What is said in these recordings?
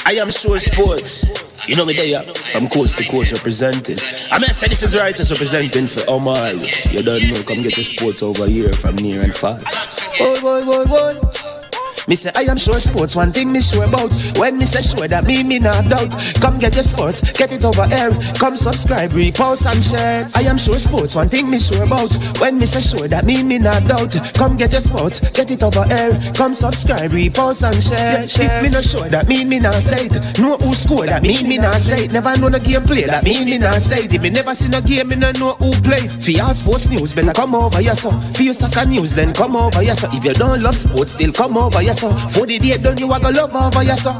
I am sure sports. You know me there, I'm coast to coast representing. I mean, I say this is righteous representing for Omar. You don't know, come get your sports over here from near and far. Boy. Me say I am sure sports, one thing me sure about. When me say sure, that me not doubt. Come get your sports, get it over here. Come subscribe, repost and share. I am sure sports, one thing me sure about. When me say sure, that me not doubt. Come get your sports, get it over here. Come subscribe, repost and share. If me not sure, that me not say it. Know who score, that me not say it. Never know the game play, that me not say it. If me never seen a game, me not know who play. For your sports news, better come over here so. For your soccer news, then come over here so. If you don't love sports, still come over here so. For the day done, you are gonna love over your son.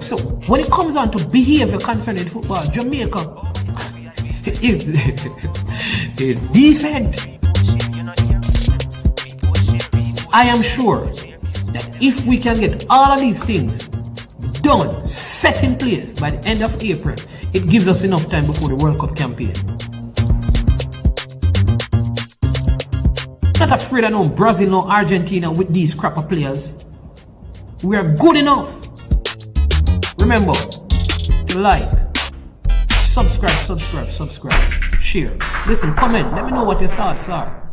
So when it comes on to behavior concerning football, Jamaica is decent. I am sure that if we can get all of these things done, set in place by the end of April, it gives us enough time before the World Cup campaign. Not afraid of no Brazil, no Argentina with these crapper players. We are good enough. Remember to like, subscribe, share. Listen, comment. Let me know what your thoughts are.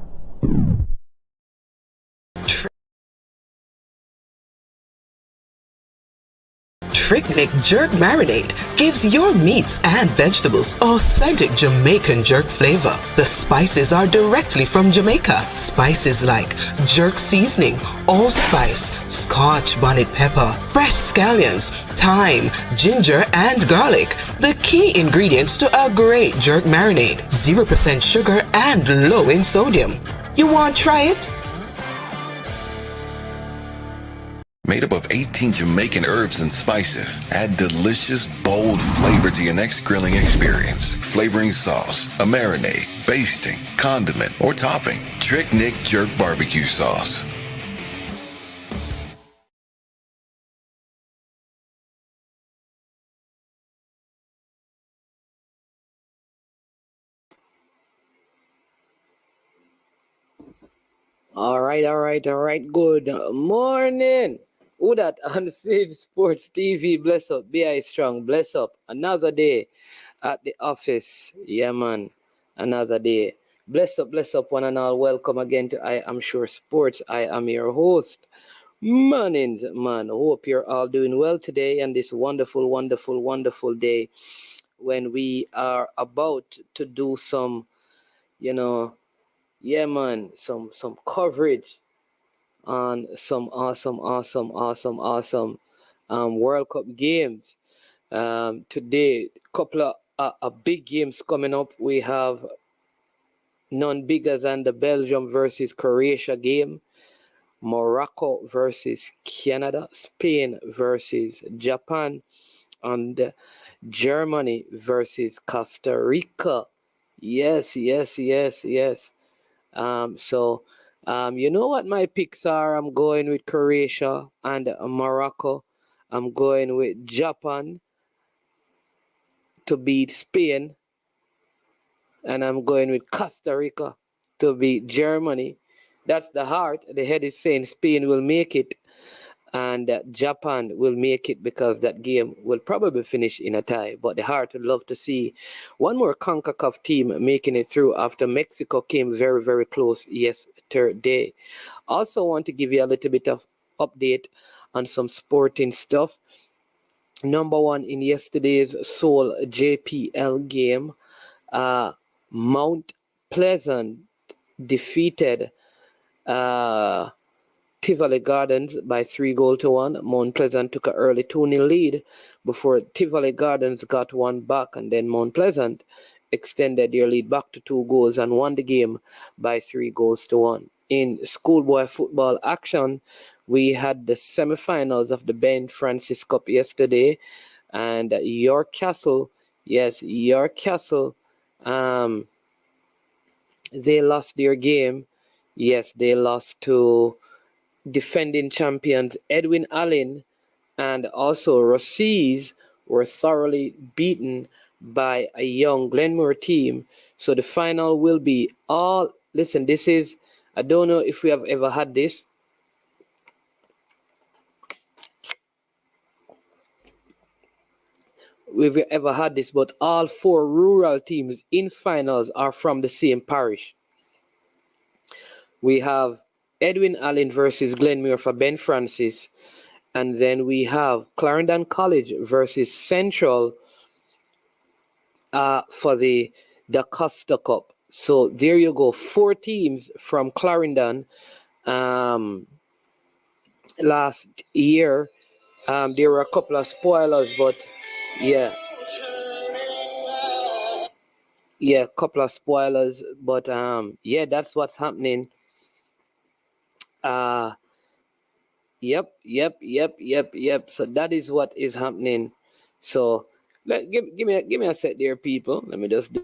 Trick Jerk Marinade gives your meats and vegetables authentic Jamaican jerk flavor. The spices are directly from Jamaica. Spices like jerk seasoning, allspice, Scotch bonnet pepper, fresh scallions, thyme, ginger, and garlic. The key ingredients to a great jerk marinade. 0% sugar and low in sodium. You want to try it? Made up of 18 Jamaican herbs and spices, add delicious, bold flavor to your next grilling experience. Flavoring sauce, a marinade, basting, condiment, or topping. Trick Nick Jerk Barbecue Sauce. All right. Good morning. Who that on Save Sports TV? Bless up. B.I. Strong. Bless up. Another day at the office. Yeah, man. Another day. Bless up, one and all. Welcome again to I Am Sure Sports. I am your host, Mannins, man. Hope you're all doing well today and this wonderful day when we are about to do some, some coverage on some awesome World Cup games. Today, couple of big games coming up. We have none bigger than the Belgium versus Croatia game, Morocco versus Canada, Spain versus Japan, and Germany versus Costa Rica. Yes. You know what my picks are? I'm going with Croatia and Morocco. I'm going with Japan to beat Spain. And I'm going with Costa Rica to beat Germany. That's the heart. The head is saying Spain will make it and Japan will make it because that game will probably finish in a tie. But the heart would love to see one more CONCACAF team making it through after Mexico came very, very close yesterday. Also want to give you a little bit of update on some sporting stuff. Number one in yesterday's Seoul JPL game, Mount Pleasant defeated Tivoli Gardens by 3-1. Mount Pleasant took an early 2-0 lead before Tivoli Gardens got one back, and then Mount Pleasant extended their lead back to 2 goals and won the game by 3-1. In schoolboy football action, we had the semi-finals of the Ben Francis Cup yesterday, and York Castle, they lost their game. Yes, they lost to defending champions Edwin Allen, and also Rossies were thoroughly beaten by a young Glenmore team. So the final will be all listen, this is, I don't know if we have ever had this. We've ever had this, but all 4 rural teams in finals are from the same parish. We have Edwin Allen versus Glenmuir for Ben Francis, and then we have Clarendon College versus Central for the Costa Cup. So there you go, 4 teams from Clarendon. Last year, there were a couple of spoilers, but yeah, couple of spoilers, but yeah, that's what's happening. Yep. So that is what is happening. So give me a set there, people. Let me just do.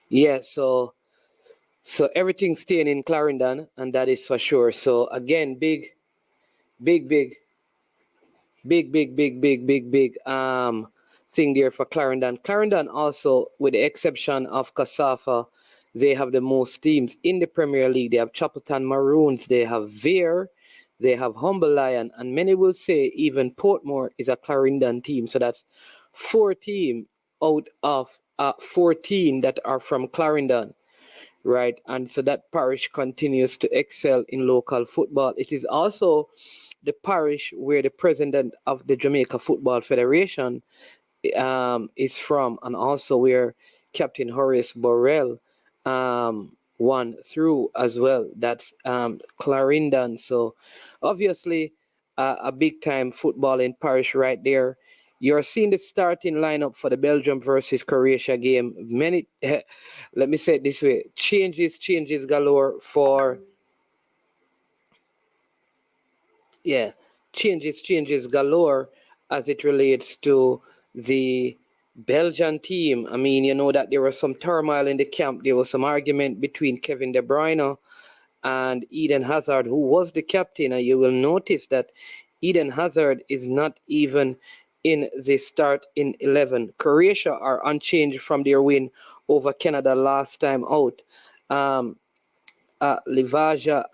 Yeah, so everything's staying in Clarendon, and that is for sure. So again, big thing there for Clarendon. Clarendon also, with the exception of Casafa, they have the most teams in the Premier League. They have Chapelton Maroons, they have Vere, they have Humble Lion, and many will say even Portmore is a Clarendon team. So that's 4 teams out of 14 that are from Clarendon. Right, and so that parish continues to excel in local football. It is also the parish where the president of the Jamaica Football Federation is from, and also where Captain Horace Borrell won through as well. That's Clarendon. So obviously a big time footballing parish right there. You're seeing the starting lineup for the Belgium versus Croatia game. Many, let me say it this way, changes galore for, changes galore as it relates to the Belgian team. I mean, you know that there was some turmoil in the camp. There was some argument between Kevin De Bruyne and Eden Hazard, who was the captain. And you will notice that Eden Hazard is not even in the start in 11. Croatia are unchanged from their win over Canada last time out. Livaja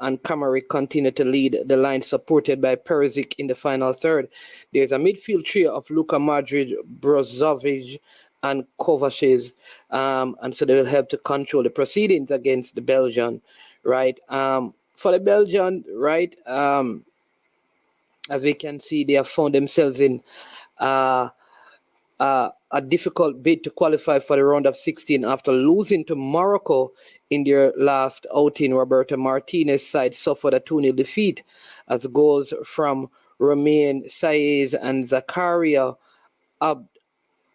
and Kamari continue to lead the line, supported by Perisic in the final third. There's a midfield trio of Luka Modric, Brozovic, and Kovacic, and so they will help to control the proceedings against the Belgian, right? For the Belgian, right, as we can see, they have found themselves in a difficult bid to qualify for the round of 16 after losing to Morocco in their last outing. Roberto Martinez's side suffered a 2-0 defeat as goals from Romain Saez and Zakaria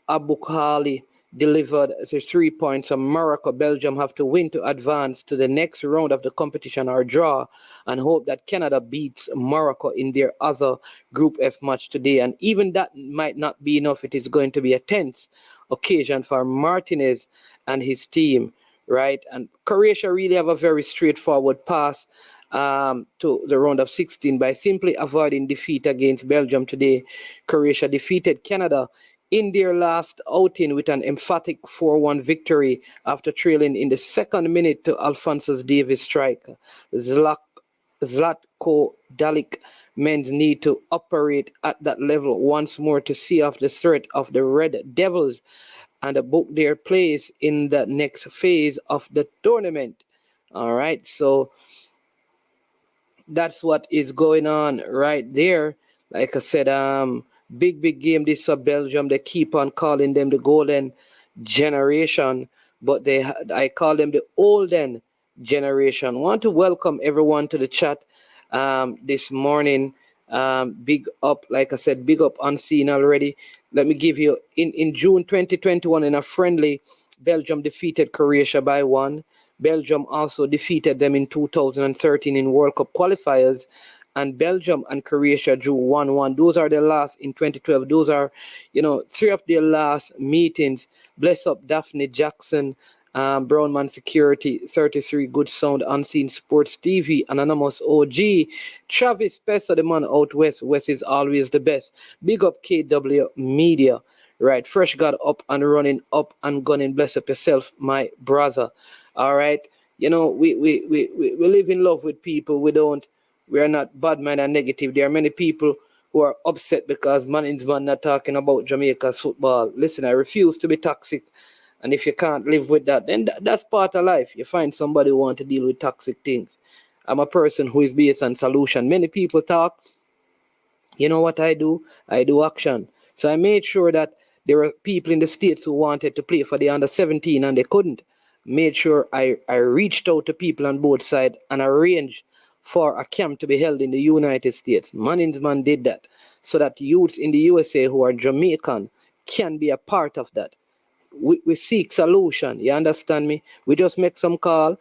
Abukhali delivered the 3 points from Morocco. Belgium have to win to advance to the next round of the competition or draw, and hope that Canada beats Morocco in their other Group F match today. And even that might not be enough. It is going to be a tense occasion for Martinez and his team, right? And Croatia really have a very straightforward path to the round of 16 by simply avoiding defeat against Belgium today. Croatia defeated Canada in their last outing with an emphatic 4-1 victory after trailing in the second minute to Alphonsus Davies' strike. Zlatko Dalic men's need to operate at that level once more to see off the threat of the Red Devils and book their place in the next phase of the tournament. All right, so that's what is going on right there. Like I said, big game this for Belgium. They keep on calling them the golden generation, but I call them the olden generation. Want to welcome everyone to the chat this morning. Big up, like I said, big up Unseen already. Let me give you, in June 2021, in a friendly, Belgium defeated Croatia by 1. Belgium also defeated them in 2013 in World Cup qualifiers, and Belgium and Croatia drew 1-1. Those are the last in 2012. Those are, three of their last meetings. Bless up Daphne Jackson, Brownman Security, 33 Good Sound, Unseen Sports TV, Anonymous OG, Travis Spessa, the man out west. West is always the best. Big up KW Media. Right, Fresh got up and running, up and gunning. Bless up yourself, my brother. All right, we live in love with people. We are not bad man and negative. There are many people who are upset because man's man not talking about Jamaica's football. Listen, I refuse to be toxic. And if you can't live with that, then that's part of life. You find somebody who want to deal with toxic things. I'm a person who is based on solution. Many people talk. You know what I do? I do action. So I made sure that there were people in the States who wanted to play for the under 17 and they couldn't. Made sure I reached out to people on both sides and arranged for a camp to be held in the United States. Management did that so that youths in the USA who are Jamaican can be a part of that. We seek solution. You understand me? We just make some call,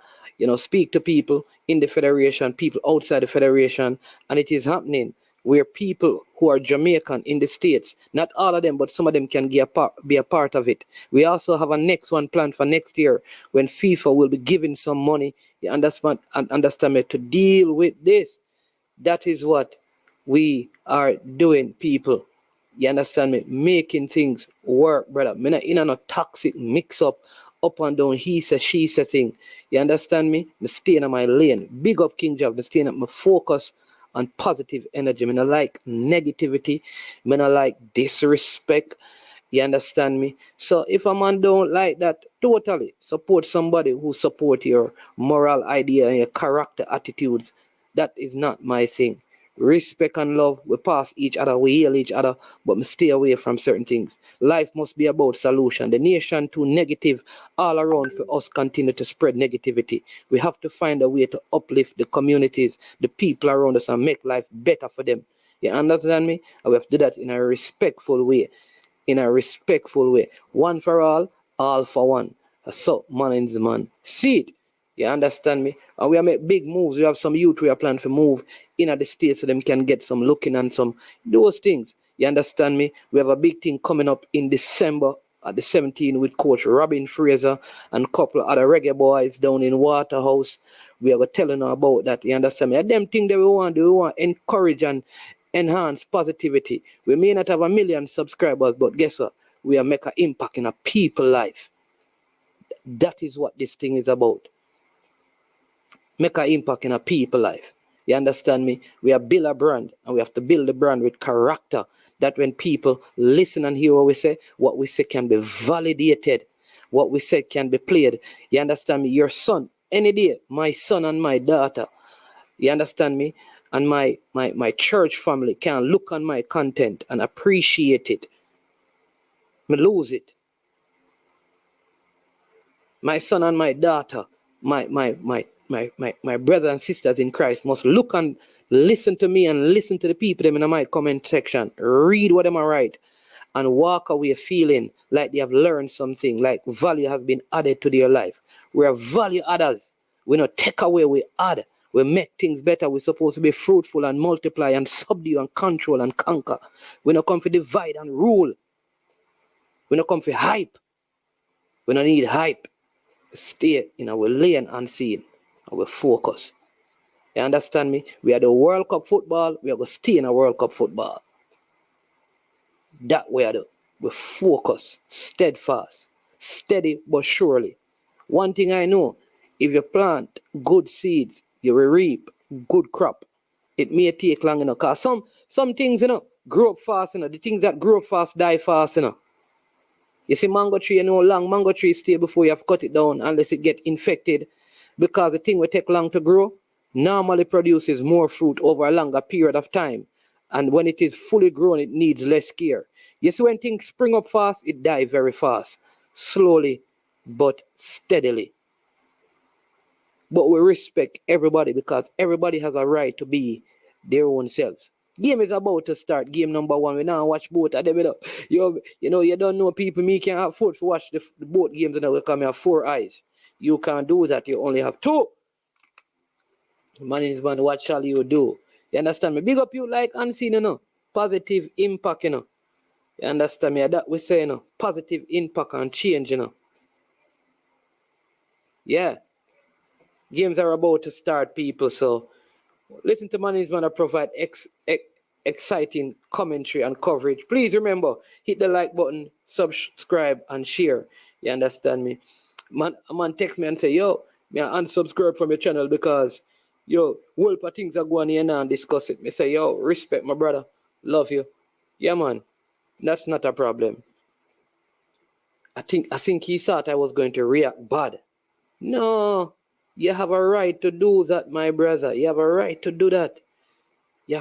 speak to people in the federation, people outside the federation, and it is happening where people who are Jamaican in the States, not all of them, but some of them can be a part of it. We also have a next one planned for next year when FIFA will be giving some money, you understand me, to deal with this. That is what we are doing, people. You understand me? Making things work, brother. Me not in a toxic mix up and down, he says, she says thing. You understand me? Me staying in my lane. Big up King Job. Me staying up, my focus on positive energy. Me not like negativity. Me not like disrespect. You understand me? So if a man don't like that, totally support somebody who support your moral idea and your character attitudes. That is not my thing. Respect and love, we pass each other, we heal each other, but we stay away from certain things. Life must be about solution. The nation too negative all around for us continue to spread negativity. We have to find a way to uplift the communities, the people around us, and make life better for them. You understand me? And we have to do that in a respectful way. One for all for one. So, man is the man. See it. You understand me? And we have made big moves. We have some youth we are planning to move in at the States so them can get some looking and some those things. You understand me? We have a big thing coming up in December at the 17th with Coach Robin Fraser and a couple of other reggae boys down in Waterhouse. We are telling them about that. You understand me? And them things that we want to encourage and enhance positivity. We may not have 1 million subscribers, but guess what? We are making an impact in a people's life. That is what this thing is about. Make an impact in a people's life. You understand me? We have built a brand, and we have to build the brand with character. That when people listen and hear what we say can be validated. What we say can be played. You understand me? Your son, any day, my son and my daughter, you understand me? And my church family can look on my content and appreciate it. Me lose it. My son and my daughter, my brothers and sisters in Christ must look and listen to me and listen to the people them in my comment section. Read what them I write and walk away feeling like they have learned something, like value has been added to their life. We are value adders. We not take away, we add. We make things better. We're supposed to be fruitful and multiply and subdue and control and conquer. We not come for divide and rule. We not come for hype. We don't need hype. Stay in our lane unseen. And we focus. You understand me? We are the World Cup football. We are going to stay in a World Cup football. That way we focus, steadfast, steady but surely. One thing I know, if you plant good seeds, you will reap good crop. It may take long enough. Because some things, grow up fast, The things that grow up fast die fast, You see mango tree, long mango tree stay before you have cut it down unless it get infected. Because the thing will take long to grow, normally produces more fruit over a longer period of time. And when it is fully grown, it needs less care. You see when things spring up fast, it die very fast. Slowly, but steadily. But we respect everybody because everybody has a right to be their own selves. Game is about to start. Game number one. We now watch both of them. You don't know people. Me can't afford to watch the both games and we come here 4 eyes. You can't do that. You only have 2. Management, what shall you do? You understand me? Big up you like unseen, Positive impact, You understand me? That we say, Positive impact and change, Yeah. Games are about to start, people. So listen to management that provide exciting commentary and coverage. Please remember, hit the like button, subscribe, and share. You understand me? A man text me and say, yo, me I unsubscribe from your channel because, whole of things are going here now and discuss it. Me say, yo, respect my brother. Love you. Yeah, man. That's not a problem. I think he thought I was going to react bad. No, you have a right to do that, my brother. You have a right to do that. You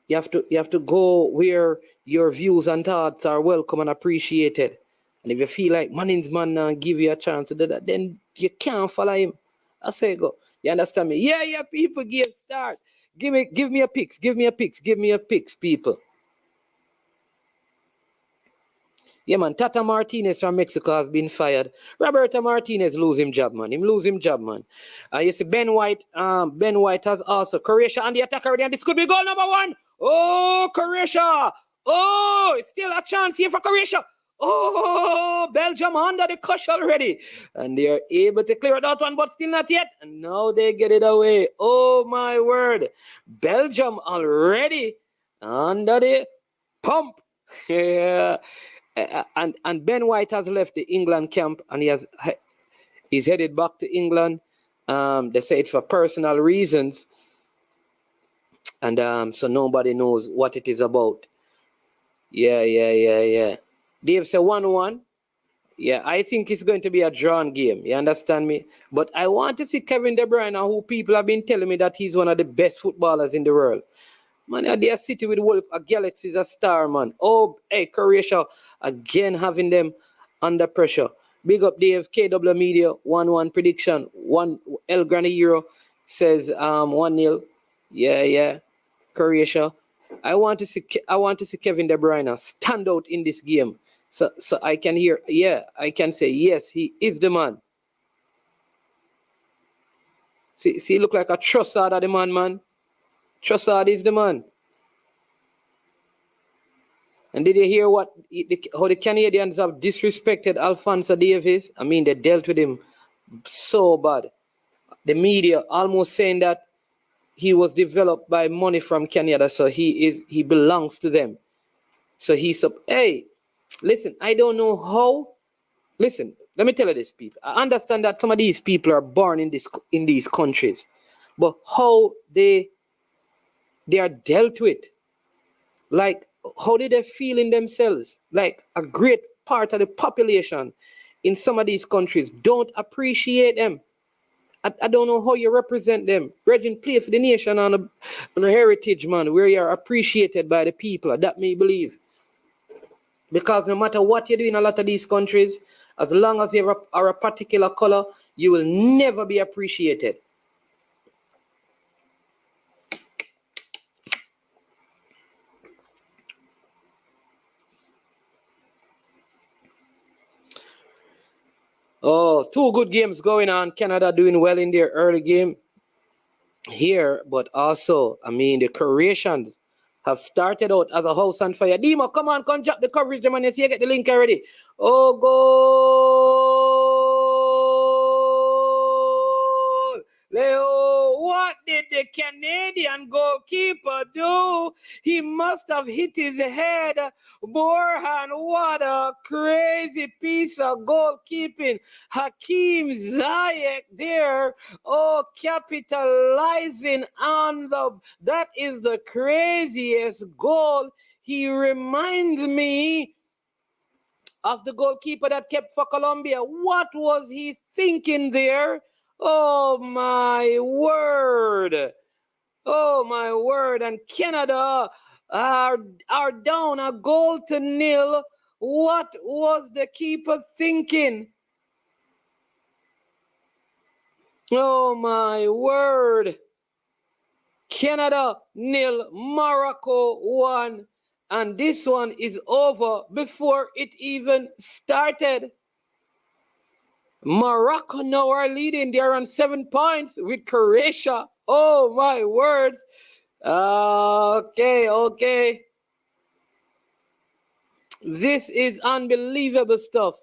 have to go where your views and thoughts are welcome and appreciated. And if you feel like Manning's man give you a chance to do that, then you can't follow him. I say go. You understand me? Yeah, people give stars. Give me a picks, people. Yeah, man. Tata Martinez from Mexico has been fired. Roberto Martinez lose him job, man. You see Ben White. Ben White has also Croatia on the attack already, and this could be goal number 1. Oh, Croatia. Oh, it's still a chance here for Croatia. Oh, Belgium under the cush already. And they are able to clear that one, but still not yet. And now they get it away. Oh, my word. Belgium already under the pump. Yeah. And Ben White has left the England camp and he's headed back to England. They say it's for personal reasons. And so nobody knows what it is about. Yeah. Dave said 1-1. Yeah, I think it's going to be a drawn game. You understand me? But I want to see Kevin De Bruyne, who people have been telling me that he's one of the best footballers in the world. Man, they are City with Wolf. A Galaxy is a star, man. Oh, hey, Croatia again having them under pressure. Big up Dave, KW Media, 1-1 prediction. El Granero says 1-0. Yeah. Croatia. I want to see Kevin De Bruyne stand out in this game. So I can hear, I can say, yes, he is the man. See, look like a Trossard of the man. Trossard is the man. And did you hear how the Canadians have disrespected Alphonso Davies? I mean, they dealt with him so bad. The media almost saying that he was developed by money from Canada, so he belongs to them. So hey, listen, I don't know how. Listen, let me tell you this, people. I understand that some of these people are born in these countries, but how they are dealt with, like, how did they feel in themselves? Like, a great part of the population in some of these countries don't appreciate them. I don't know how you represent them. Regin, play for the nation on a heritage, man, where you are appreciated by the people. That me believe. Because no matter what you do in a lot of these countries, as long as you are a particular color, you will never be appreciated. Oh, 2 good games going on. Canada doing well in their early game here, but also, I mean, the Croatians have started out as a house on fire. Dima, come on, come drop the coverage, man. You see, you get the link already. Oh, goal! Leo, what did the Canadian goalkeeper do? He must have hit his head. Borhan, what a crazy piece of goalkeeping. Hakeem Ziyech there. Oh, capitalizing on that is the craziest goal. He reminds me of the goalkeeper that kept for Colombia. What was he thinking there? Oh, my word. Oh, my word. And Canada are down 1-0. What was the keeper thinking? Oh my word. Canada 0, Morocco 1. And this one is over before it even started. Morocco now are leading. They are on 7 points with Croatia. Oh my words. Okay. This is unbelievable stuff.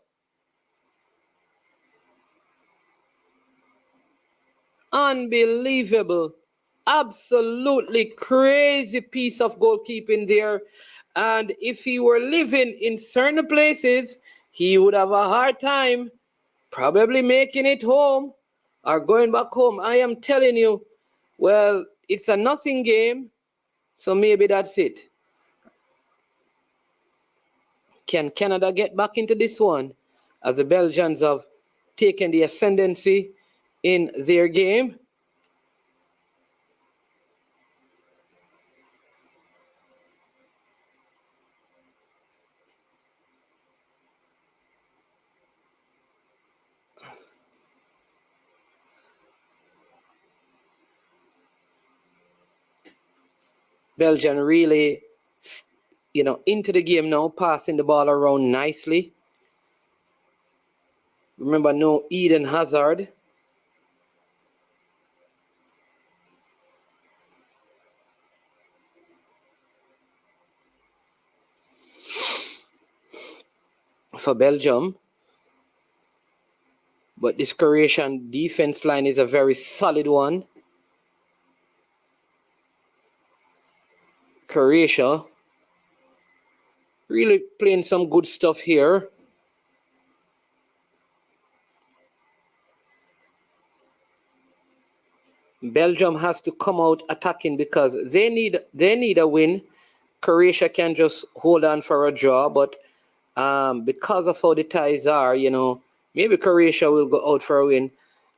Unbelievable. Absolutely crazy piece of goalkeeping there. And if he were living in certain places, he would have a hard time probably making it home or going back home. I am telling you, well, it's a nothing game, so maybe that's it. Can Canada get back into this one as the Belgians have taken the ascendancy in their game? Belgium really, into the game now, passing the ball around nicely. Remember, no Eden Hazard. For Belgium. But this Croatian defense line is a very solid one. Croatia really playing some good stuff here. Belgium has to come out attacking because they need a win. Croatia can just hold on for a draw, but because of how the ties are, maybe Croatia will go out for a win.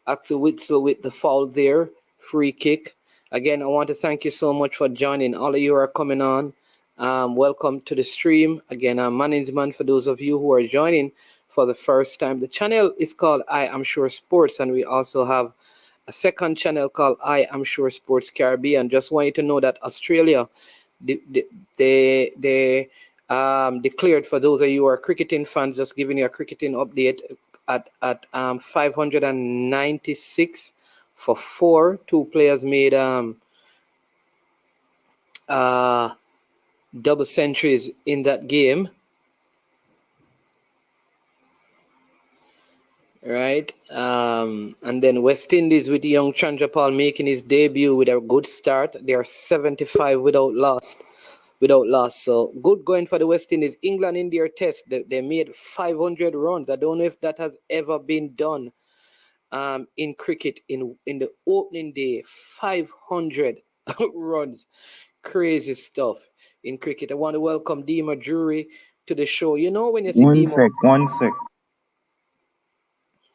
Axel Witsel with the foul there, free kick. Again, I want to thank you so much for joining. All of you are coming on. Welcome to the stream. Again, I'm Management for those of you who are joining for the first time. The channel is called I Am Sure Sports, and we also have a second channel called I Am Sure Sports Caribbean. Just want you to know that Australia, they declared, for those of you who are cricketing fans, just giving you a cricketing update, at 596 for 4. 2 players made double centuries in that game. Right. And then West Indies with young Chandrapal making his debut with a good start. They are 75 without loss. So good going for the West Indies. England in their test, they made 500 runs. I don't know if that has ever been done in cricket in the opening day. 500 runs. Crazy stuff in cricket. I want to welcome Dima Jury to the show. When you see Dima, One sec.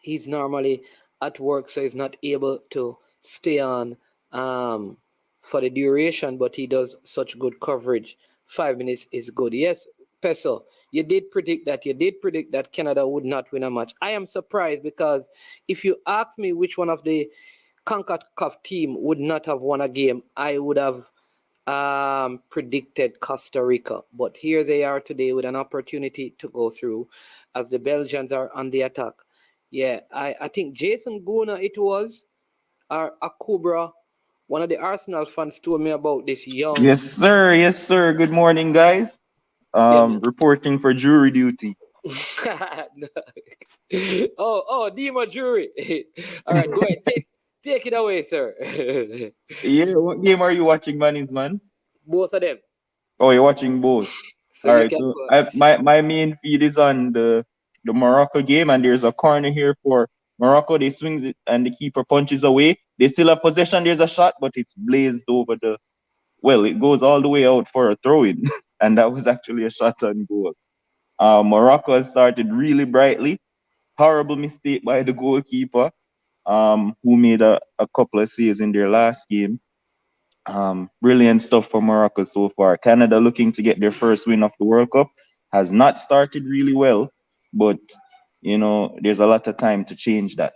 he's normally at work, so he's not able to stay on for the duration, but he does such good coverage. 5 minutes is good. Yes, Peso, you did predict that. You did predict that Canada would not win a match. I am surprised because if you ask me which one of the CONCACAF team would not have won a game, I would have predicted Costa Rica. But here they are today with an opportunity to go through as the Belgians are on the attack. Yeah, I think Jason Guna it was, or Akubra, one of the Arsenal fans told me about this young. Yes, sir. Yes, sir. Good morning, guys. Reporting for jury duty. Dima Jury. All right, go ahead. Take it away, sir. Yeah, what game are you watching, man? Both of them. Oh, you're watching both. So All you right. can So go. my main feed is on the Morocco game, and there's a corner here for Morocco. They swings it, and the keeper punches away. They still have possession. There's a shot, but it's blazed over the. Well, it goes all the way out for a throw in, and that was actually a shot on goal. Morocco has started really brightly. Horrible mistake by the goalkeeper, who made a couple of saves in their last game. Brilliant stuff for Morocco so far. Canada looking to get their first win of the World Cup has not started really well, but there's a lot of time to change that.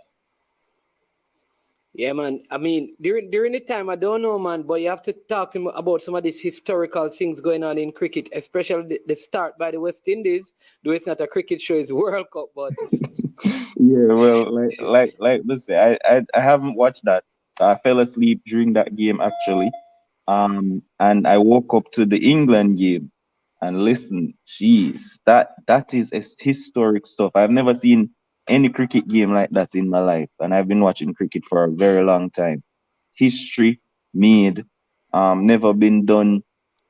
Yeah, man. I mean, during the time, I don't know, man, but you have to talk to him about some of these historical things going on in cricket, especially the start by the West Indies. Though it's not a cricket show, it's World Cup, but Yeah, well, let's say I haven't watched that. I fell asleep during that game actually. And I woke up to the England game and listen, jeez, that is historic stuff. I've never seen any cricket game like that in my life, and I've been watching cricket for a very long time. History made, never been done.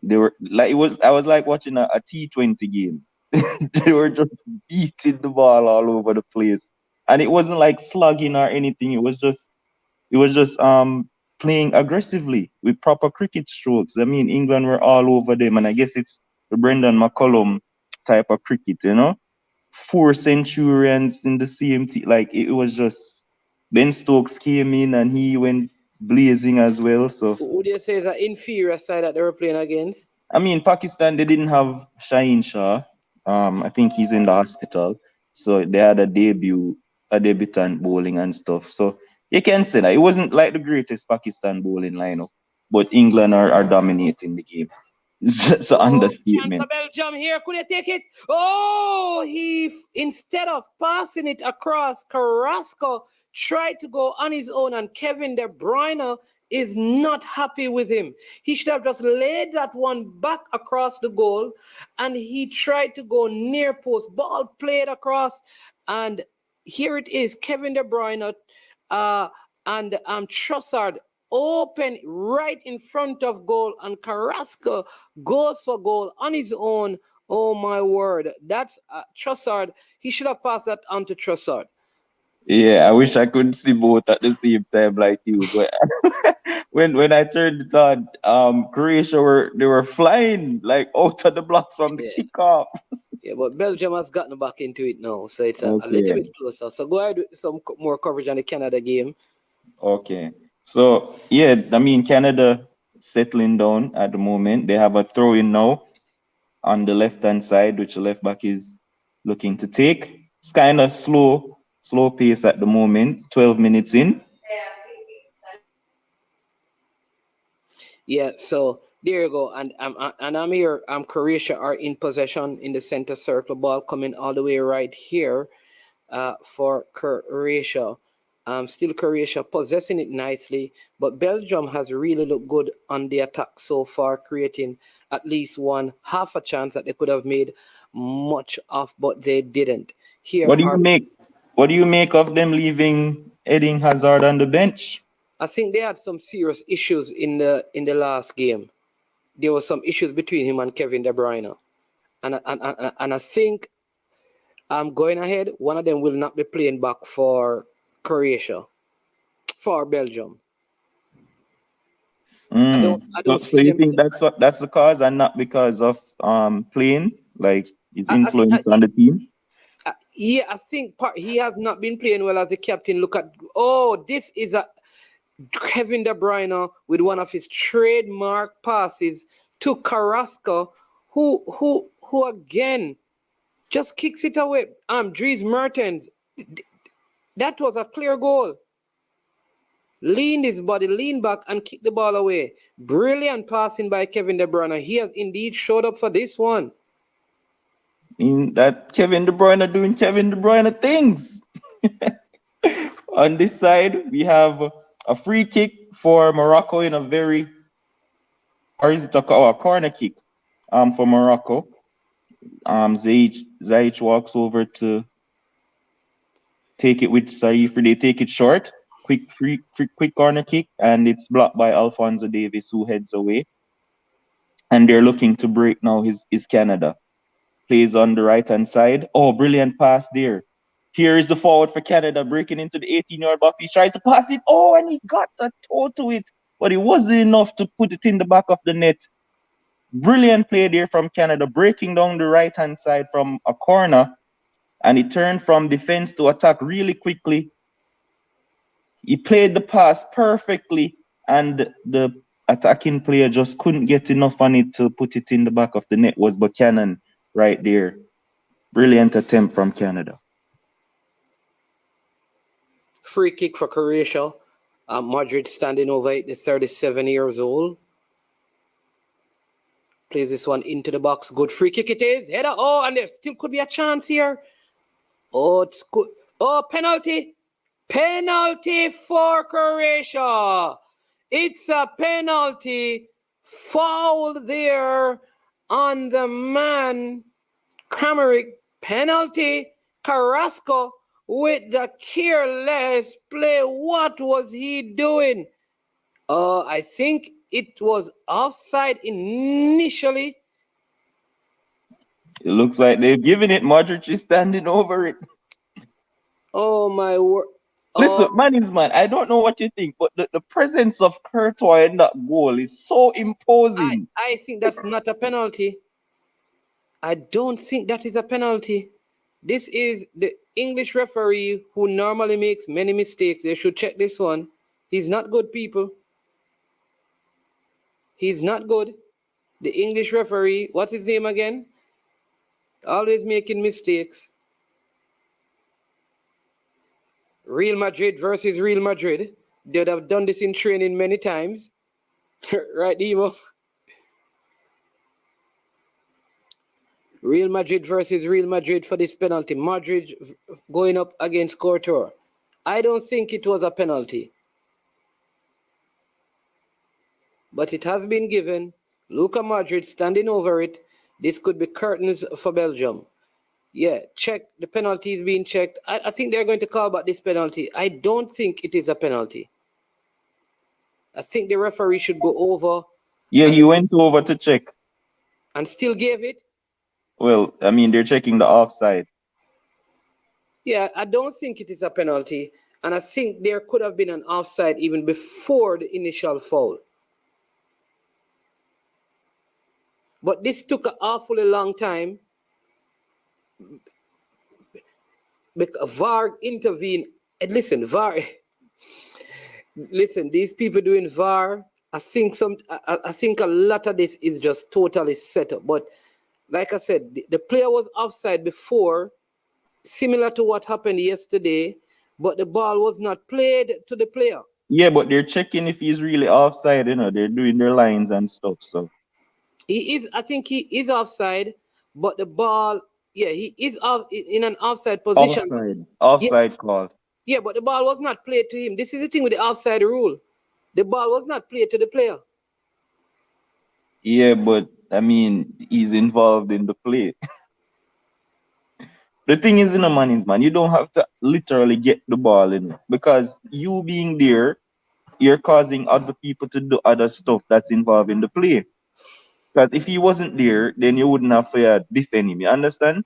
They were like I was like watching a T20 game. They were just beating the ball all over the place. And it wasn't like slugging or anything. It was just playing aggressively with proper cricket strokes. I mean, England were all over them, and I guess it's the Brendan McCullum type of cricket, you know? Four centurions in the same team. Like it was just Ben Stokes came in and he went blazing as well. So would you say it's an inferior side that they were playing against? I mean, Pakistan, they didn't have Shaheen Shah. I think he's in the hospital. So they had a debutant bowling and stuff. So you can say that it wasn't like the greatest Pakistan bowling lineup, but England are dominating the game. It's an Oh, chance understatement. of Belgium here. Could he take it? Oh, instead of passing it across, Carrasco tried to go on his own, and Kevin De Bruyne is not happy with him. He should have just laid that one back across the goal, and he tried to go near post. Ball played across, and here it is. Kevin De Bruyne and Trossard open right in front of goal, and Carrasco goes for goal on his own. Oh my word, that's Trossard. He should have passed that on to Trossard. Yeah, I wish I could see both at the same time like you. But when I turned it on, Croatia were flying like out of the blocks from the Yeah, kickoff. yeah, but Belgium has gotten back into it now, so it's a little Okay. bit closer. So go ahead with some more coverage on the Canada game. Okay. So yeah, I mean Canada settling down at the moment. They have a throw in now on the left hand side, which the left back is looking to take. It's kind of slow pace at the moment. 12 minutes in. Yeah, so there you go. And I'm here. Croatia are in possession in the center circle. Ball coming all the way right here for Croatia. Still Croatia possessing it nicely, but Belgium has really looked good on the attack so far, creating at least one half a chance that they could have made much of, but they didn't. Here What do you are make? What do you make of them leaving Eden Hazard on the bench? I think they had some serious issues in the last game. There were some issues between him and Kevin De Bruyne, and I think going ahead, one of them will not be playing back for Croatia, for Belgium. I don't So see you them. think that's the cause and not because of playing, like his influence on the team? Yeah, I think he has not been playing well as a captain. Look at this is a Kevin De Bruyne with one of his trademark passes to Carrasco, who again just kicks it away. Dries Mertens, that was a clear goal. Leaned his body, leaned back, and kicked the ball away. Brilliant passing by Kevin De Bruyne. He has indeed showed up for this one. In that Kevin De Bruyne doing Kevin De Bruyne things. On this side, we have a free kick for Morocco in a very, or is it a corner kick for Morocco. Ziyech walks over to take it with Saifi. They take it short. Quick corner kick, and it's blocked by Alphonso Davies, who heads away. And they're looking to break now is Canada. Plays on the right hand side. Oh, brilliant pass there. Here is the forward for Canada breaking into the 18-yard box. He's trying to pass it. Oh, and he got a toe to it, but it wasn't enough to put it in the back of the net. Brilliant play there from Canada, breaking down the right hand side from a corner, and he turned from defense to attack really quickly. He played the pass perfectly, and the attacking player just couldn't get enough on it to put it in the back of the net. Was Buchanan right there. Brilliant attempt from Canada. Free kick for Croatia. Madrid standing over it, the 37 years old. Plays this one into the box. Good free kick it is. Header. Oh, and there still could be a chance here. Oh, it's good. Oh, penalty. Penalty for Croatia. It's a penalty. Foul there on the man. Kramaric. Penalty. Carrasco with the careless play. What was he doing? I think it was offside initially. It looks like they've given it. Modric is standing over it. Oh my word. Listen, man, I don't know what you think, but the presence of Courtois in that goal is so imposing. I think that's not a penalty. I don't think that is a penalty. This is the English referee who normally makes many mistakes. They should check this one. He's not good, people. He's not good. The English referee, what's his name again? Always making mistakes. Real Madrid versus Real Madrid. They'd have done this in training many times. Right, Demo? Real Madrid versus Real Madrid for this penalty. Madrid going up against Courtois. I don't think it was a penalty. But it has been given. Luka Madrid standing over it. This could be curtains for Belgium. Yeah, check. The penalty is being checked. I think they're going to call back this penalty. I don't think it is a penalty. I think the referee should go over. Yeah, he went over to check. And still gave it? Well, I mean, they're checking the offside. Yeah, I don't think it is a penalty. And I think there could have been an offside even before the initial foul. But this took an awfully long time. VAR intervened. And listen, VAR. Listen, these people doing VAR. I think a lot of this is just totally set up. But like I said, the player was offside before, similar to what happened yesterday. But the ball was not played to the player. Yeah, but they're checking if he's really offside. You know, they're doing their lines and stuff. So he is. I think he is offside. But the ball. Yeah, he is in an offside position. Offside call. Yeah, but the ball was not played to him. This is the thing with the offside rule. The ball was not played to the player. Yeah, but I mean, he's involved in the play. The thing is, man, you don't have to literally get the ball in, because you being there, you're causing other people to do other stuff that's involved in the play. Because if he wasn't there, then you wouldn't have to defend him. You understand?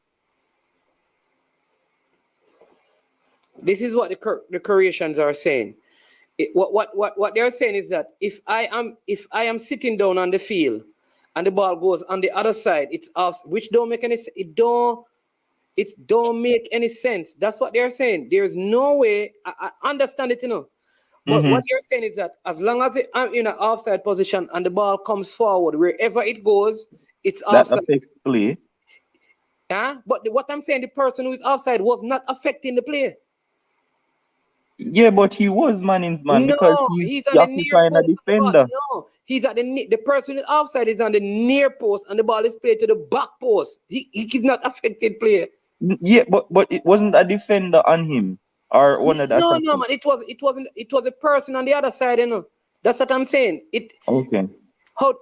This is what the Croatians are saying. What they're saying is that if I am sitting down on the field and the ball goes on the other side, it's off, which don't make any don't make any sense. That's what they're saying. There's no way. I understand it, But what you're saying is that as long as I'm in an offside position and the ball comes forward, wherever it goes, it's offside. That affects play. But what I'm saying, the person who is offside was not affecting the play. Yeah, but he was man, because he's occupying a defender. No, he's at the person who is offside is on the near post and the ball is played to the back post. He is not affected player. Yeah, but it wasn't a defender on him. Or one of the No, man. It was a person on the other side, That's what I'm saying. Okay. How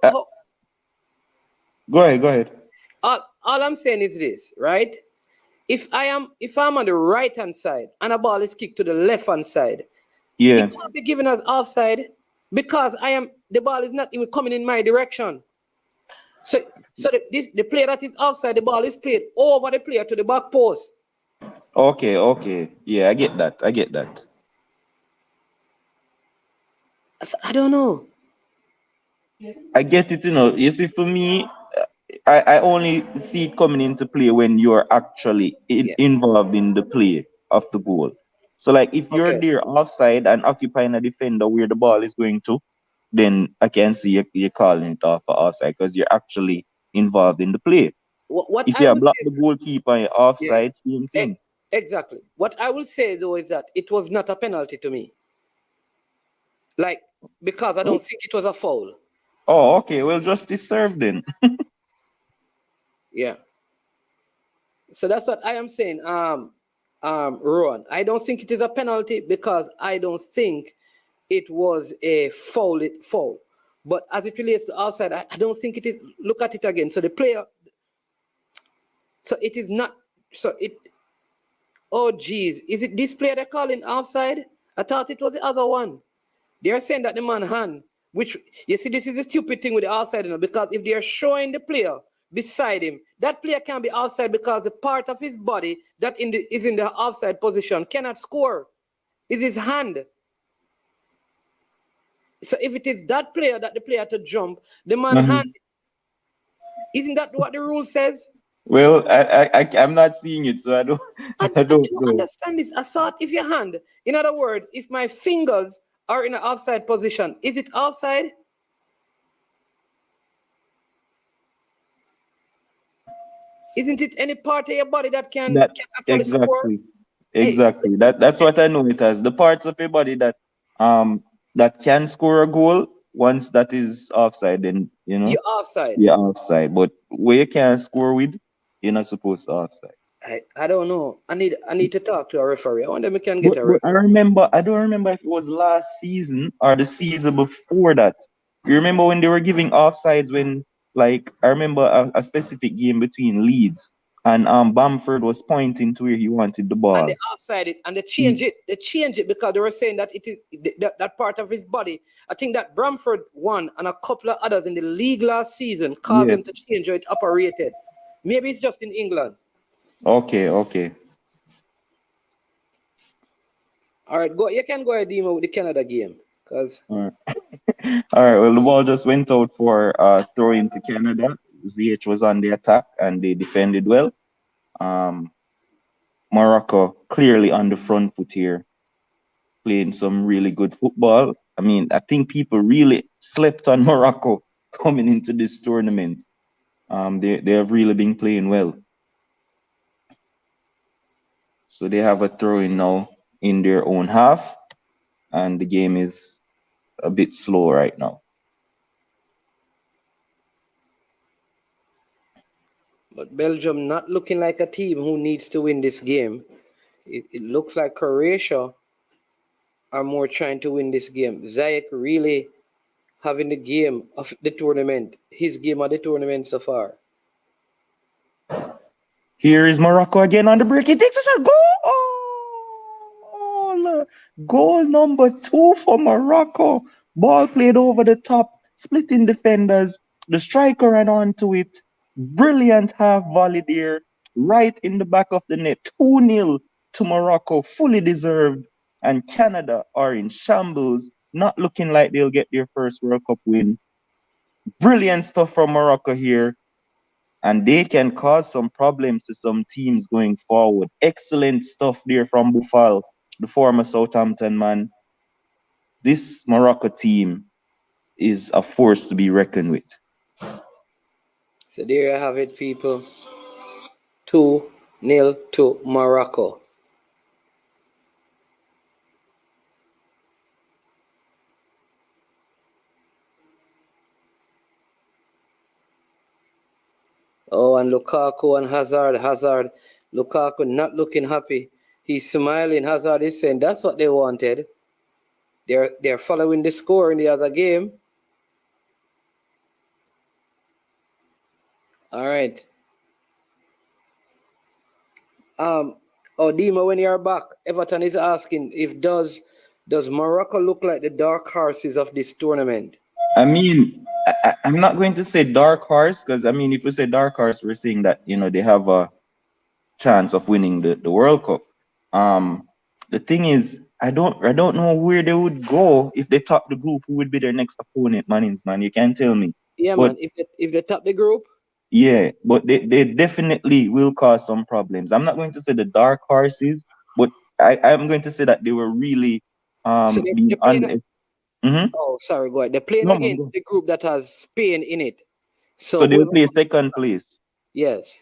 Go ahead. All I'm saying is this, right? If I'm on the right hand side and a ball is kicked to the left hand side, it can't be given as offside because the ball is not even coming in my direction. So the player that is offside, the ball is played over the player to the back post. Okay. Yeah, I get that. I don't know. I get it, You see, for me, I only see it coming into play when you're actually involved in the play of the goal. So, like, if you're there offside and occupying a defender where the ball is going to, then I can see you're calling it off for offside because you're actually involved in the play. If you block the goalkeeper offside, same thing. Exactly. What I will say, though, is that it was not a penalty to me. Like, because I don't think it was a foul. Oh, okay. Well, justice served then. Yeah. So that's what I am saying. Rowan, I don't think it is a penalty because I don't think it was a foul. But as it relates to offside, I don't think it is. Look at it again. So the player. So it is not. So it. Oh geez, is it this player they're calling offside? I thought it was the other one. They're saying that the man hand, which you see, this is the stupid thing with the offside, because if they're showing the player beside him, that player can be offside because the part of his body that is in the offside position cannot score. Is his hand. So if it is that player that the player to jump, the man hand, isn't that what the rule says? Well, I'm not seeing it, so I don't I I don't don't know. understand this. I thought if your hand, in other words, if my fingers are in an offside position, is it offside? Isn't it any part of your body that can actually score? Exactly. That's what I know it as. The parts of your body that can score a goal once that is offside, then You're offside. you're offside. But where you can't score with, you're not supposed to offside. I don't know. I need to talk to a referee. I wonder if we can get a But referee. I don't remember if it was last season or the season before that. You remember when they were giving offsides when, like, I remember a specific game between Leeds and Bamford was pointing to where he wanted the And ball. they offside it and they change it. They change it because they were saying that it is that part of his body. I think that Bamford won and a couple of others in the league last season caused Yeah. them to change how it operated. Maybe it's just in England. Okay. All right, go. You can go ahead, Dima, with the Canada game, because All right. All right. Well, the ball just went out for throw into Canada. ZH was on the attack and they defended well. Morocco clearly on the front foot here, playing some really good football. I mean, I think people really slept on Morocco coming into this tournament. They have really been playing well. So they have a throw in now in their own half, and the game is a bit slow right now. but Belgium not looking like a team who needs to win this game. It looks like Croatia are more trying to win this game. Ziyech really having the game of the tournament, his game of the tournament so far. Here is Morocco again on the break. He takes a shot. Goal! Goal number 2 for Morocco. Ball played over the top, splitting defenders. The striker ran onto it. Brilliant half volley there, right in the back of the net. 2-0 to Morocco, fully deserved. And Canada are in shambles, not looking like they'll get their first World Cup win. Brilliant stuff from Morocco here. And they can cause some problems to some teams going forward. Excellent stuff there from Boufal, the former Southampton man. This Morocco team is a force to be reckoned with. So there you have it, people. 2-0 to Morocco. Oh, and Lukaku and Hazard. Lukaku not looking happy. He's smiling. Hazard is saying that's what they wanted. They're following the score in the other game. All right. Dima, when you're back, Everton is asking if does Morocco look like the dark horses of this tournament? I mean, I'm not going to say dark horse because I mean, if we say dark horse, we're saying that they have a chance of winning the World Cup. The thing is, I don't know where they would go if they top the group. Who would be their next opponent, man? You can't tell me. Yeah, But, man. If they top the group, yeah, but they definitely will cause some problems. I'm not going to say the dark horses, but I'm going to say that they were really so being they're playing. Oh, sorry, go ahead. They're playing No, man, against go. the group that has Spain in it. So So they'll whoever play comes second place. yes.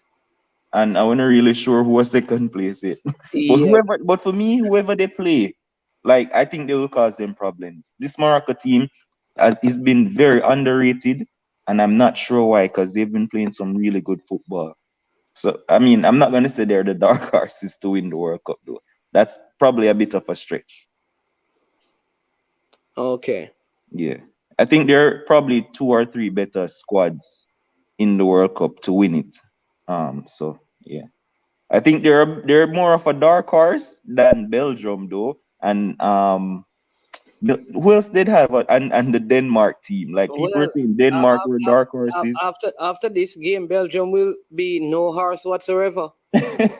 And I wasn't really sure who was second place it. Yeah. But for me, whoever they play, like I think they will cause them problems. This Morocco team has been very underrated, and I'm not sure why, because they've been playing some really good football. So I mean, I'm not gonna say they're the dark horses to win the World Cup though. That's probably a bit of a stretch. Okay. Yeah. I think there are probably 2 or 3 better squads in the World Cup to win it. So yeah. I think they're more of a dark horse than Belgium though. And who else did have and the Denmark team? Like people were Well, saying Denmark were dark horses. after this game, Belgium will be no horse whatsoever. They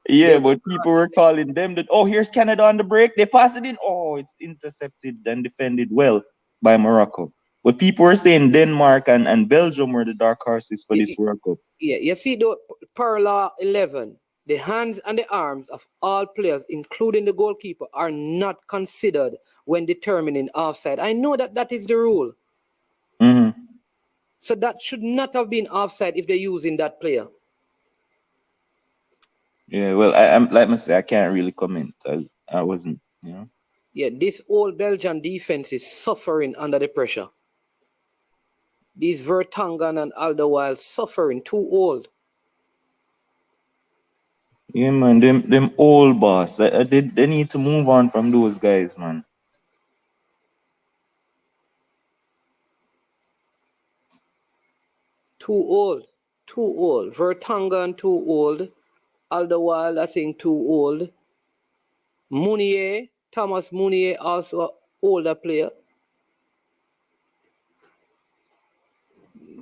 Yeah, will but people were calling them that, oh, here's Canada on the break. They passed it in. Oh, it's intercepted and defended well by Morocco. But people were saying Denmark and Belgium were the dark horses for this World Cup. Yeah, you see the parallel 11, the hands and the arms of all players, including the goalkeeper, are not considered when determining offside. I know that is the rule. Mm-hmm. So that should not have been offside if they're using that player. Yeah, well, I'm like I say, I can't really comment. I wasn't, you know. Yeah, this old Belgian defense is suffering under the pressure. These Vertonghen and Alderweireld suffering, too old. Yeah, man, them old boss. They need to move on from those guys, man. Too old. Vertonghen, too old. Alderweireld, I think, too old. Thomas Munier, also an older player.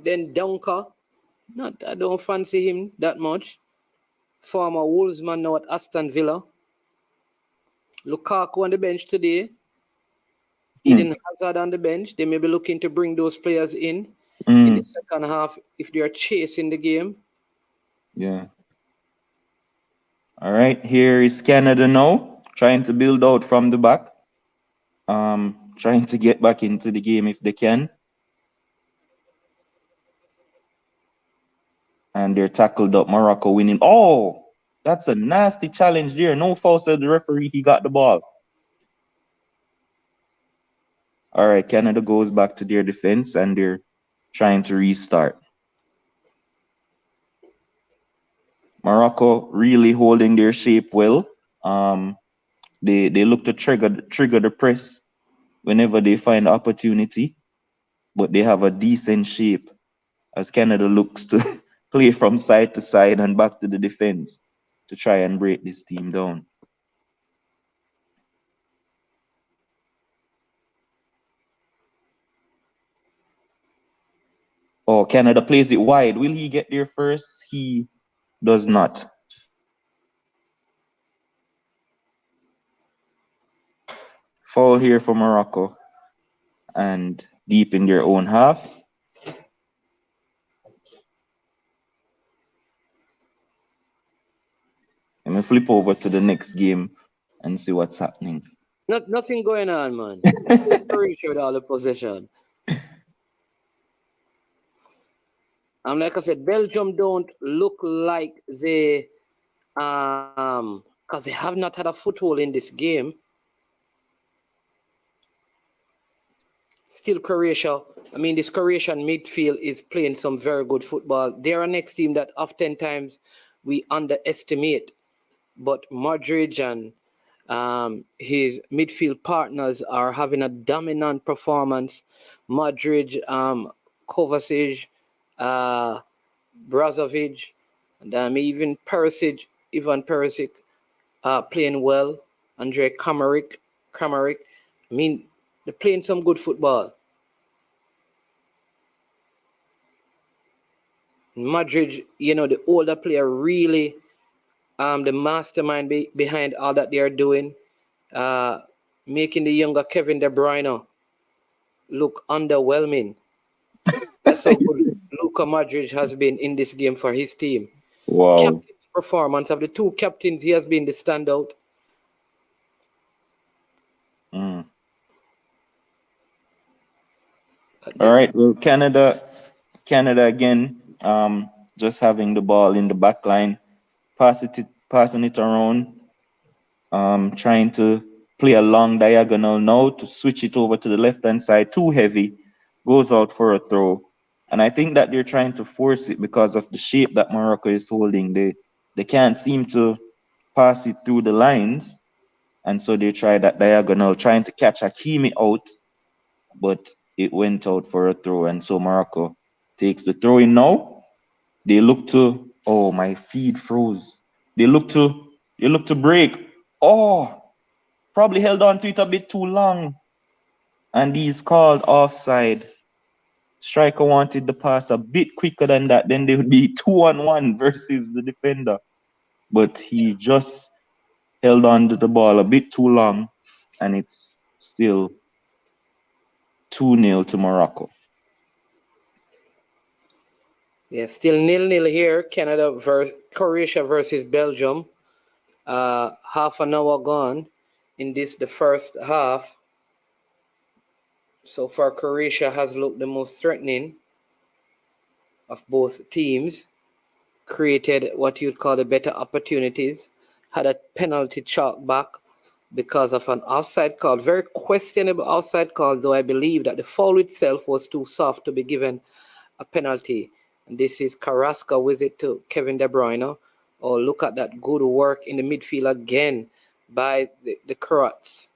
Then Dunker, I don't fancy him that much. Former Wolvesman now at Aston Villa. Lukaku on the bench today. Eden Hazard on the bench. They may be looking to bring those players in the second half if they are chasing the game. Yeah. All right, here is Canada now, trying to build out from the back. Trying to get back into the game if they can. And they're tackled up. Morocco winning. Oh, that's a nasty challenge there. No foul, said the referee. He got the ball. All right, Canada goes back to their defense and they're trying to restart. Morocco really holding their shape well. They look to trigger the press whenever they find opportunity, but they have a decent shape as Canada looks to play from side to side and back to the defense to try and break this team down. Oh, Canada plays it wide. Will he get there first? He does not. Foul here for Morocco and deep in their own half. Let me flip over to the next game and see what's happening. Nothing going on, man. Croatia with all the possession. Like I said, Belgium don't look like they because they have not had a foothold in this game. Still Croatia. I mean, this Croatian midfield is playing some very good football. They're a next team that oftentimes we underestimate. But Modric and his midfield partners are having a dominant performance. Modric, Kovacic, Brozovic, and even Ivan Perisic playing well. Andre Kramaric. I mean, they're playing some good football. Madrid, the older player, really the mastermind behind all that they are doing, making the younger Kevin De Bruyne look underwhelming. That's how good Luka Modric has been in this game for his team. Wow. Captain's performance of the two captains, he has been the standout. All right, well, Canada again, just having the ball in the back line, passing it around, trying to play a long diagonal now to switch it over to the left-hand side. Too heavy, goes out for a throw. And I think that they're trying to force it because of the shape that Morocco is holding. They can't seem to pass it through the lines. And so they try that diagonal, trying to catch Hakimi out, but it went out for a throw. And so Morocco takes the throw in now. They look to, oh, my feed froze. They look to break. Oh, probably held on to it a bit too long. And he's called offside. Striker wanted the pass a bit quicker than that. Then they would be 2-on-1 versus the defender. But he just held on to the ball a bit too long. And it's still 2-0 to Morocco. Yeah, still 0-0 here. Croatia versus Belgium. Half an hour gone in the first half. So far, Croatia has looked the most threatening of both teams. Created what you'd call the better opportunities. Had a penalty chalked back because of an offside call. Very questionable offside call, though I believe that the foul itself was too soft to be given a penalty. And this is Carrasco visit to Kevin De Bruyne. Oh, look at that good work in the midfield again by the Croats.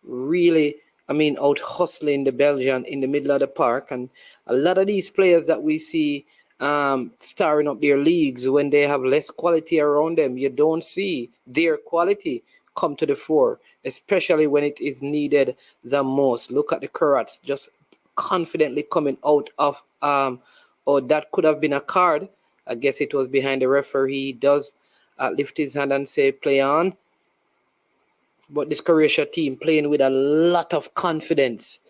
Really, out hustling the Belgian in the middle of the park. And a lot of these players that we see starring up their leagues, when they have less quality around them, you don't see their quality come to the fore, especially when it is needed the most. Look at the Croats just confidently coming out of that could have been a card. I guess it was behind the referee. He does lift his hand and say play on. But this Croatia team playing with a lot of confidence,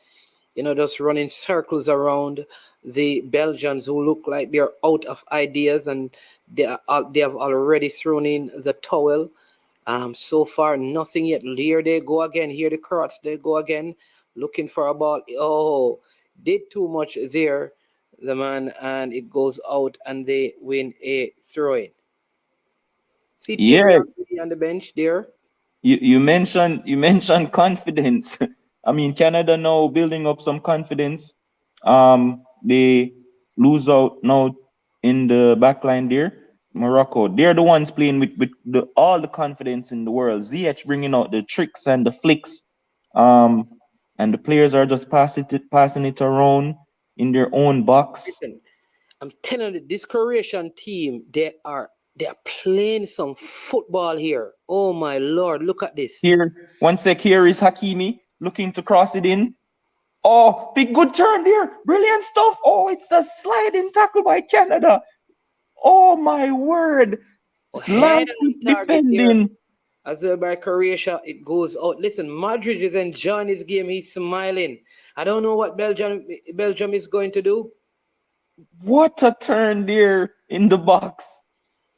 just running circles around the Belgians, who look like they're out of ideas, and they have already thrown in the towel. So far, nothing yet. Here they go again. Here the Croats, they go again, looking for a ball. Oh, did too much there, the man, and it goes out, and they win a throw-in. See Thierry on the bench there. You mentioned confidence. I mean, Canada now building up some confidence. They lose out now in the back line there. Morocco, they're the ones playing with all the confidence in the world. Ziyech bringing out the tricks and the flicks. And the players are just passing it around in their own box. Listen, I'm telling you, this Croatian team, they are playing some football here. Oh my Lord, look at this. Here, one sec, here is Hakimi looking to cross it in. Oh, big good turn there. Brilliant stuff. Oh, it's a sliding tackle by Canada. Oh my word. Head on target defending. there. As well by Croatia, it goes out. Listen, Madrid is enjoying his game. He's smiling. I don't know what Belgium is going to do. What a turn there in the box.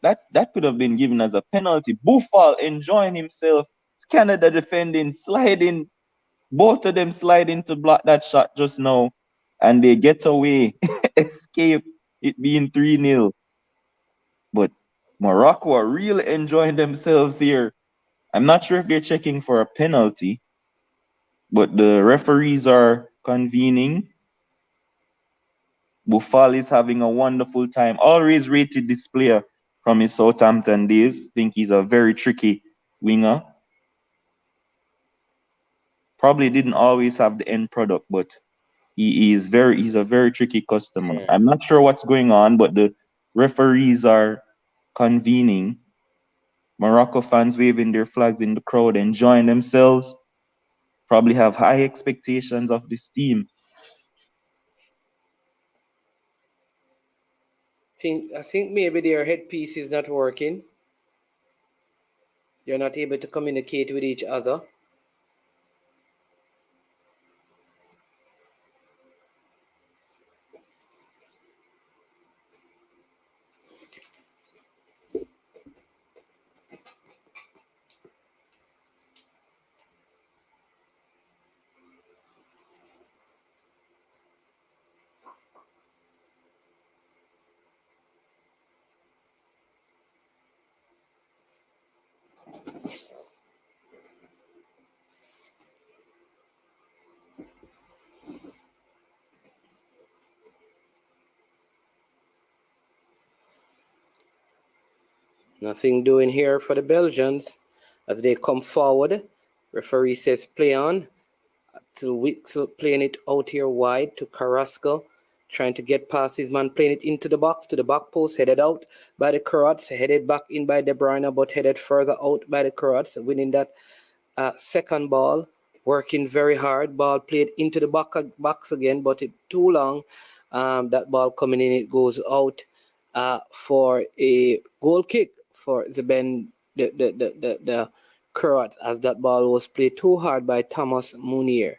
That could have been given as a penalty. Buffal enjoying himself. Canada defending, sliding. Both of them sliding to block that shot just now. And they get away, escape, it being 3-0. But Morocco are really enjoying themselves here. I'm not sure if they're checking for a penalty, but the referees are convening. Buffal is having a wonderful time. Always rated this player from his Southampton days. Think he's a very tricky winger. Probably didn't always have the end product, but he's a very tricky customer. Yeah. I'm not sure what's going on, but the referees are convening. Morocco fans waving their flags in the crowd, enjoying themselves. Probably have high expectations of this team. I think maybe their headpiece is not working. They're not able to communicate with each other. Nothing doing here for the Belgians as they come forward. Referee says play on. To Wixel playing it out here wide to Carrasco, trying to get past his man, playing it into the box, to the back post, headed out by the Croats, headed back in by De Bruyne, but headed further out by the Croats, winning that second ball, working very hard. Ball played into the box again, but it too long. That ball coming in, it goes out for a goal kick for the Croats, as that ball was played too hard by Thomas Munier.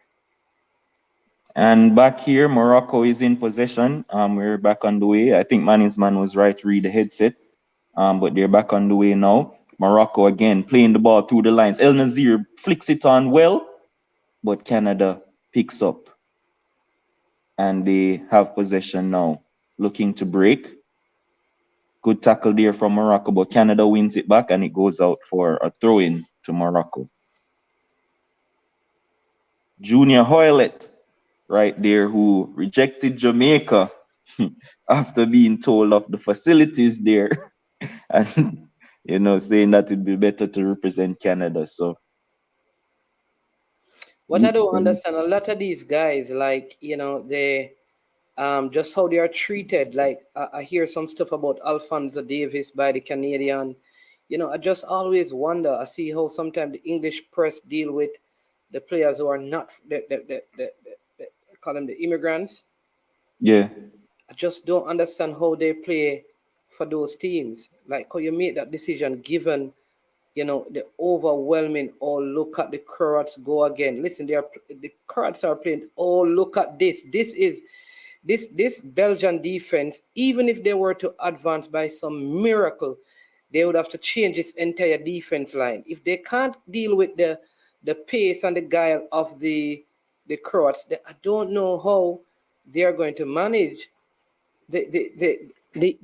And back here, Morocco is in possession. We're back on the way. I think Manny's man was right to read the headset. But they're back on the way now. Morocco again playing the ball through the lines. El Nazir flicks it on well, but Canada picks up. And they have possession now, looking to break. Good tackle there from Morocco, but Canada wins it back and it goes out for a throw-in to Morocco. Junior Hoylett right there, who rejected Jamaica after being told of the facilities there and, saying that it'd be better to represent Canada. So what I don't understand, a lot of these guys, like, they just how they are treated. Like, I hear some stuff about Alphonso Davis by the Canadian. I just always wonder. I see how sometimes the English press deal with the players who are not, call them the immigrants. Yeah. I just don't understand how they play for those teams. Like, how you make that decision given, the overwhelming, look at the Croats go again. Listen, the Croats are playing, look at this. This Belgian defense, even if they were to advance by some miracle, they would have to change this entire defense line. If they can't deal with the pace and the guile of the Croats, I don't know how they are going to manage the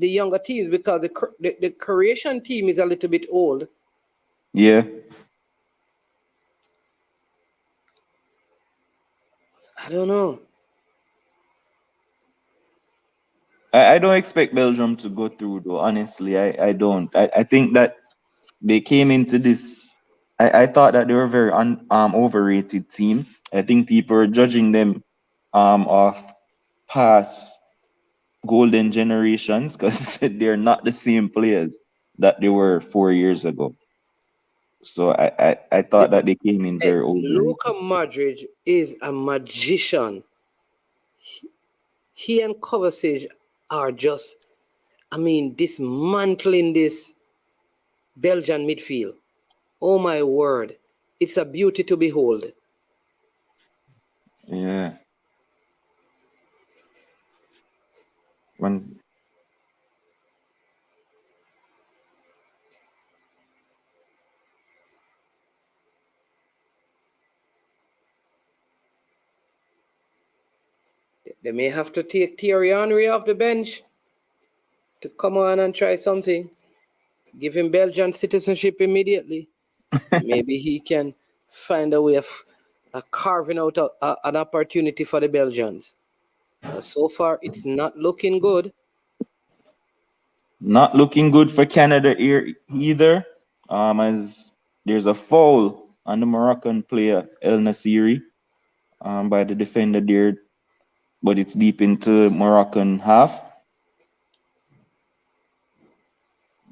younger teams, because the Croatian team is a little bit old. Yeah. I don't know. I don't expect Belgium to go through, though. Honestly, I don't. I think that they came into this. I thought that they were a very overrated team. I think people are judging them off past golden generations because they're not the same players that they were 4 years ago. So I thought that they came in very overrated. Luka Modric is a magician. He and Kovacic are just, dismantling this Belgian midfield. Oh my word. It's a beauty to behold. Yeah. When They may have to take Thierry Henry off the bench to come on and try something. Give him Belgian citizenship immediately. Maybe he can find a way of carving out an opportunity for the Belgians. So far, it's not looking good. Not looking good for Canada here either. As there's a foul on the Moroccan player El Nasiri by the defender there, but it's deep into Moroccan half.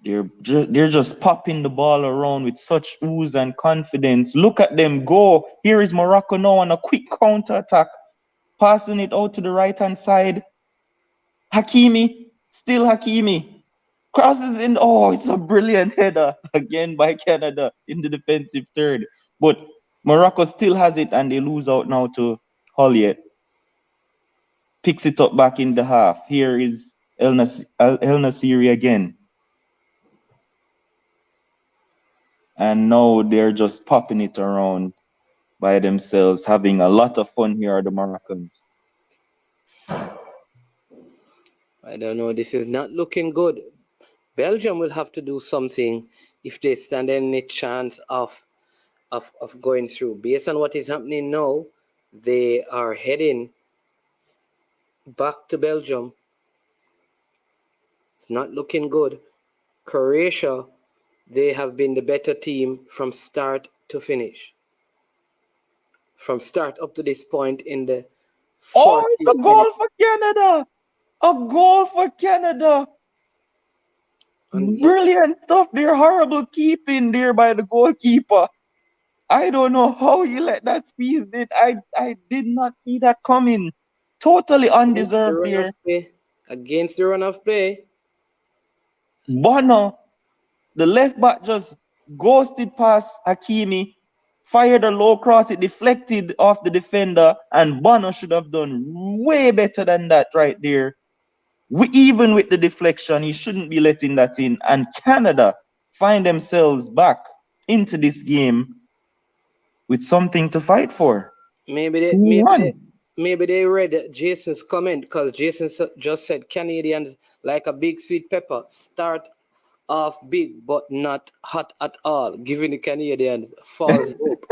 They're just popping the ball around with such ooze and confidence. Look at them go. Here is Morocco now on a quick counter attack, passing it out to the right hand side. Hakimi, still Hakimi, crosses in. Oh, it's a brilliant header again by Canada in the defensive third. But Morocco still has it and they lose out now to Holliet. Picks it up back in the half. Here is El Nasiri again. And now they're just popping it around by themselves, having a lot of fun here, the Moroccans. I don't know. This is not looking good. Belgium will have to do something if they stand any chance of going through. Based on what is happening now, they are heading back to Belgium. It's not looking good. Croatia they have been the better team from start to finish. From start up to this point in the Oh, it's a 40 goal for Canada! A goal for Canada! and Brilliant stuff. They're horrible keeping there by the goalkeeper. I don't know how he let that squeeze in. I did not see that coming. Totally against the undeserved run there. of play. Against the run of play. Bono, the left back just ghosted past Hakimi, fired a low cross, it deflected off the defender, and Bono should have done way better than that right there. Even with the deflection, he shouldn't be letting that in. And Canada find themselves back into this game with something to fight for. Maybe 2-1. they read Jason's comment, because Jason just said Canadians like a big sweet pepper start off big but not hot at all, giving the Canadians false hope,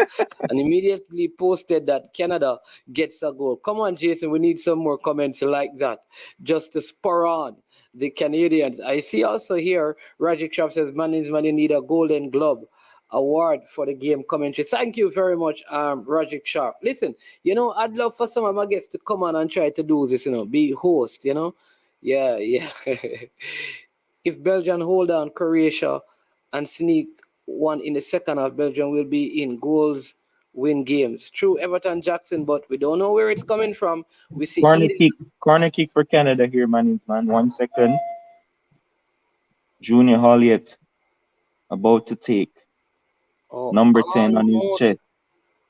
and immediately posted that Canada gets a goal. Come on, Jason, we need some more comments like that just to spur on the Canadians. I see also here Rajic Sharp says man need a Golden Globe award for the game commentary. Thank you very much, Rajic Sharp. Listen, I'd love for some of my guests to come on and try to do this, be host, Yeah. If Belgium hold on Croatia and sneak one in the second half, Belgium will be in goals, win games. True, Everton Jackson, but we don't know where it's coming from. We see Corner kick for Canada here, man. 1 second. Junior Holliet about to take. Number 10 on his chest.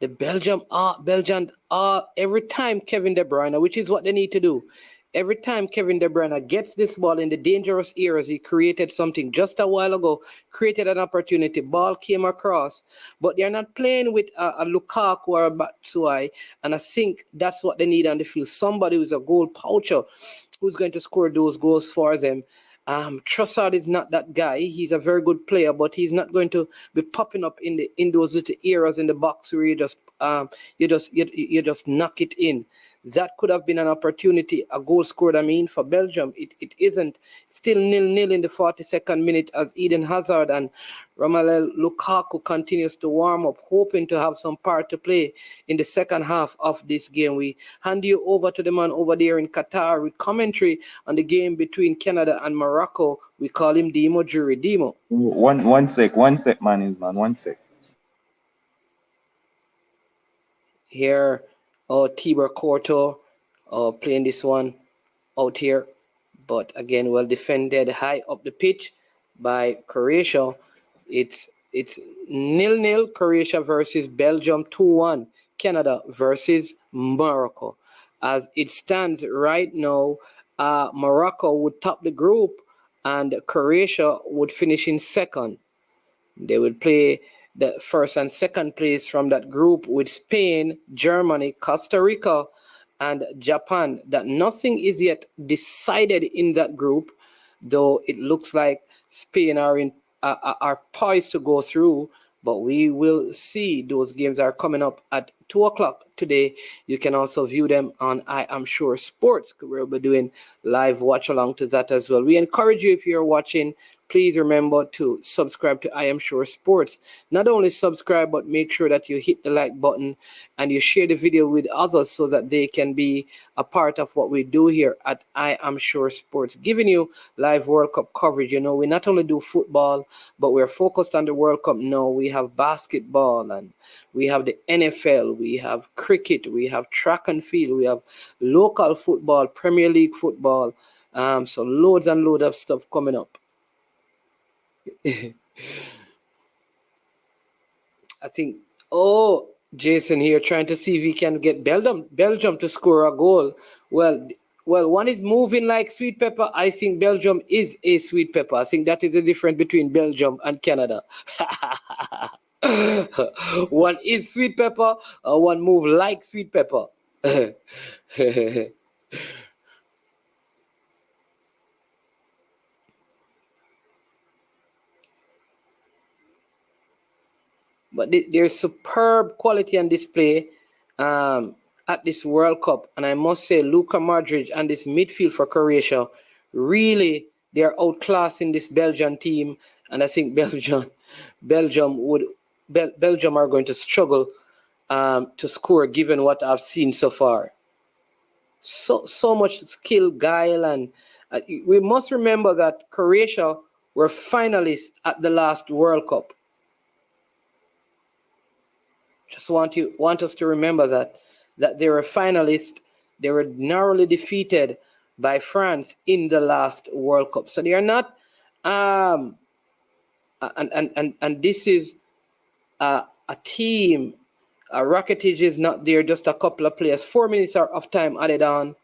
The Belgium every time Kevin De Bruyne, which is what they need to do. Every time Kevin De Bruyne gets this ball in the dangerous areas, he created something just a while ago, created an opportunity, ball came across, but they're not playing with a Lukaku or a Batshuayi, and I think that's what they need on the field. Somebody who's a goal poacher, who's going to score those goals for them. Trossard is not that guy. He's a very good player, but he's not going to be popping up in those little areas in the box where you just knock it in. That could have been an opportunity, a goal scored, for Belgium. It isn't. Still 0-0 in the 42nd minute as Eden Hazard and Romelu Lukaku continues to warm up, hoping to have some part to play in the second half of this game. We hand you over to the man over there in Qatar with commentary on the game between Canada and Morocco. We call him Demo Jury. Demo. One sec, man. 1 sec. Here, Tibor Courtois playing this one out here, but again, well defended high up the pitch by Croatia. It's 0-0 Croatia versus Belgium, 2-1 Canada versus Morocco. As it stands right now, Morocco would top the group and Croatia would finish in second. They would play the first and second place from that group with Spain, Germany, Costa Rica, and Japan. That nothing is yet decided in that group, though it looks like Spain are poised to go through, but we will see. Those games are coming up at 2 o'clock today. You can also view them on I Am Sure Sports. We'll be doing live watch along to that as well. We encourage you, if you're watching, please remember to subscribe to I Am Sure Sports. Not only subscribe, but make sure that you hit the like button and you share the video with others so that they can be a part of what we do here at I Am Sure Sports, giving you live World Cup coverage. We not only do football, but we're focused on the World Cup now. We have basketball and we have the NFL, we have cricket, we have track and field, we have local football, Premier League football. So loads and loads of stuff coming up. I think, Jason here trying to see if he can get Belgium to score a goal. Well, one is moving like sweet pepper. I think Belgium is a sweet pepper. I think that is the difference between Belgium and Canada. One is sweet pepper, one move like sweet pepper. But there's superb quality and display at this World Cup. And I must say, Luka Modric and this midfield for Croatia, really, they're outclassing this Belgian team. and I think Belgium are going to struggle to score given what I've seen so far. So much skill, guile, and we must remember that Croatia were finalists at the last World Cup. Just want us to remember that they were finalists. They were narrowly defeated by France in the last World Cup. So they are not, and this is a team. Rakitic is not there, just a couple of players. 4 minutes of time added on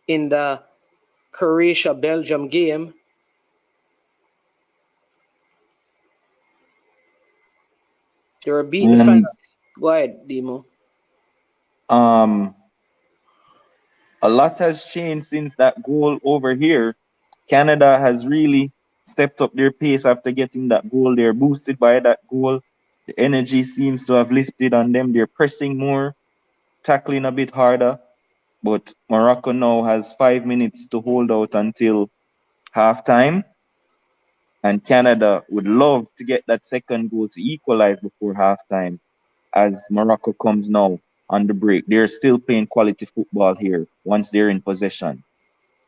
in the Croatia-Belgium game. They were beaten finalists. Go ahead, Demo. A lot has changed since that goal over here. Canada has really stepped up their pace after getting that goal. They're boosted by that goal. The energy seems to have lifted on them. They're pressing more, tackling a bit harder. But Morocco now has 5 minutes to hold out until halftime. And Canada would love to get that second goal to equalize before halftime as Morocco comes now on the break. They're still playing quality football here once they're in possession.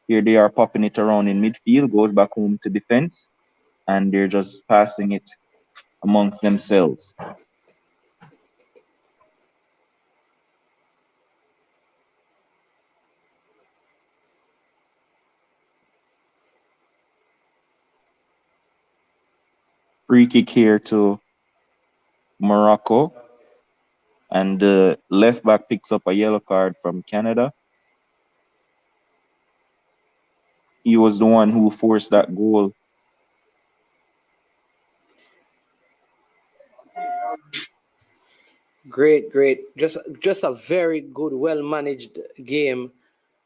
Here they are popping it around in midfield, goes back home to defense, and they're just passing it amongst themselves. Free kick here to Morocco, and the left back picks up a yellow card from Canada. He was the one who forced that goal. Great. Just a very good, well-managed game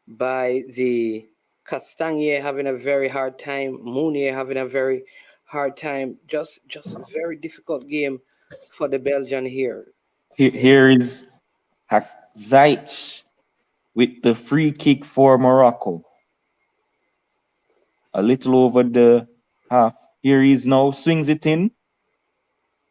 by the Castagne, having a very hard time. Mounier having a very hard time. Just a very difficult game for the Belgian here. Here is Zaich with the free kick for Morocco. A little over the half. Here he is now, swings it in.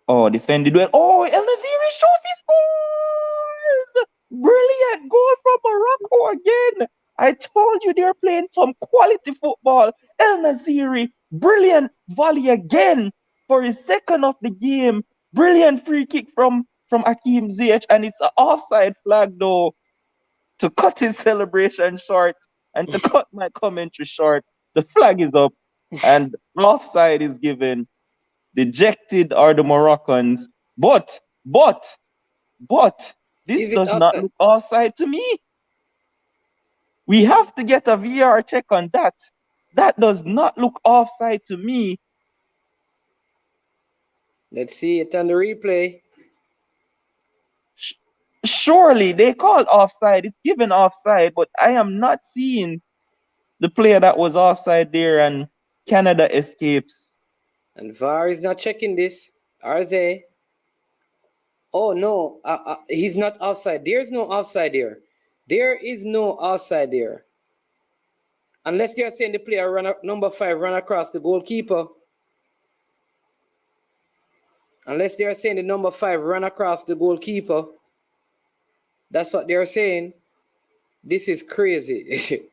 Oh, defended well. Oh, El Naziri shoots, he scores! Brilliant goal from Morocco again. I told you they're playing some quality football. El Naziri, brilliant volley again for his second of the game. Brilliant free kick from Hakim Ziyech, and it's an offside flag though, to cut his celebration short and to cut my commentary short. The flag is up and offside is given. Dejected are the Moroccans, but this does not look offside to me. We have to get a VR check on that. That does not look offside to me. Let's see it on the replay. Surely they called offside. It's given offside, but I am not seeing the player that was offside there, and Canada escapes. And VAR is not checking this, are they? Oh no, he's not offside. There's no offside there. There is no offside there. Unless they are saying the player number 5 ran across the goalkeeper. Unless they are saying the number 5 ran across the goalkeeper. That's what they're saying. This is crazy.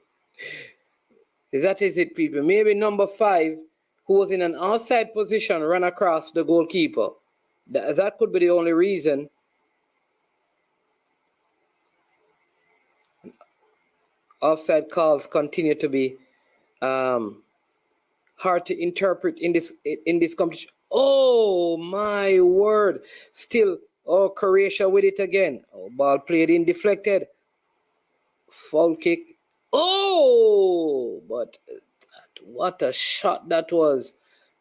That is it, people. Maybe number 5, who was in an outside position, ran across the goalkeeper. That could be the only reason. Offside calls continue to be hard to interpret in this competition. Oh my word! Still, Croatia with it again. Oh, ball played in, deflected. Foul kick. Oh, but what a shot that was.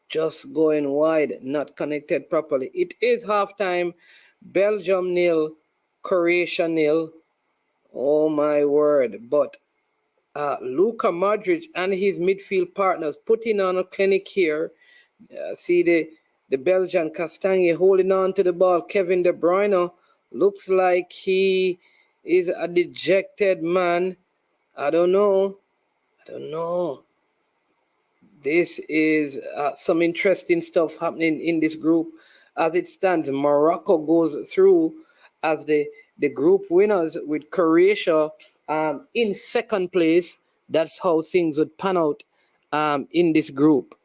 Just going wide, not connected properly. It is halftime. Belgium 0, Croatia 0. Oh my word! But Luka Modric and his midfield partners putting on a clinic here. See the Belgian Castagne holding on to the ball. Kevin De Bruyne looks like he is a dejected man. I don't know. I don't know. This is some interesting stuff happening in this group. As it stands, Morocco goes through as the group winners with Croatia in second place. That's how things would pan out in this group.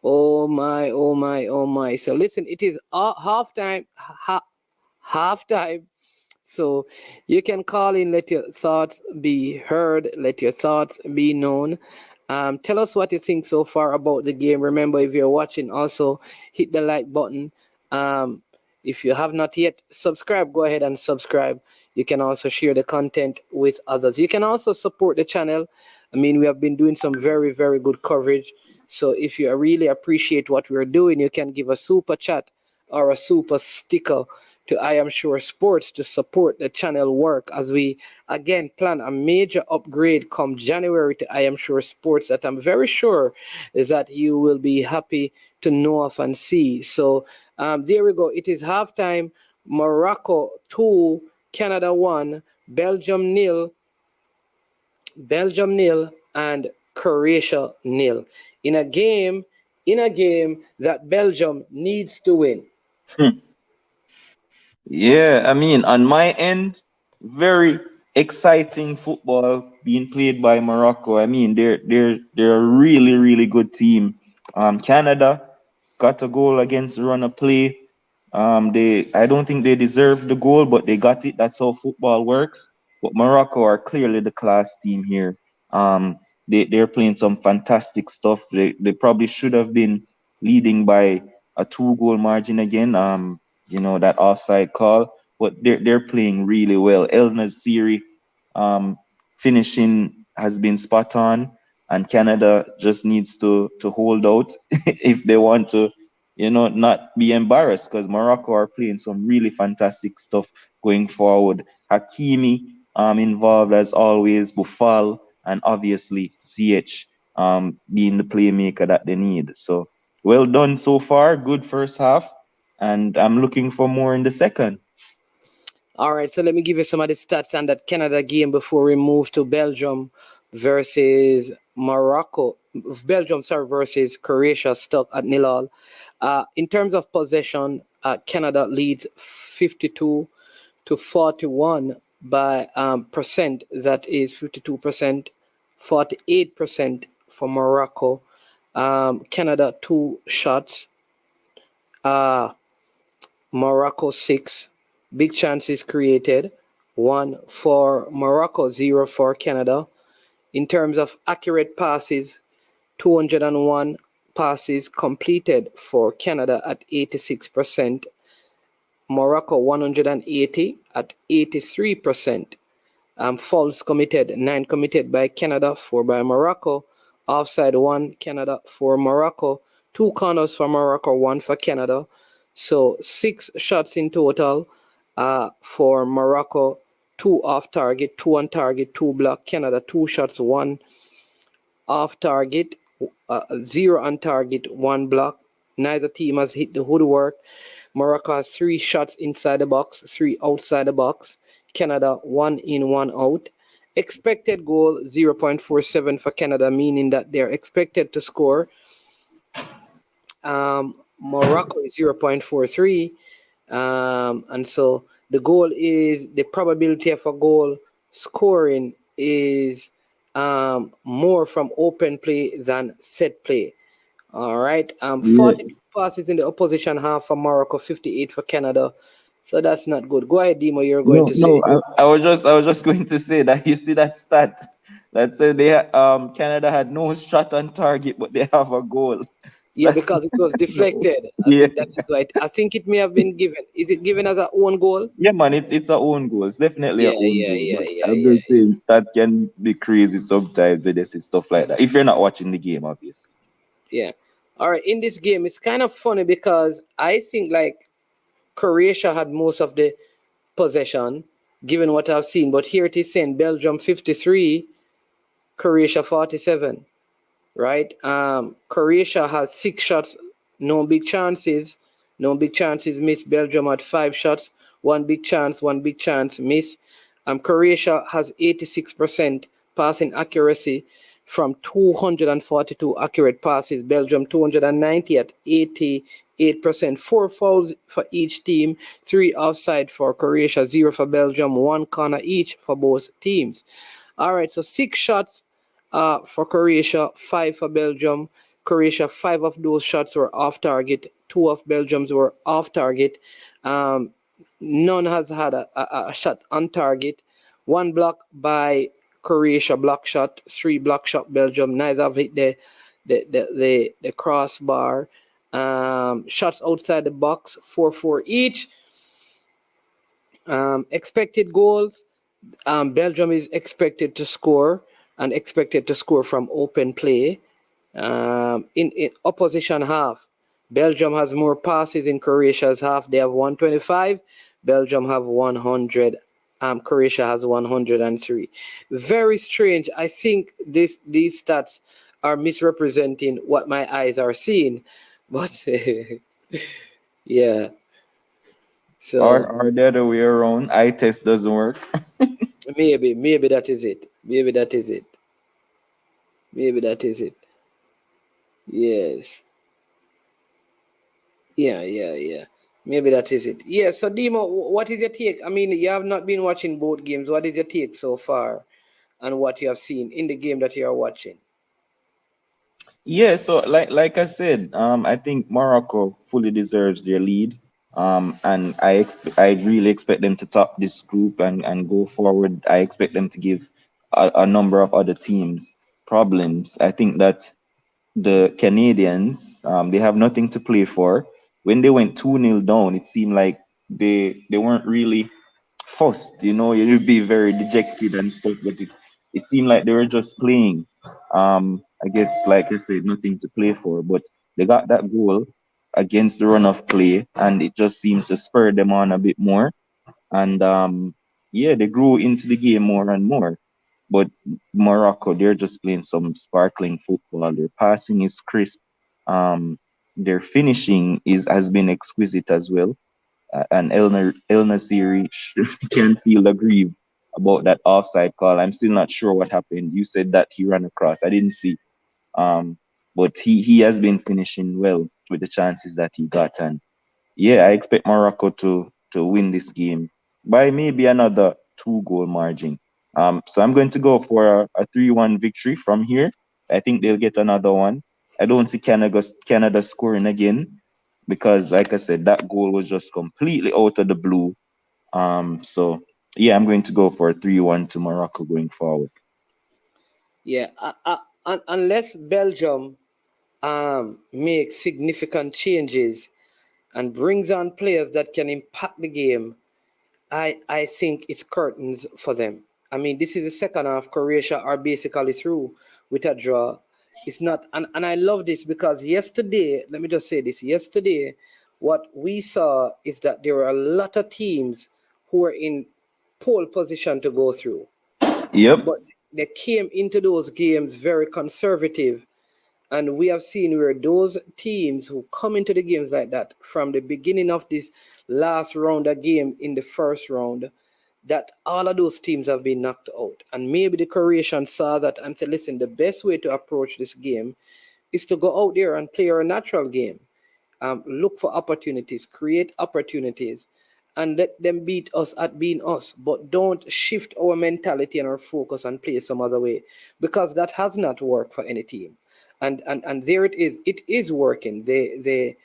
Oh my, oh my, oh my. So listen, it is halftime. Halftime. So you can call in, let your thoughts be heard, let your thoughts be known. Tell us what you think so far about the game. Remember, if you're watching, also hit the like button. If you have not yet subscribed, go ahead and subscribe. You can also share the content with others. You can also support the channel. I mean, we have been doing some very, very good coverage. So if you really appreciate what we're doing, you can give a super chat or a super sticker to I Am Sure Sports to support the channel work as we again plan a major upgrade come January to I Am Sure Sports that I'm very sure is that you will be happy to know of and see. So there we go. It is halftime. Morocco 2, Canada 1, Belgium 0, and Croatia 0. In a game that Belgium needs to win. Yeah, I mean, on my end, very exciting football being played by Morocco. I mean, they're a really really good team. Canada got a goal against the run of play. I don't think they deserved the goal, but they got it. That's how football works. But Morocco are clearly the class team here. They're playing some fantastic stuff. They probably should have been leading by a 2-goal margin again. That offside call, but they're playing really well. El Nasiri finishing has been spot on, and Canada just needs to hold out if they want to, not be embarrassed, because Morocco are playing some really fantastic stuff going forward. Hakimi involved as always, Bufal, and obviously CH being the playmaker that they need. So well done so far. Good first half, and I'm looking for more in the second. All right, so let me give you some of the stats on that Canada game before we move to Belgium versus Morocco. Belgium, sorry, versus Croatia, stuck at 0-0. In terms of possession, Canada leads 52 to 41 by percent. That is 52%, 48% for Morocco. Canada 2 shots. Morocco 6. Big chances created. 1 for Morocco, 0 for Canada. In terms of accurate passes, 201 passes completed for Canada at 86%. Morocco 180 at 83%. Fouls committed, 9 committed by Canada, 4 by Morocco. Offside 1 Canada, 4 Morocco. 2 corners for Morocco, 1 for Canada. So 6 shots in total for Morocco, 2 off target, 2 on target, 2 block. Canada 2 shots, 1 off target, 0 on target, 1 block. Neither team has hit the woodwork. Morocco has 3 shots inside the box, 3 outside the box. Canada 1 in, 1 out. Expected goal 0.47 for Canada, meaning that they're expected to score. Morocco is 0.43. And so the goal is, the probability of a goal scoring is more from open play than set play. All right. 42 passes in the opposition half for Morocco, 58 for Canada. So that's not good. Go ahead, Dimo. You're going to say. I was just going to say that you see that stat that said Canada had no shot on target, but they have a goal. Yeah, because it was deflected. I think that is right. I think it may have been given. Is it given as our own goal? Yeah, man, it's our own goal. It's definitely our own goal. I'm Yeah. just saying that can be crazy sometimes with this stuff like that. If you're not watching the game, obviously. Yeah. All right. In this game, it's kind of funny because I think like Croatia had most of the possession, given what I've seen. But here it is saying Belgium 53, Croatia 47. Right? Croatia has 6 shots, no big chances. No big chances missed. Belgium had 5 shots, 1 big chance miss. Croatia has 86% passing accuracy, from 242 accurate passes. Belgium 290 at 88%. 4 fouls for each team. 3 offside for Croatia. 0 for Belgium. 1 corner each for both teams. All right, so 6 shots for Croatia, 5 for Belgium. Croatia, 5 of those shots were off target. 2 of Belgium's were off target. None has had a shot on target. 1 block by Croatia, block shot. 3 block shot Belgium. Neither have hit the crossbar. Shots outside the box, 4-4 each. Expected goals. Belgium is expected to score and expected to score from open play. In opposition half, Belgium has more passes in Croatia's half. They have 125. Belgium have 100. Croatia has 103. Very strange. I think these stats are misrepresenting what my eyes are seeing. But yeah. So Or the other way around, eye test doesn't work. maybe that is it. Maybe that is it. Yes. Yeah. Maybe that is it. Yeah, so Demo, what is your take? I mean, you have not been watching both games. What is your take so far and what you have seen in the game that you are watching? Yeah, so like I said, I think Morocco fully deserves their lead. And I really expect them to top this group and go forward. I expect them to give a number of other teams problems. I think that the Canadians, they have nothing to play for. When they went 2-0 down, it seemed like they weren't really fussed, you'd be very dejected and stuff, but it seemed like they were just playing. I guess, like I said, nothing to play for, but they got that goal against the run of play, and it just seemed to spur them on a bit more. And yeah, they grew into the game more and more. But Morocco, they're just playing some sparkling football. Their passing is crisp. Their finishing has been exquisite as well. And El Nasiri can feel aggrieved about that offside call. I'm still not sure what happened. You said that he ran across. I didn't see. Um, but he has been finishing well with the chances that he got. And yeah, I expect Morocco to win this game by maybe another 2-goal margin. So I'm going to go for a 3-1 victory from here. I think they'll get another one. I don't see Canada scoring again because, like I said, that goal was just completely out of the blue. So yeah, I'm going to go for a 3-1 to Morocco going forward. Yeah, unless Belgium makes significant changes and brings on players that can impact the game, I think it's curtains for them. I mean, this is the second half. Croatia are basically through with a draw. It's not, and I love this because yesterday, let me just say this. Yesterday, what we saw is that there were a lot of teams who were in pole position to go through. Yep. But they came into those games very conservative. And we have seen where those teams who come into the games like that from the beginning of this last round of game in the first round, that all of those teams have been knocked out. And maybe the Croatians saw that and said, listen, the best way to approach this game is to go out there and play our natural game. Look for opportunities, create opportunities, and let them beat us at being us. But don't shift our mentality and our focus and play some other way, because that has not worked for any team. And there it is. It is working. They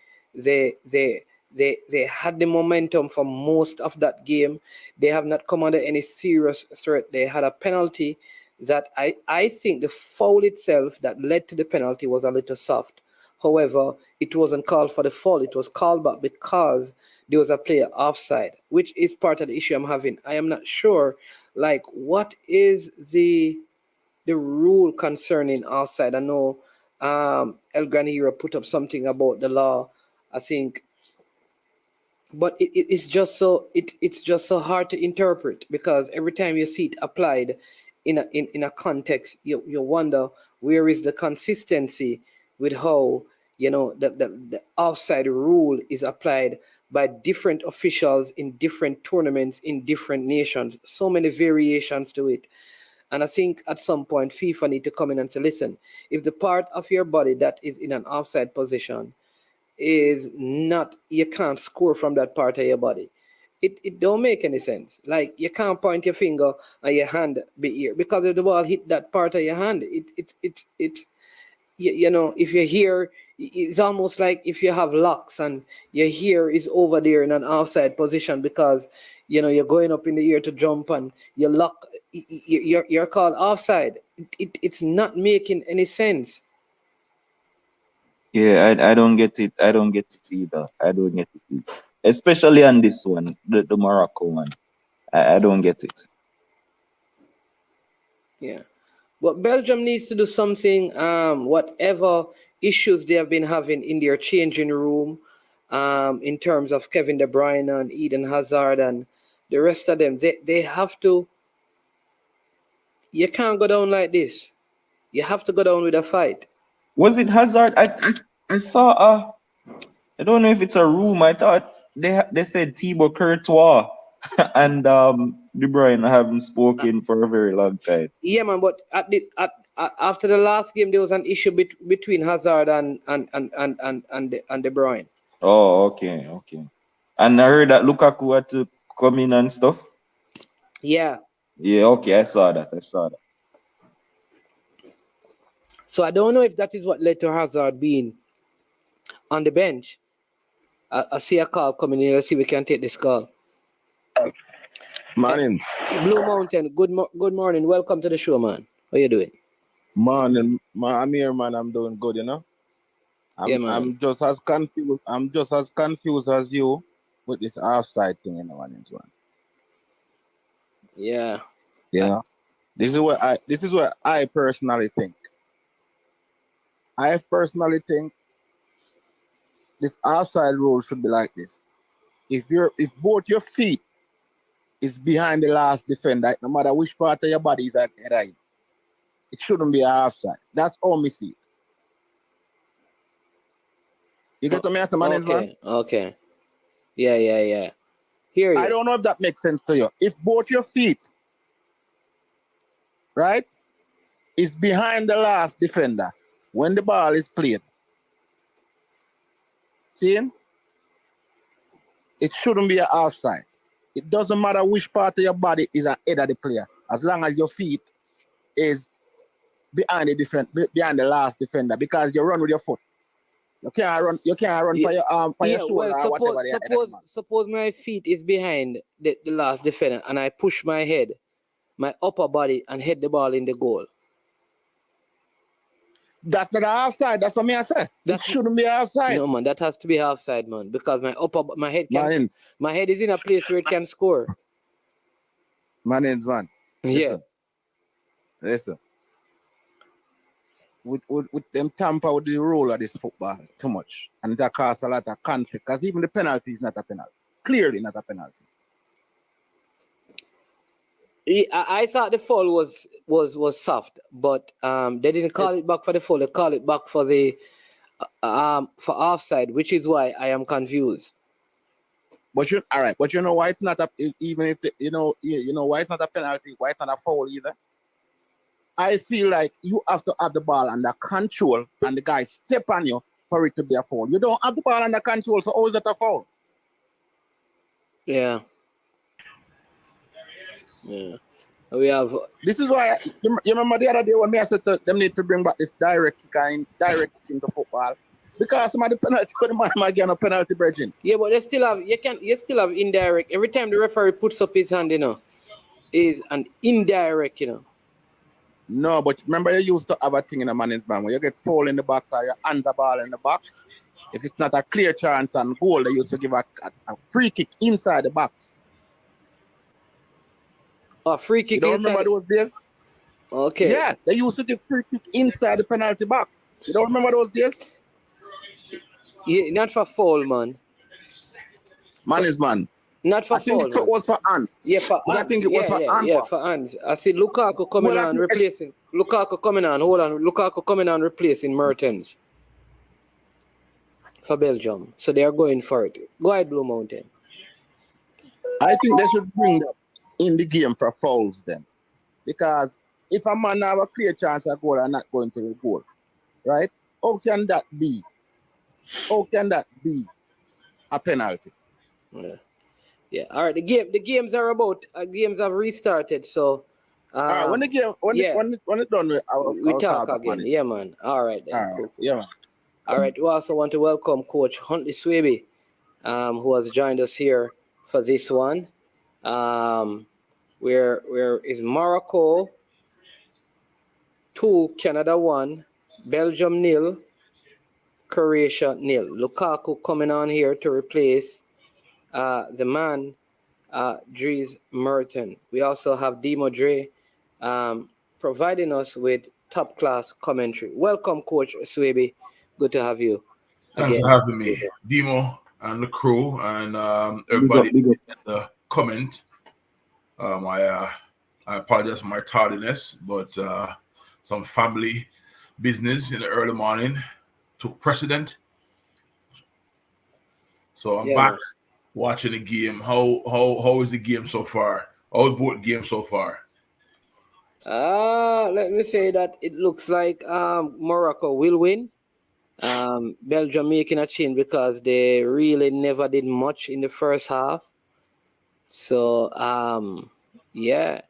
had the momentum for most of that game. They have not come under any serious threat. They had a penalty that I think the foul itself that led to the penalty was a little soft. However, it wasn't called for the foul. It was called back because there was a player offside, which is part of the issue I'm having. I am not sure, like, what is the rule concerning offside. I know El Granero put up something about the law, I think, but it's just so hard to interpret, because every time you see it applied in a context, you wonder where is the consistency with how the offside rule is applied by different officials in different tournaments in different nations. So many variations to it. And I think at some point FIFA need to come in and say, listen, if the part of your body that is in an offside position is not, you can't score from that part of your body. It don't make any sense. Like, you can't point your finger and your hand be here, because if the ball hit that part of your hand, you know, if you're here, it's almost like if you have locks and your hair is over there in an offside position, because you know you're going up in the air to jump and you lock, you're called offside. It's not making any sense. Yeah, I don't get it. I don't get it either. I don't get it either. Especially on this one, the Morocco one. I don't get it. Yeah. But Belgium needs to do something, whatever issues they have been having in their changing room, in terms of Kevin De Bruyne and Eden Hazard and the rest of them. They have to, you can't go down like this. You have to go down with a fight. Was it Hazard? I saw I don't know if it's a room. I thought they said Thibaut Courtois and De Bruyne haven't spoken for a very long time. Yeah, man, but after the last game, there was an issue between Hazard and De Bruyne. Oh, okay. And I heard that Lukaku had to come in and stuff. Yeah. Yeah, okay, I saw that. So I don't know if that is what led to Hazard being on the bench. I see a call coming in. Let's see if we can take this call. Morning. Blue Mountain, good morning. Welcome to the show, man. How you doing? Morning. I'm here, man. I'm doing good, you know. Yeah, man. I'm just as confused as you with this offside thing, you know, man. Yeah. Yeah. This is what I personally think. I personally think this offside rule should be like this. If both your feet is behind the last defender, no matter which part of your body is at right, it shouldn't be an offside. That's all me see. You get what me saying, man? Okay. Yeah. Hear you. I don't know if that makes sense to you. If both your feet, right, is behind the last defender when the ball is played, see? It shouldn't be an offside. It doesn't matter which part of your body is ahead of the player, as long as your feet is behind the last defender, because you run with your foot. You can't run for your shoulder, well, or whatever. Suppose my feet is behind the last defender and I push my head, my upper body, and hit the ball in the goal. That's not an offside. That's what I say. It shouldn't be offside. No, man, that has to be offside, man, because my head is in a place where it can score. Man. Yeah. Listen. With them tamper with the rule of this football too much, and that causes a lot of conflict, because even the penalty is not a penalty. Clearly not a penalty. I thought the foul was soft, but they didn't call it back for the foul. They called it back for the for offside, which is why I am confused. But you know why it's not even if you know why it's not a penalty, why it's not a foul either. I feel like you have to have the ball under control and the guy step on you for it to be a foul. You don't have the ball under control, so how is that a foul? Yeah. We have. This is why you remember the other day when I said them need to bring back this direct kick into football, because some of the penalty could might get a penalty bridging. Yeah, but they still have you still have indirect. Every time the referee puts up his hand, is an indirect, No, but remember you used to have a thing in a man's man where you get foul in the box or your hands are ball in the box. If it's not a clear chance and goal, they used to give a free kick inside the box. A free kick. You don't remember those days? Okay. Yeah, they used to give free kick inside the penalty box. You don't remember those days? Yeah, not for foul, man. Man. Not for I think foul. it was for hands. Yeah, for hands. I think it was for hands. Yeah, for hands. I see Lukaku coming on replacing. Lukaku coming on. Hold on. Lukaku coming on replacing Mertens for Belgium. So they are going for it. Go ahead, Blue Mountain. I think they should bring that in the game for fouls then. Because if a man have a clear chance of goal and not going to the goal, right? How can that be? How can that be a penalty? Yeah. Yeah. All right. The games are about. Games have restarted. So. All right, when the game when it's done, we I'll talk start back on again. it. Yeah, man. All right then. All right, Cool. yeah, man. All right. We also want to welcome Coach Huntley Swaby, who has joined us here for this one. Where is Morocco 2, Canada 1, Belgium 0, Croatia 0. Lukaku coming on here to replace the man, Dries Merton. We also have Demo Dre providing us with top class commentary. Welcome, Coach Swaby. Good to have you. Thanks for having me, Demo and the crew and everybody Big up. in the comment. I apologize for my tardiness, but some family business in the early morning took precedent. So I'm back watching the game. How is the game so far? How is both games so far? Let me say that it looks like Morocco will win. Belgium making a change because they really never did much in the first half. So yeah,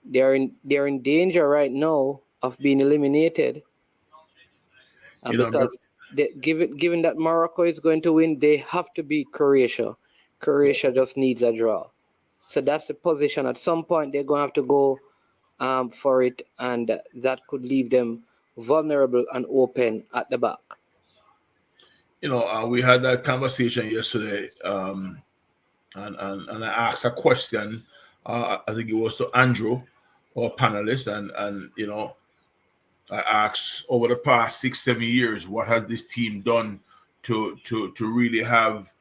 they're in danger right now of being eliminated. Because given that Morocco is going to win, they have to beat Croatia. Croatia just needs a draw. So that's the position. At some point, they're going to have to go for it, and that could leave them vulnerable and open at the back. We had that conversation yesterday, and I asked a question. I think it was to Andrew, our panelist, and I asked over the past 6-7 years, what has this team done to really have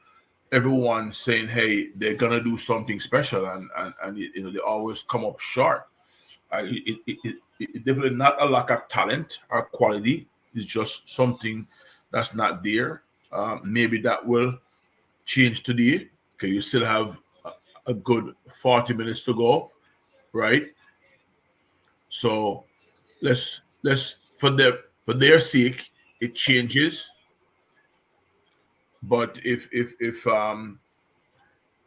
everyone saying, hey, they're gonna do something special, and they always come up short. It's definitely not a lack of talent or quality. It's just something that's not there. Maybe that will change today. Okay, you still have a good 40 minutes to go, right? So let's for their sake, it changes. But if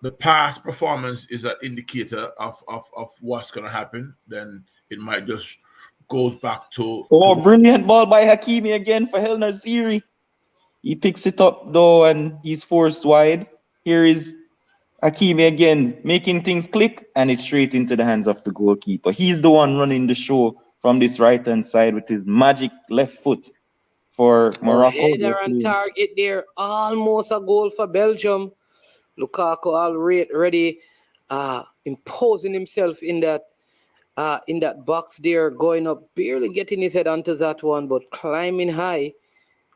the past performance is an indicator of what's gonna happen, then it might just goes back to Brilliant ball by Hakimi again for Helner Ziri. He picks it up though and he's forced wide. Here is Hakimi again making things click, and it's straight into the hands of the goalkeeper. He's the one running the show from this right hand side with his magic left foot for Morocco. Header and target there, almost a goal for Belgium. Lukaku already imposing himself in that box there, going up, barely getting his head onto that one, but climbing high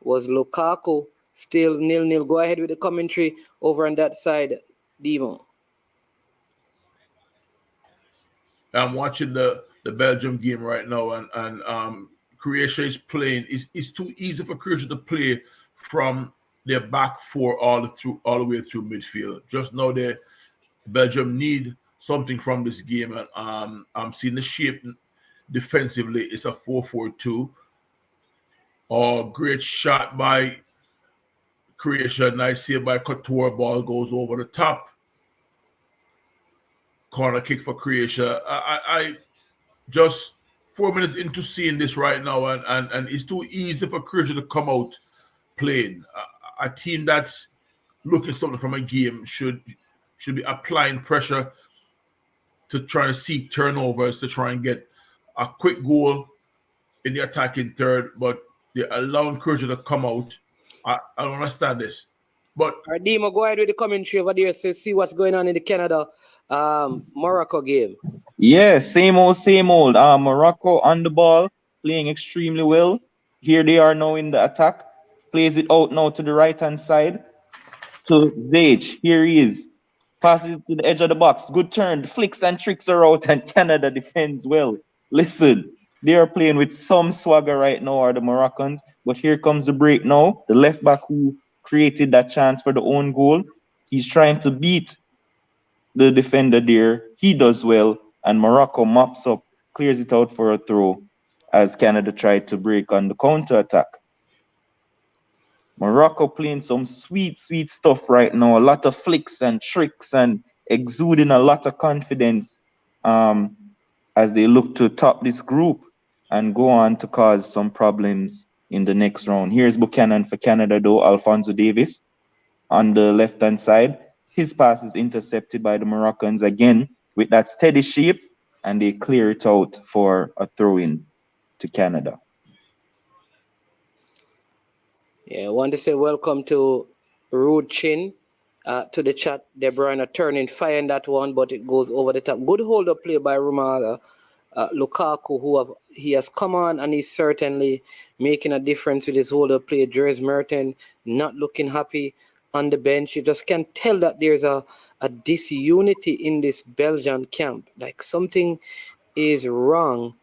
was Lukaku. Still 0-0. Go ahead with the commentary over on that side, Demo. I'm watching the Belgium game right now, and Croatia is playing. It's too easy for Croatia to play from their back four all the way through midfield. Just know that Belgium need something from this game, and I'm seeing the shape defensively. It's a 4-4-2. Great shot by Croatia. Nice save by Couture. Ball goes over the top. Corner kick for Croatia. I just 4 minutes into seeing this right now, and it's too easy for Croatia to come out playing. A team that's looking something from a game should be applying pressure to try to seek turnovers to try and get a quick goal in the attacking third, but they're allowing Croatia to come out. I don't understand this. But Demo, go ahead with the commentary over there to see what's going on in the Canada Morocco game. Yeah, same old. Morocco on the ball, playing extremely well. Here they are now in the attack. Plays it out now to the right-hand side to Zage. Here he is. Passes it to the edge of the box. Good turn. Flicks and tricks are out, and Canada defends well. Listen, they are playing with some swagger right now, are the Moroccans. But here comes the break now. The left back who created that chance for the own goal, he's trying to beat the defender there. He does well, and Morocco mops up clears it out for a throw as Canada tried to break on the counter attack. Morocco playing some sweet, sweet stuff right now. A lot of flicks and tricks and exuding a lot of confidence as they look to top this group and go on to cause some problems in the next round. Here's Buchanan for Canada, though. Alphonso Davies on the left-hand side. His pass is intercepted by the Moroccans again with that steady shape, and they clear it out for a throw-in to Canada. Yeah, I want to say welcome to Rude Chin to the chat. De Bruyne turning fire in that one, but it goes over the top. Good hold-up play by Romala. Lukaku, he has come on and he's certainly making a difference with his hold-up play. Dries Mertens not looking happy on the bench. You just can tell that there's a disunity in this Belgian camp. Like something is wrong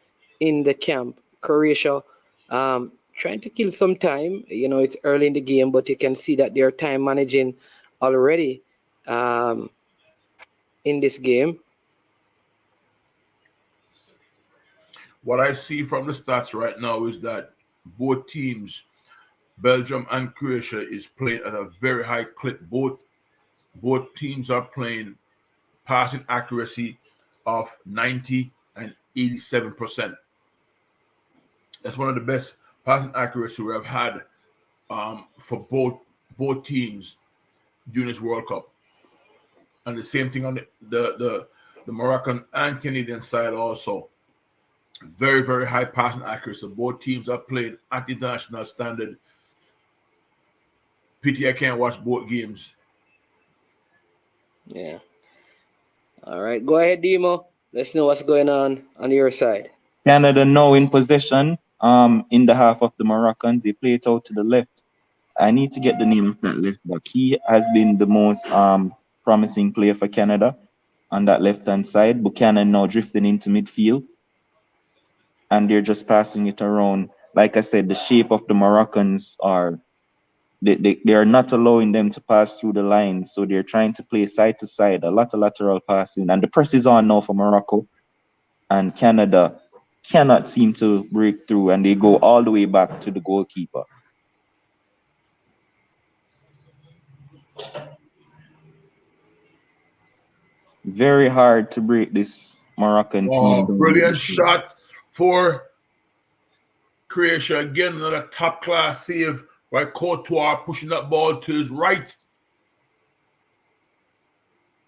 in the camp. Croatia trying to kill some time. You know, it's early in the game, but you can see that they're time managing already in this game. What I see from the stats right now is that both teams, Belgium and Croatia, is playing at a very high clip. Both teams are playing passing accuracy of 90 and 87%. That's one of the best passing accuracy we have had for both teams during this World Cup. And the same thing on the Moroccan and Canadian side also. Very, very high passing accuracy. Both teams are playing at international standard. Pity I can't watch both games. Yeah. All right. Go ahead, Demo. Let's know what's going on your side. Canada now in possession in the half of the Moroccans. They play it out to the left. I need to get the name of that left back. He has been the most promising player for Canada on that left-hand side. Buchanan now drifting into midfield. And they're just passing it around. Like I said, the shape of the Moroccans are, they are not allowing them to pass through the lines. So they're trying to play side to side, a lot of lateral passing. And the press is on now for Morocco. And Canada cannot seem to break through. And they go all the way back to the goalkeeper. Very hard to break this Moroccan team. Brilliant shot for Croatia. Again, another top-class save by Courtois, pushing that ball to his right.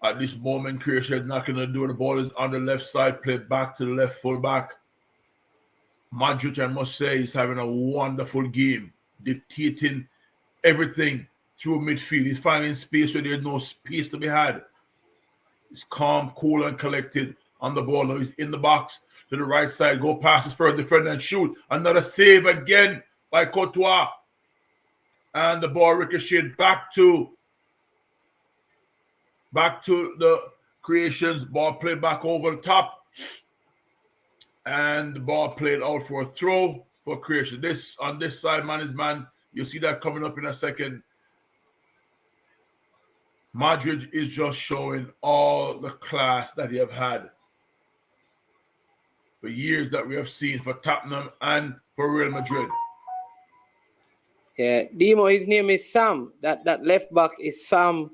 At this moment, Croatia is not going to do it. The ball is on the left side, played back to the left fullback. Modric, I must say, is having a wonderful game, dictating everything through midfield. He's finding space where there's no space to be had. He's calm, cool, and collected on the ball. Now he's in the box to the right side. Go past his first defender and shoot. Another save again by Courtois. And the ball ricocheted back to the Croatians. Ball played back over the top. And the ball played out for a throw for Croatia. This on this side, man is man. You'll see that coming up in a second. Madrid is just showing all the class that he have had for years that we have seen for Tottenham and for Real Madrid. Yeah, Demo, his name is Sam. That left back is Sam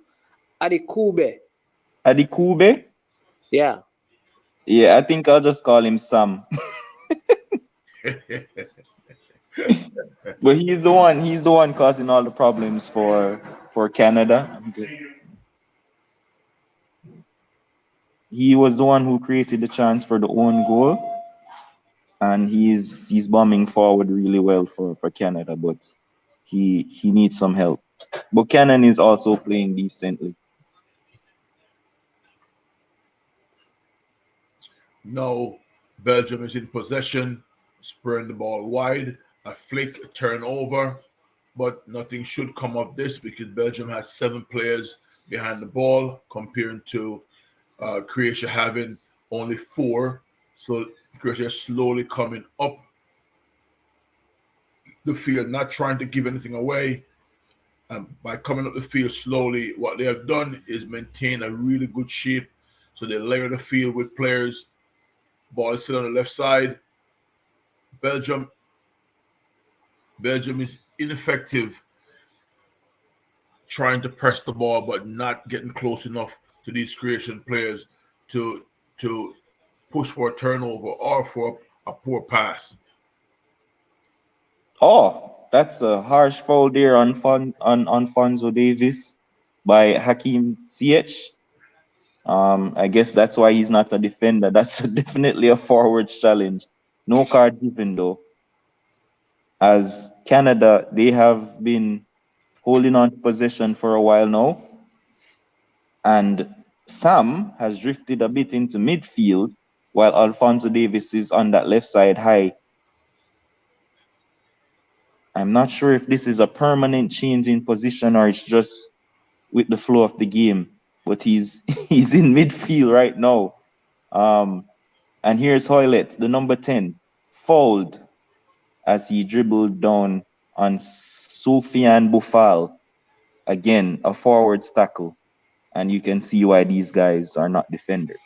Adikube. Adikube? Yeah. Yeah, I think I'll just call him Sam. But he's the one causing all the problems for Canada. He was the one who created the chance for the own goal. And he's bombing forward really well for Canada, but he needs some help. Buchanan is also playing decently. No, Belgium is in possession, spurring the ball wide, a flick, a turnover, but nothing should come of this because Belgium has 7 players behind the ball, comparing to Croatia having only 4. So Croatia is slowly coming up the field, not trying to give anything away. By coming up the field slowly, what they have done is maintain a really good shape. So they layer the field with players Ball is still on the left side. Belgium is ineffective trying to press the ball, but not getting close enough to these Croatian players to push for a turnover or for a poor pass. Oh, that's a harsh foul there on Alfonso Davis by Hakim Ziyech. I guess that's why he's not a defender. That's definitely a forwards challenge. No card given though. As Canada, they have been holding on to possession for a while now. And Sam has drifted a bit into midfield while Alfonso Davis is on that left side high. I'm not sure if this is a permanent change in position or it's just with the flow of the game, but he's he's in midfield right now. And here's Hoylett, the number 10, fouled as he dribbled down on Soufiane Boufal. Again, a forwards tackle. And you can see why these guys are not defenders.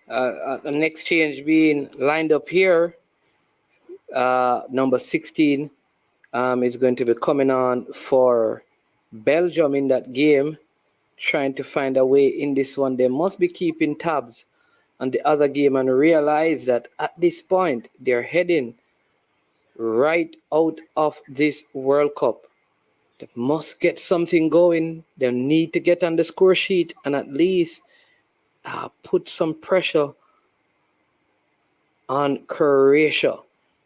The next change being lined up here, number 16 is going to be coming on for Belgium in that game, trying to find a way in this one. They must be keeping tabs on the other game and realize that at this point, they're heading right out of this World Cup. They must get something going. They need to get on the score sheet and at least put some pressure on Croatia.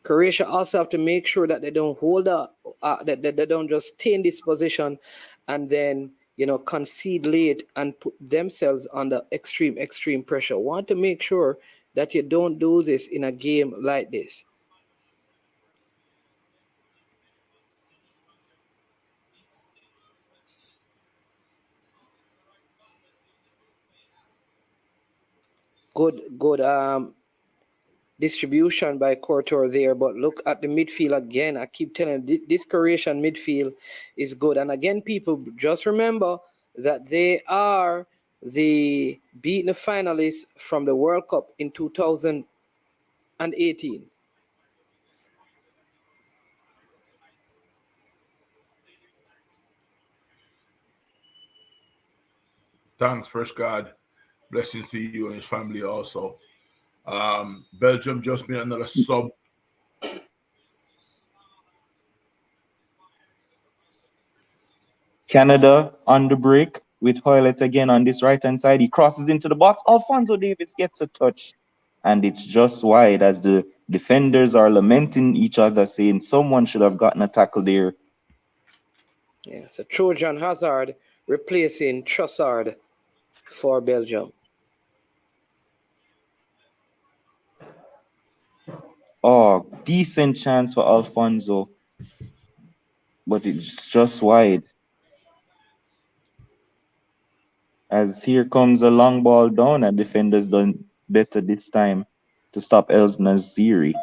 Croatia also have to make sure that they don't hold up, that they don't just stay in this position and then, concede late and put themselves under extreme pressure. Want to make sure that you don't do this in a game like this. Good distribution by Courtois there, but look at the midfield again. I keep telling you, this Croatian midfield is good. And again, people, just remember that they are the beaten finalists from the World Cup in 2018. Thanks, Fresh God. Blessings to you and his family also. Belgium just made another sub. Canada on the break with Hoylett again on this right-hand side. He crosses into the box. Alfonso Davis gets a touch. And it's just wide as the defenders are lamenting each other, saying someone should have gotten a tackle there. Yeah, so Trojan Hazard replacing Trossard for Belgium. Oh, decent chance for Alfonso. But it's just wide. As here comes a long ball down, and defenders done better this time to stop El Naziri.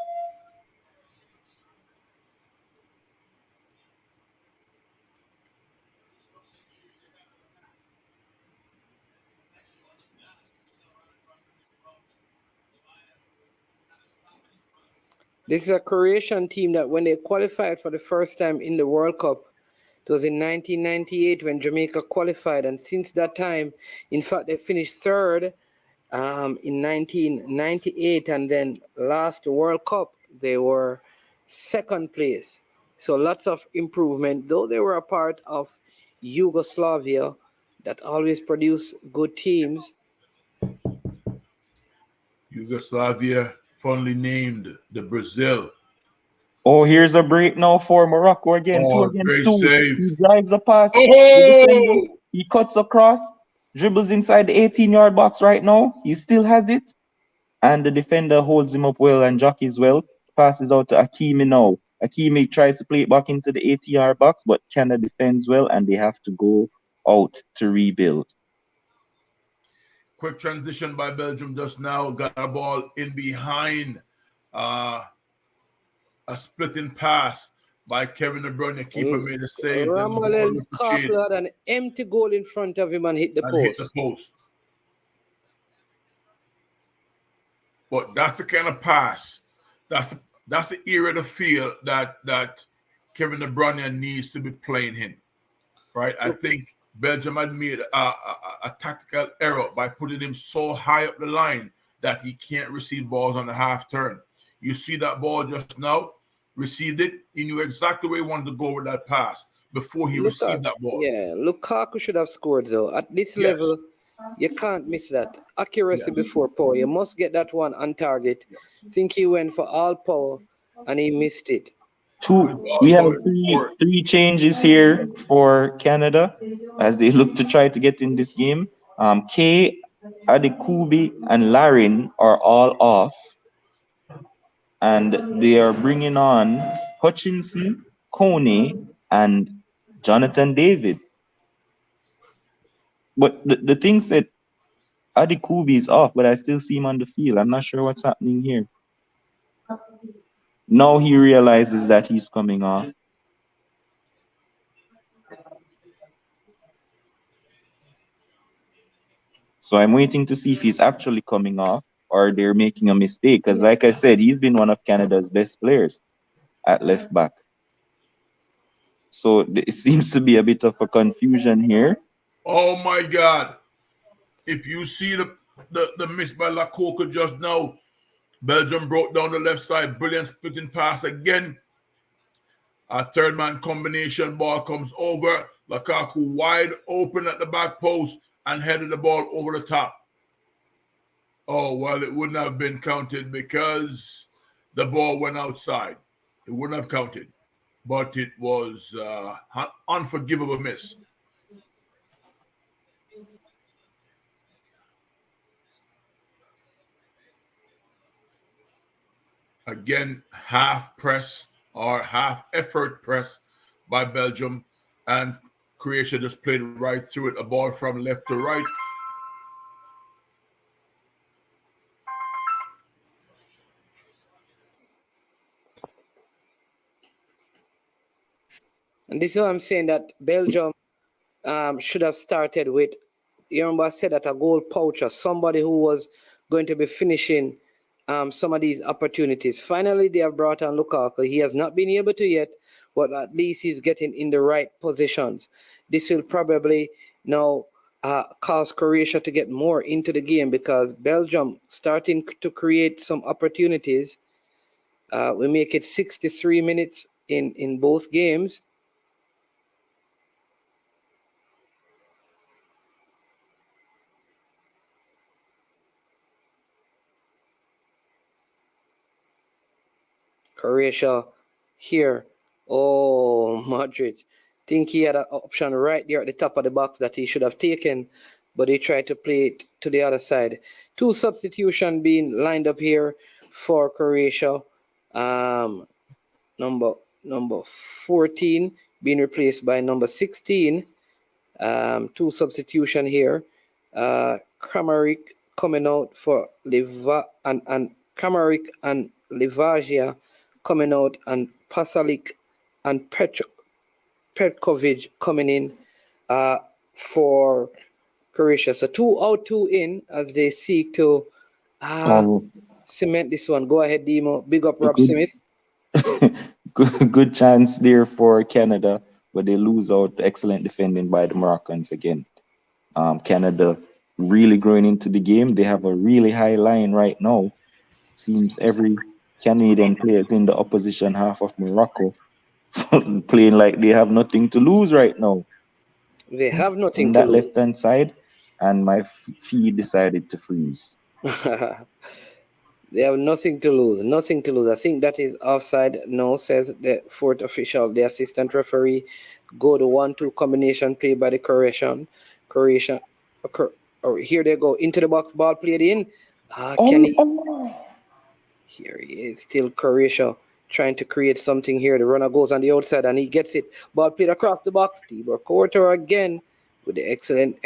This is a Croatian team that when they qualified for the first time in the World Cup, it was in 1998 when Jamaica qualified. And since that time, in fact, they finished third in 1998. And then last World Cup, they were second place. So lots of improvement, though they were a part of Yugoslavia that always produced good teams. Yugoslavia, fondly named the Brazil. Oh, here's a break now for Morocco again. Oh, 2 against great 2. save. He drives a pass. Oh! The defender, he cuts across, dribbles inside the 18-yard box right now. He still has it. And the defender holds him up well and jockeys well. Passes out to Hakimi now. Hakimi tries to play it back into the 80-yard box, but Canada defends well, and they have to go out to rebuild. Quick transition by Belgium just now. Got a ball in behind. A splitting pass by Kevin De Bruyne. Keeper made a save. Romelu Lukaku had an empty goal in front of him and hit the post. But that's the kind of pass. That's the area of the field that Kevin De Bruyne needs to be playing in. Right? I think Belgium had made a tactical error by putting him so high up the line that he can't receive balls on the half turn. You see that ball just now, received it. He knew exactly where he wanted to go with that pass before he received that ball. Yeah, Lukaku should have scored though. At this Yes. level, you can't miss that. Accuracy before power. You must get that one on target. Think he went for all power and he missed it. We have three changes here for Canada as they look to try to get in this game. K, Adekubi, and Larin are all off, and they are bringing on Hutchinson, Coney, and Jonathan David. But the thing said Adekubi is off, but I still see him on the field. I'm not sure what's happening here. Now he realizes that he's coming off. So I'm waiting to see if he's actually coming off or they're making a mistake. Because like I said, he's been one of Canada's best players at left back. So it seems to be a bit of a confusion here. Oh my God. If you see the miss by Lukaku just now, Belgium broke down the left side. Brilliant splitting pass again. A third man combination ball comes over. Lukaku wide open at the back post and headed the ball over the top. Oh, well, it wouldn't have been counted because the ball went outside. It wouldn't have counted. But it was an unforgivable miss. Again, half press or half effort press by Belgium, and Croatia just played right through it. A ball from left to right. And this is what I'm saying, that Belgium should have started with, you remember I said that a goal poacher, somebody who was going to be finishing some of these opportunities. Finally, they have brought on Lukaku. He has not been able to yet, but at least he's getting in the right positions. This will probably now cause Croatia to get more into the game because Belgium starting to create some opportunities. We make it 63 minutes in both games. Croatia here. Oh, Madrid. Think he had an option right there at the top of the box that he should have taken, but he tried to play it to the other side. Two substitutions being lined up here for Croatia. Number 14 being replaced by number 16. Two substitution here. Kramaric coming out for and Kramaric and Livasia coming out, and Pasalic and Petkovic coming in for Croatia. So 2 out, 2 in as they seek to cement this one. Go ahead, Demo. Big up Rob Smith. Good chance there for Canada, but they lose out. Excellent defending by the Moroccans again. Canada really growing into the game. They have a really high line right now. Seems every Canadian player in the opposition half of Morocco playing like they have nothing to lose right now. They have nothing on to that lose. left-hand side, and my feed decided to freeze. They have nothing to lose. Nothing to lose. I think that is offside. No, says the fourth official. The assistant referee. Go to 1-2 combination play by the Croatian. Here they go into the box. Ball played in. Here he is. Still Croatia trying to create something here. The runner goes on the outside and he gets it. Ball played across the box. Tibor Courtois again with the excellent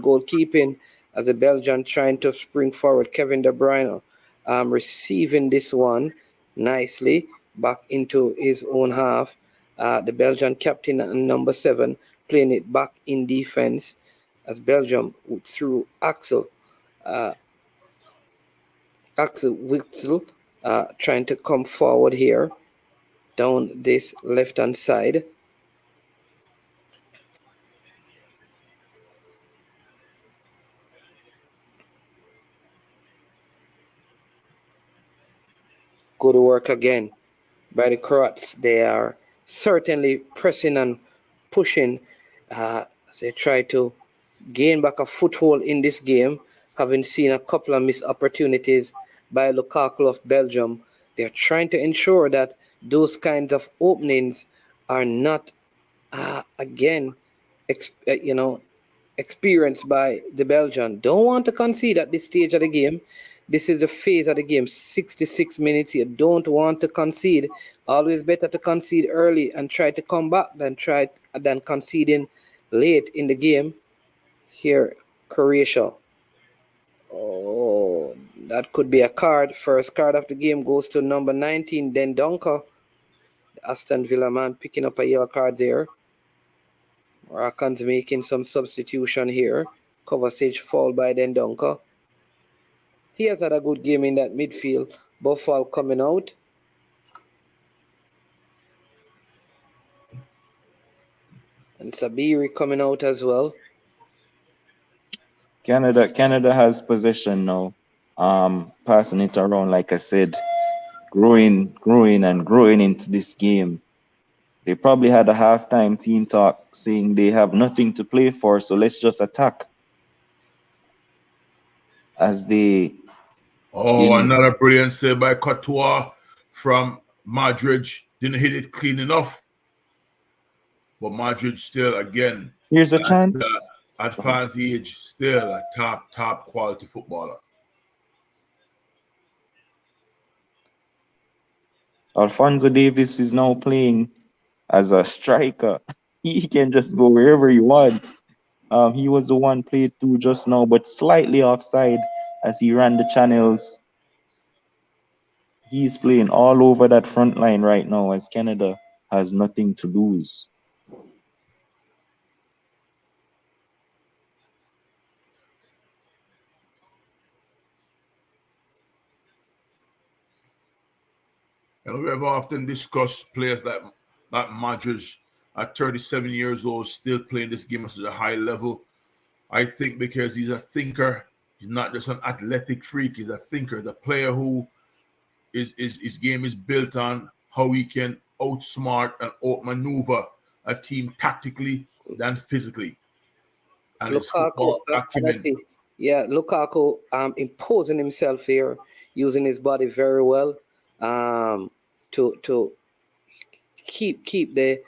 goalkeeping as the Belgian trying to spring forward. Kevin De Bruyne receiving this one nicely back into his own half. The Belgian captain and number 7 playing it back in defense as Belgium through Axel. Axel Witsel trying to come forward here down this left-hand side. Good work again by the Croats. They are certainly pressing and pushing as they try to gain back a foothold in this game, having seen a couple of missed opportunities by Lukaku of Belgium. They're trying to ensure that those kinds of openings are not, again, experienced by the Belgian. Don't want to concede at this stage of the game. This is the phase of the game, 66 minutes. You don't want to concede. Always better to concede early and try to come back than conceding late in the game. Here, Croatia. Oh, that could be a card. First card of the game goes to number 19, Den Donker. The Aston Villa man picking up a yellow card there. Moroccans making some substitution here. Kovacic fouled by Den Donker. He has had a good game in that midfield. Buffalo coming out. And Sabiri coming out as well. Canada has possession now. Passing it around, like I said, growing into this game. They probably had a halftime team talk saying they have nothing to play for, so let's just attack. As they another brilliant save by Courtois from Madrid. Didn't hit it clean enough. But Madrid still, again, here's a chance. At advanced age, still a top quality footballer. Alphonso Davies is now playing as a striker. He can just go wherever he wants. He was the one played through just now, but slightly offside as he ran the channels. He's playing all over that front line right now as Canada has nothing to lose. And we have often discussed players like Madrid at 37 years old, still playing this game at a high level. I think because he's a thinker, he's not just an athletic freak, he's a thinker, the player who his game is built on how he can outsmart and outmaneuver a team tactically than physically. And Lukaku, Lukaku imposing himself here, using his body very well to keep the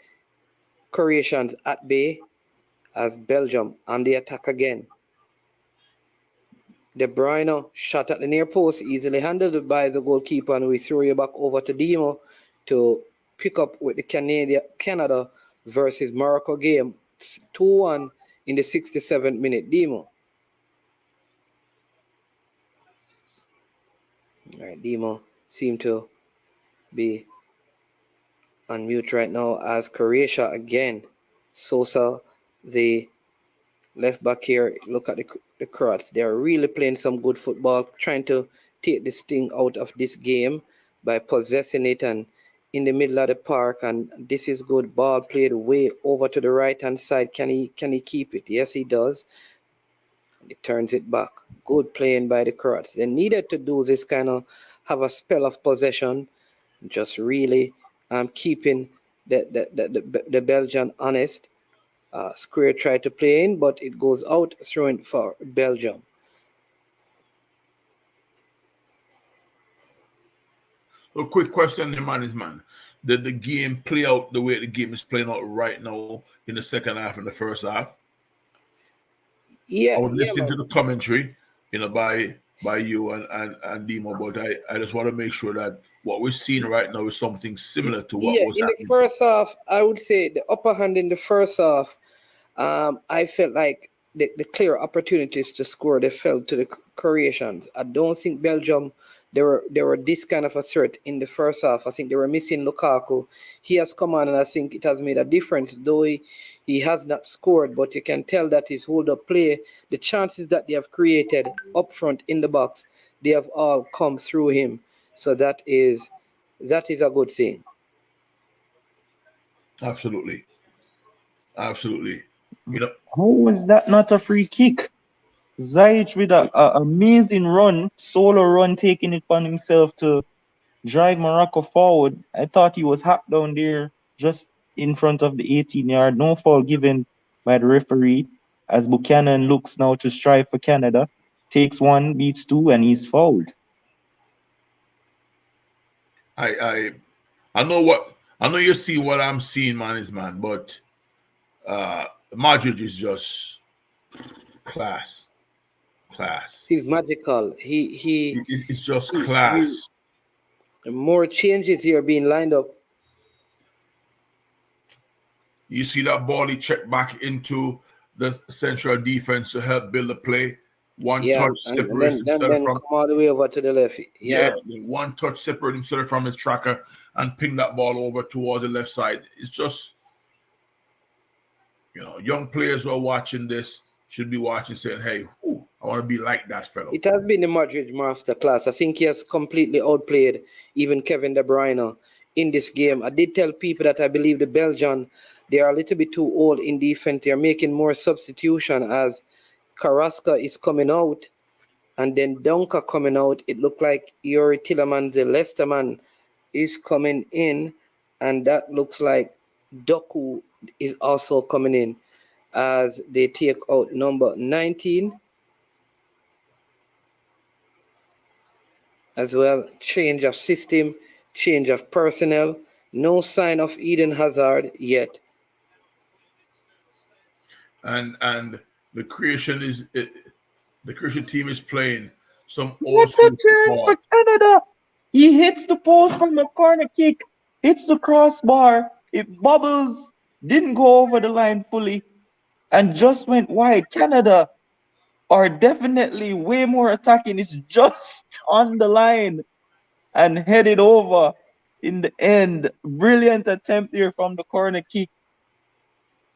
Croatians at bay as Belgium on the attack again. De Bruyne shot at the near post, easily handled by the goalkeeper, and we throw you back over to Dimo to pick up with the Canada versus Morocco game, 2-1 in the 67th minute. Dimo. All right, Dimo seem to be on mute right now as Croatia again. Sosa, the left back here, look at the Croats. They're really playing some good football, trying to take this thing out of this game by possessing it and in the middle of the park. And this is good ball played way over to the right-hand side. Can he keep it? Yes, he does. He turns it back. Good playing by the Croats. They needed to do this kind of have a spell of possession, just really keeping the Belgian honest. Square tried to play in, but it goes out, throwing for Belgium. A quick question, man. Did the game play out the way the game is playing out right now in the second half and the first half? Yeah. I was listening to the commentary, by you and Dimo, but I just want to make sure that what we're seeing right now is something similar to what was happening. In the first half, I would say the upper hand in the first half. I felt like the clear opportunities to score, they fell to the Croatians. I don't think Belgium they were this kind of assert in the first half. I think they were missing Lukaku. He has come on, and I think it has made a difference. Though he has not scored, but you can tell that his hold-up play, the chances that they have created up front in the box, they have all come through him. So that is a good thing. Absolutely. Absolutely. How was that not a free kick? Ziyech with a amazing run, solo run, taking it upon himself to drive Morocco forward. I thought he was hacked down there just in front of the 18-yard. No foul given by the referee as Buchanan looks now to strive for Canada. Takes one, beats two, and he's fouled. I know you see what I'm seeing, man, but Madrid is just class. He's magical. It's just class. More changes here being lined up. You see that ball he checked back into the central defense to help build the play. One touch separates himself then come all the way over to the left. Yeah, one touch separate himself from his tracker and ping that ball over towards the left side. It's just, young players who are watching this should be watching saying, hey, I want to be like that fellow. It has been the Madrid masterclass. I think he has completely outplayed even Kevin De Bruyne in this game. I did tell people that I believe the Belgian, they are a little bit too old in defense. They're making more substitution as Carrasco is coming out and then Dunker coming out. It looked like Yuri Tillemans, the Leicester man, is coming in, and that looks like Doku is also coming in as they take out number 19 as well. Change of system, change of personnel. No sign of Eden Hazard yet. And the Croatian team is playing some old school football. For Canada. He hits the post from the corner kick, hits the crossbar. It bubbles, didn't go over the line fully, and just went wide. Canada are definitely way more attacking. It's just on the line and headed over in the end. Brilliant attempt there from the corner kick.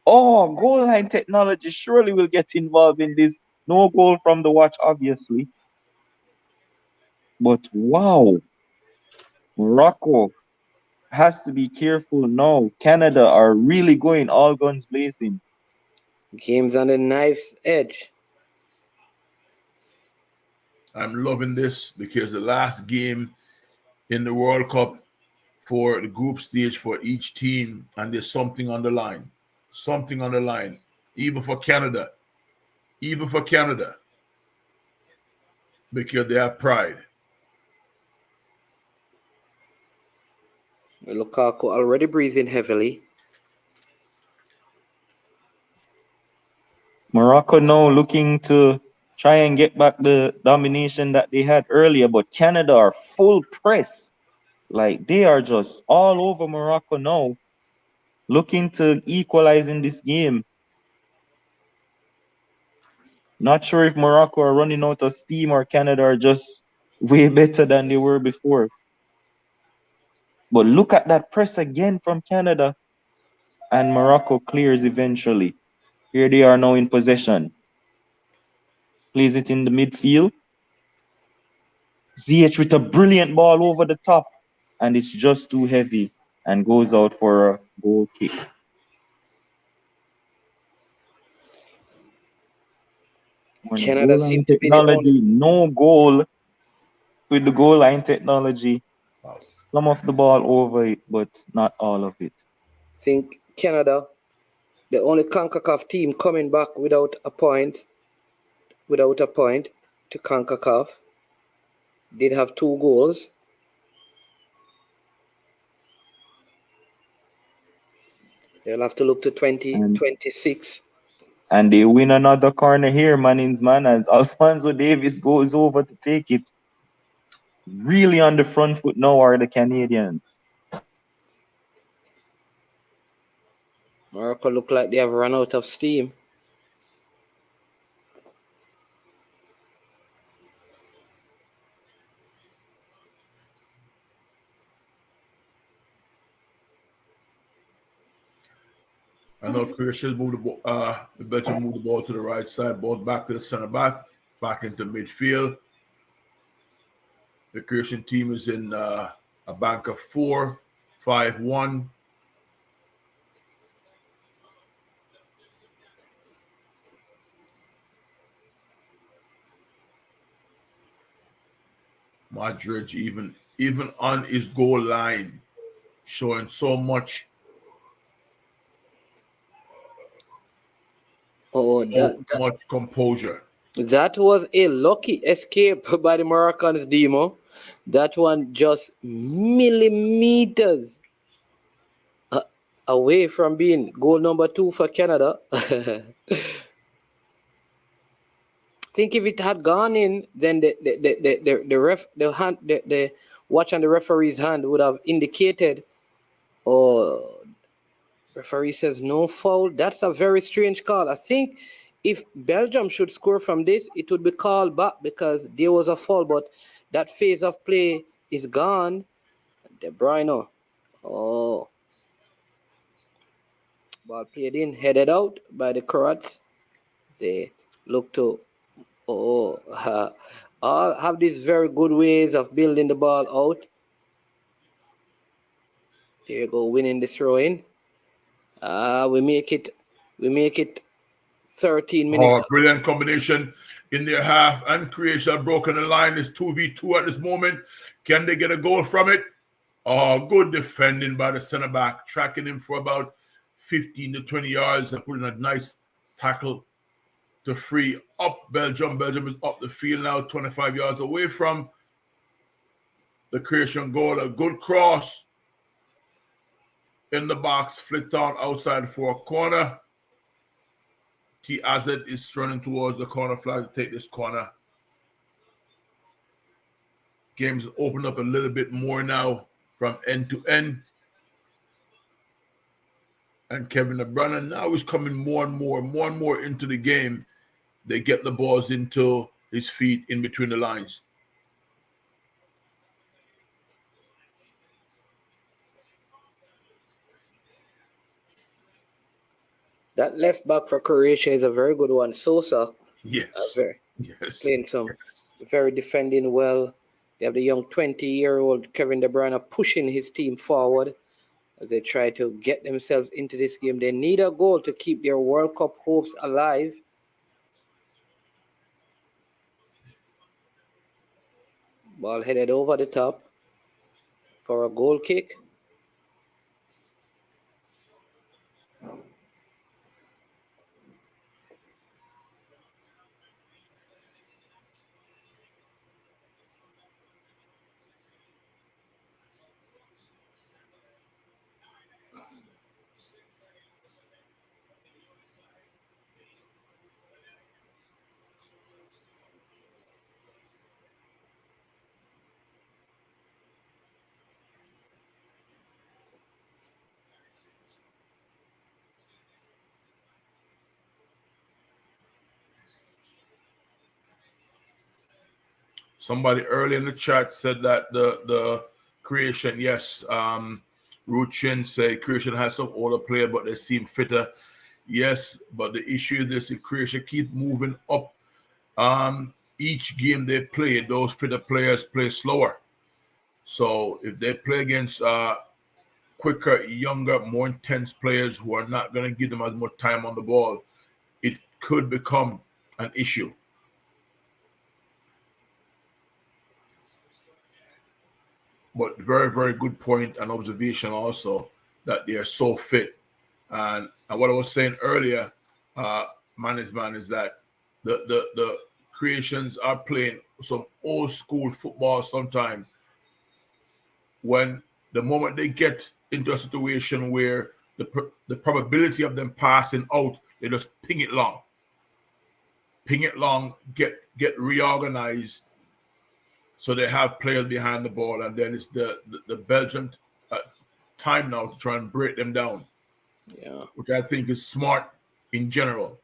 Oh, goal line technology surely will get involved in this. No goal from the watch, obviously. But wow, Morocco has to be careful now. Canada are really going all guns blazing. Game's on the knife's edge. I'm loving this because the last game in the World Cup for the group stage for each team, and there's something on the line. Something on the line. Even for Canada. Because they have pride. Lukaku already breathing heavily. Morocco now looking to try and get back the domination that they had earlier, but Canada are full press. Like, they are just all over Morocco now, looking to equalize in this game. Not sure if Morocco are running out of steam or Canada are just way better than they were before. But look at that press again from Canada. And Morocco clears eventually. Here they are now in possession. Plays it in the midfield. Ziyech with a brilliant ball over the top. And it's just too heavy and goes out for a goal kick. Canada seems to be technology, no goal with the goal line technology. Some of the ball over it, but not all of it. I think Canada, the only CONCACAF team coming back without a point to CONCACAF, did have 2 goals. They'll have to look to 2026. And they win another corner here, Mannings, man, as Alphonso Davies goes over to take it. Really on the front foot now are the Canadians. Morocco look like they have run out of steam. I know Croatia moved the Belgium moved the ball to the right side, ball back to the center back, back into midfield. The Croatian team is in a bank of 4-5-1. Madrid even on his goal line, showing so much much composure. That was a lucky escape by the Moroccans, Demo. That one just millimeters away from being goal number 2 for Canada. Think if it had gone in, then the watch on the referee's hand would have indicated, referee says no foul. That's a very strange call. I think if Belgium should score from this, it would be called back because there was a foul, but that phase of play is gone. De Bruyne, ball played in, headed out by the Croats. They look to all have these very good ways of building the ball out. There you go, winning the throw in. We make it 13 minutes. Brilliant combination in their half, and Croatia broken the line. It's 2v2 at this moment. Can they get a goal from it? Good defending by the center back, tracking him for about 15 to 20 yards and putting a nice tackle to free up Belgium. Belgium is up the field now, 25 yards away from the Croatian goal. A good cross in the box, flicked on outside for a corner. T. Azad is running towards the corner flag to take this corner. Game's opened up a little bit more now from end to end. And Kevin De Bruyne now is coming more and more into the game. They get the balls into his feet in between the lines. That left back for Croatia is a very good one. Sosa. Yes. Yes. Playing some very defending well. They have the young 20-year-old Kevin De Bruyne pushing his team forward as they try to get themselves into this game. They need a goal to keep their World Cup hopes alive. Ball headed over the top for a goal kick. Somebody early in the chat said that the Croatian, yes, Ruchin say Croatian has some older player, but they seem fitter. Yes, but the issue is this: if Croatia keep moving up, each game they play, those fitter players play slower. So if they play against quicker, younger, more intense players who are not going to give them as much time on the ball, it could become an issue. But very, very good point and observation also that they are so fit. And what I was saying earlier, man, is that the Croatians are playing some old school football sometimes. When the moment they get into a situation where the probability of them passing out, they just ping it long, get reorganized. So they have players behind the ball, and then it's the Belgian time now to try and break them down. Yeah, which I think is smart in general.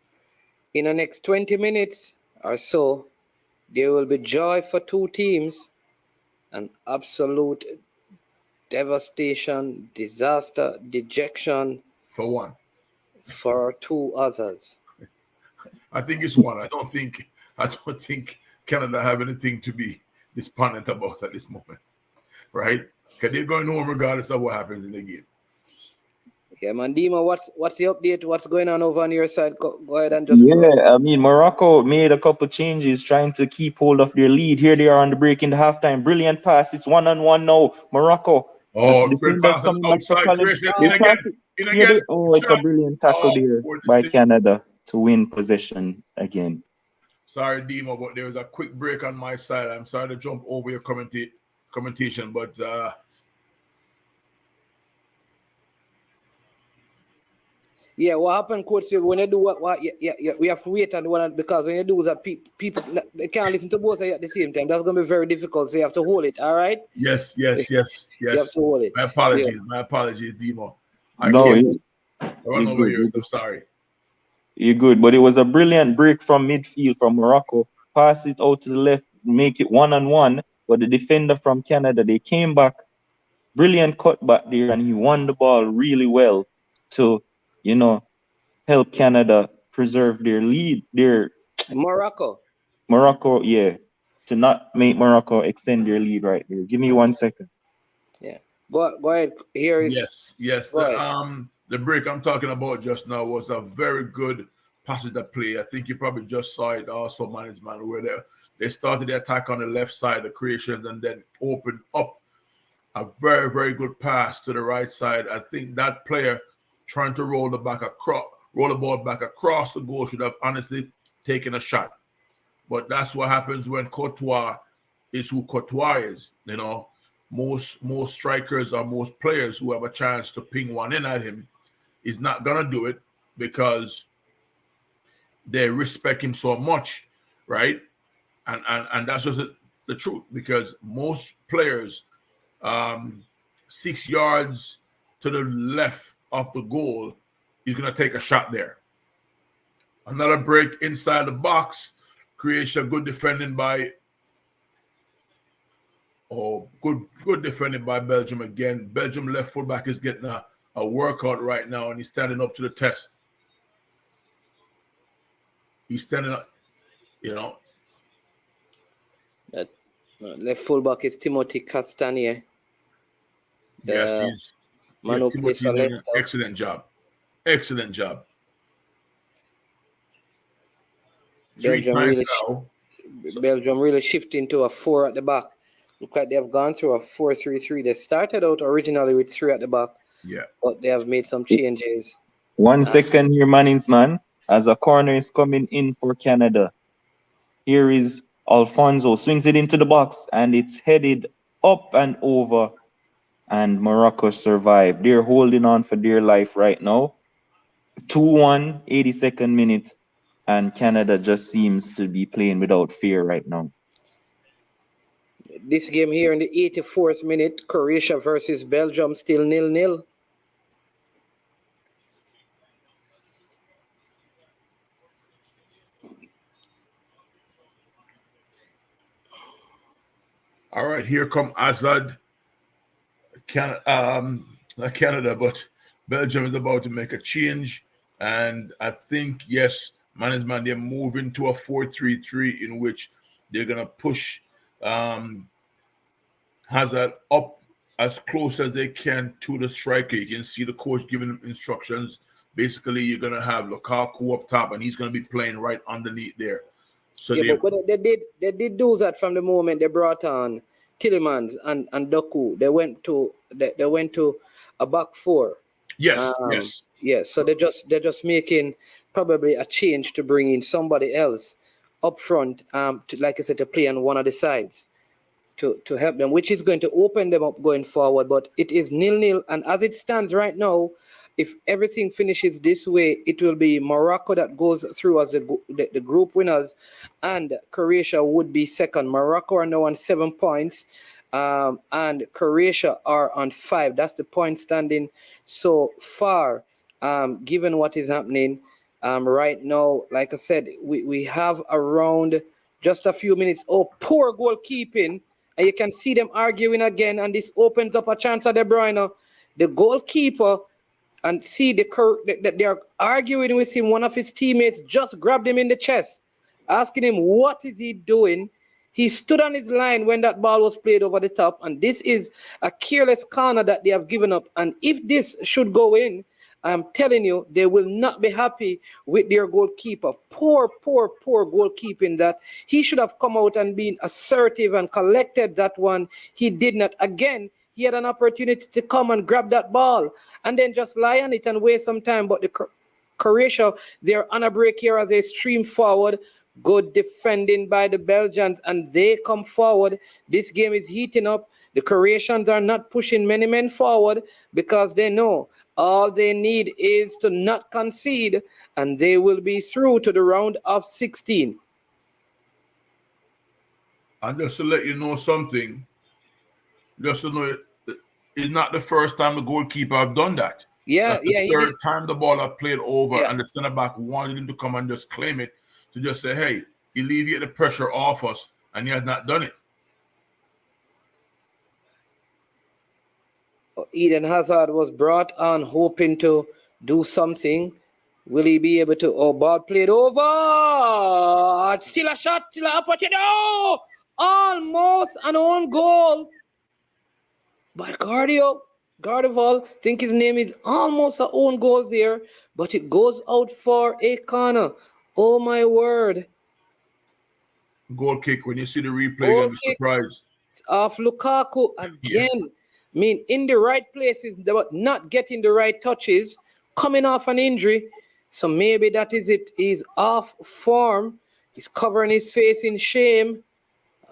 In the next 20 minutes or so, there will be joy for two teams, and absolute devastation, disaster, dejection for one. for two others. I think it's one. I don't think Canada have anything to be despondent about at this moment, right? Because they're going home regardless of what happens in the game. Yeah, man. Dima, what's the update? What's going on over on your side? Go ahead and just Yeah, I mean, Morocco made a couple changes trying to keep hold of their lead. Here they are on the break in the halftime. Brilliant pass. It's 1-on-1 now. Morocco. The Oh, great defenders pass coming back to outside Colin. Croatia. They In again. pass it. In Yeah, again. oh, it's a Shot. brilliant tackle there Poor by decision. Canada to win possession again. Sorry, Dima, but there was a quick break on my side. I'm sorry to jump over your commentation, but yeah, what happened, coach? When you do what we have to wait and one because when you do that, people they can't listen to both of you at the same time. That's gonna be very difficult. So you have to hold it. All right. yes. You have to hold it. My apologies, Dima. I No, can't run you're over good. here. I'm sorry. You're good, but it was a brilliant break from midfield from Morocco. Pass it out to the left, make it 1-on-1. But the defender from Canada, they came back, brilliant cut back there, and he won the ball really well to, help Canada preserve their lead. Their Morocco. Morocco, yeah, to not make Morocco extend their lead right there. Give me 1 second. Yeah. Go ahead. Here is Yes. Go ahead. The break I'm talking about just now was a very good passage of play. I think you probably just saw it also, management, where they started the attack on the left side, the Croatians, and then opened up a very, very good pass to the right side. I think that player trying to roll the ball back across the goal should have honestly taken a shot. But that's what happens when Courtois is who Courtois is. Most strikers or most players who have a chance to ping one in at him is not gonna do it because they respect him so much, right? And that's just the truth, because most players 6 yards to the left of the goal, he's gonna take a shot there. Another break inside the box. Croatia, good defending by good defending by Belgium again. Belgium left fullback is getting a workout right now, and he's standing up to the test. He's standing up, That left fullback is Timothy Castanier. Yes, he's man who Timothy plays for doing an Leicester. excellent job. Excellent job. Belgium really shifting to a 4 at the back. Look like they have gone through a 4-3-3. They started out originally with 3 at the back. Yeah. But they have made some changes. 1 second here, Manningsman, as a corner is coming in for Canada. Here is Alfonso, swings it into the box, and it's headed up and over, and Morocco survived. They're holding on for dear life right now. 2-1, 82nd minute, and Canada just seems to be playing without fear right now. This game here in the 84th minute, Croatia versus Belgium, still 0-0. All right, here come Azad. Not Canada, but Belgium is about to make a change. And I think, yes, management, they're moving to a 4-3-3 in which they're going to push Hazard up as close as they can to the striker. You can see the coach giving him instructions. Basically, you're going to have Lukaku up top, and he's going to be playing right underneath there. So yeah, but they did do that from the moment they brought on Tillemans and Doku. They went to a back 4. Yes. Yes. So they're just making probably a change to bring in somebody else up front, like I said, to play on one of the sides to help them, which is going to open them up going forward. But it is 0-0, and as it stands right now, if everything finishes this way, it will be Morocco that goes through as the group winners, and Croatia would be second. Morocco are now on 7 points, and Croatia are on 5. That's the point standing so far, given what is happening right now. Like I said, we have around just a few minutes. Oh, poor goalkeeping. And you can see them arguing again, and this opens up a chance at De Bruyne. The goalkeeper and see that they're arguing with him. One of his teammates just grabbed him in the chest, asking him what is he doing. He stood on his line when that ball was played over the top, and this is a careless corner that they have given up. And if this should go in, I'm telling you, they will not be happy with their goalkeeper. Poor goalkeeping that. He should have come out and been assertive and collected that one. He did not. Again, he had an opportunity to come and grab that ball and then just lie on it and waste some time. But the Croatia, they're on a break here as they stream forward. Good defending by the Belgians, and they come forward. This game is heating up. The Croatians are not pushing many men forward because they know all they need is to not concede, and they will be through to the round of 16. And just to let you know something, just to know it's not the first time the goalkeeper have done that. That's the third time the ball have played over and the centre back wanted him to come and just claim it, to just say, hey, alleviate the pressure off us, and he has not done it. Eden Hazard was brought on hoping to do something. Will he be able to? Oh, ball played over. Still a shot, still an opportunity. Oh, almost an own goal by Gardival. Think his name is, almost an own goal there, but it goes out for a corner. Oh, my word. Goal kick. When you see the replay, you'll be surprised. It's off Lukaku again. Yes. I mean, in the right places, but not getting the right touches, coming off an injury. So maybe that is it. He's off form. He's covering his face in shame.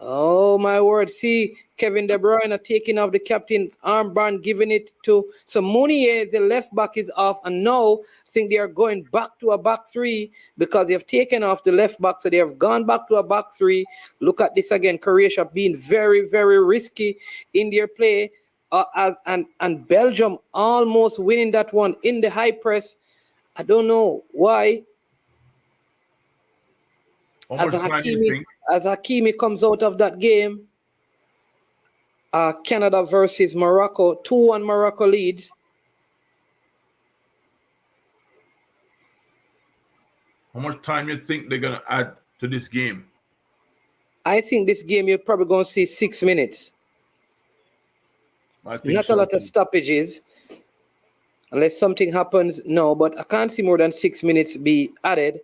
Oh, my word. See, Kevin De Bruyne taking off the captain's armband, giving it to Mounier. The left back is off. And now I think they are going back to a back three because they have taken off the left back. So they have gone back to a back three. Look at this again. Croatia being very, very risky in their play. And Belgium almost winning that one in the high press. I don't know why. As Hakimi comes out of that game, Canada versus Morocco, 2-1 Morocco leads. How much time you think they're going to add to this game? I think this game you're probably going to see 6 minutes. Not a lot of stoppages. Unless something happens, no, but I can't see more than 6 minutes be added.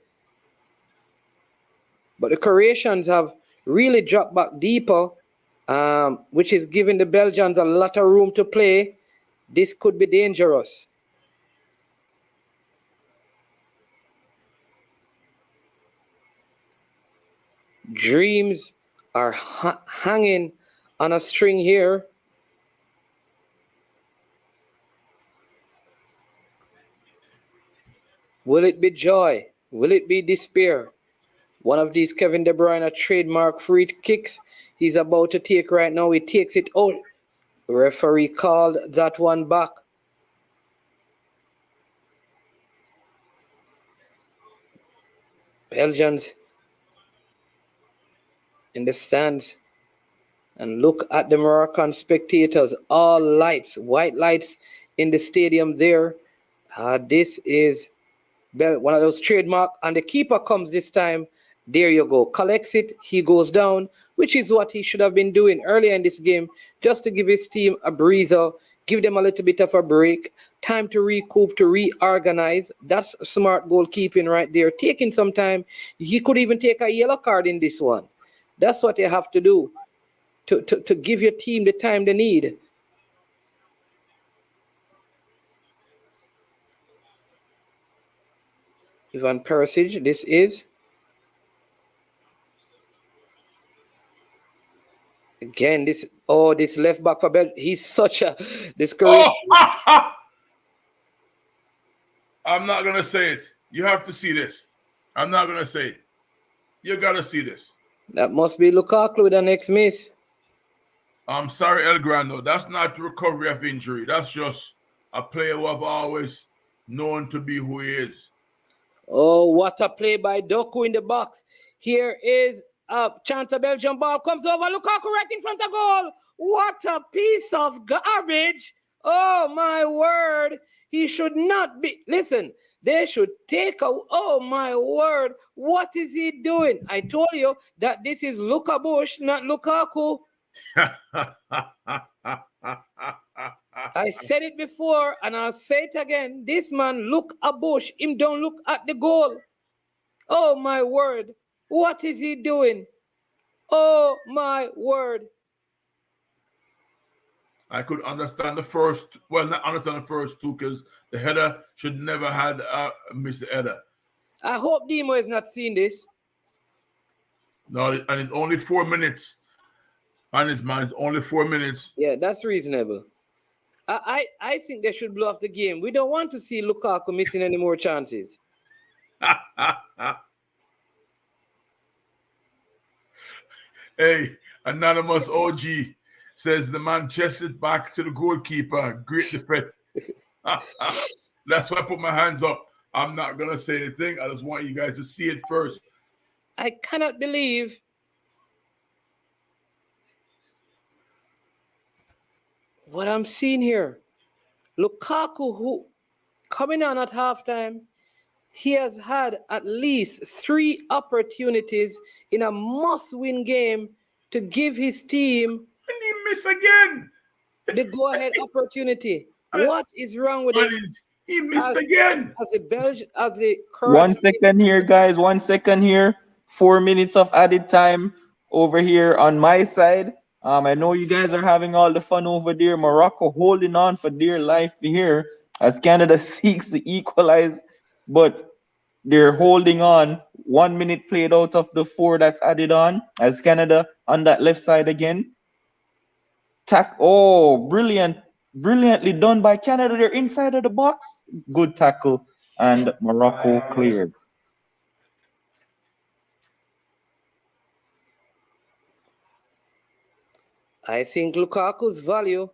But the Croatians have really dropped back deeper, which is giving the Belgians a lot of room to play. This could be dangerous. Dreams are hanging on a string here. Will it be joy? Will it be despair? One of these Kevin De Bruyne trademark free kicks he's about to take right now. He takes it out. The referee called that one back. Belgians in the stands. And look at the Moroccan spectators. All lights, white lights in the stadium there. This is one of those trademark, and the keeper comes this time. There you go. Collects it. He goes down, which is what he should have been doing earlier in this game, just to give his team a breather, give them a little bit of a break, time to recoup, to reorganize. That's smart goalkeeping right there. Taking some time. He could even take a yellow card in this one. That's what you have to do to give your team the time they need. Ivan Perisic, this is. Again, this left back for Belgium. He's such a discouraging. Oh! I'm not going to say it. You have to see this. I'm not going to say it. You got to see this. That must be Lukaku with the next miss. I'm sorry, El Grando. That's not the recovery of injury. That's just a player who I've always known to be who he is. Oh, what a play by Doku in the box. Here is a chance of Belgium ball. Comes over. Lukaku right in front of goal. What a piece of garbage. Oh my word. He should not be. Listen, they should take a. Oh my word. What is he doing? I told you that this is Luka Bush, not Lukaku. I said it before and I'll say it again. This man look a bush. Him don't look at the goal. Oh my word. What is he doing? Oh my word. I could understand the first, well, not understand the first two because the header should never had missed the header. I hope Demo is not seeing this. No, and it's only 4 minutes. On his mind, it's only 4 minutes. Yeah, that's reasonable. I think they should blow off the game. We don't want to see Lukaku missing any more chances. Hey, anonymous OG says the man chested back to the goalkeeper. Great defense. That's why I put my hands up. I'm not going to say anything. I just want you guys to see it first. I cannot believe what I'm seeing here. Lukaku, who coming on at halftime, he has had at least 3 opportunities in a must-win game to give his team and he missed again. The go-ahead opportunity. What is wrong with it? He missed again. As a Belgian, as a Croatian. 1 second here, guys. 1 second here. 4 minutes of added time over here on my side. I know you guys are having all the fun over there. Morocco holding on for dear life here as Canada seeks to equalize, but they're holding on. 1 minute played out of the 4 that's added on as Canada on that left side again. Brilliantly done by Canada. They're inside of the box. Good tackle, and Morocco cleared. I think Lukaku's value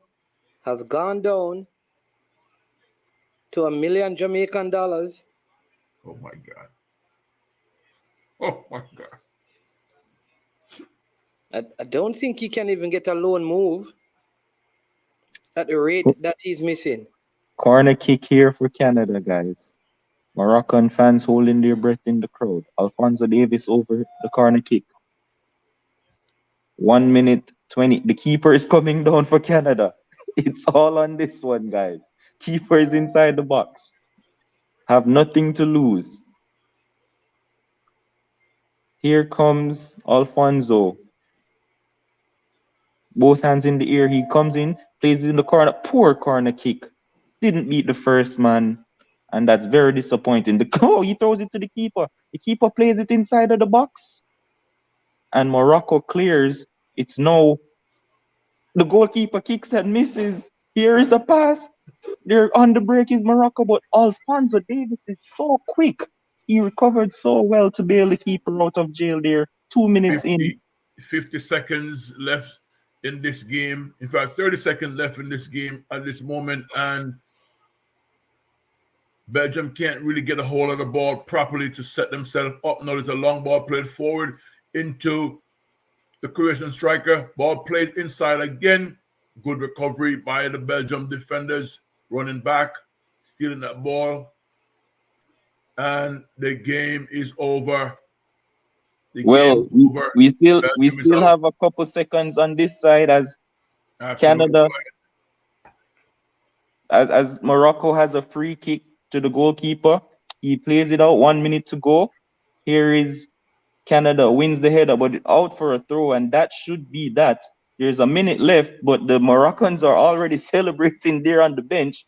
has gone down to $1 million Jamaican dollars. Oh my God. Oh my God. I don't think he can even get a loan move at the rate that he's missing. Corner kick here for Canada, guys. Moroccan fans holding their breath in the crowd. Alphonso Davies over the corner kick. 1 minute 20. The keeper is coming down for Canada. It's all on this one, guys. Keeper is inside the box. Have nothing to lose. Here comes Alfonso. Both hands in the air. He comes in, plays it in the corner. Poor corner kick. Didn't beat the first man. And that's very disappointing. He throws it to the keeper. The keeper plays it inside of the box. And Morocco clears. It's no. The goalkeeper kicks and misses. Here is the pass. They're on the break is Morocco, but Alphonso Davies is so quick. He recovered so well to bail the keeper out of jail there. 2 minutes 50 seconds left in this game. In fact, 30 seconds left in this game at this moment. And Belgium can't really get a hold of the ball properly to set themselves up. Now there's a long ball played forward into the Croatian striker. Ball played inside again. Good recovery by the Belgium defenders. Running back, stealing that ball. And the game is over. We still have a couple seconds on this side as Canada, as Morocco has a free kick to the goalkeeper. He plays it out. 1 minute to go. Here is Canada wins the header, but out for a throw, and that should be that. There's a minute left, but the Moroccans are already celebrating there on the bench,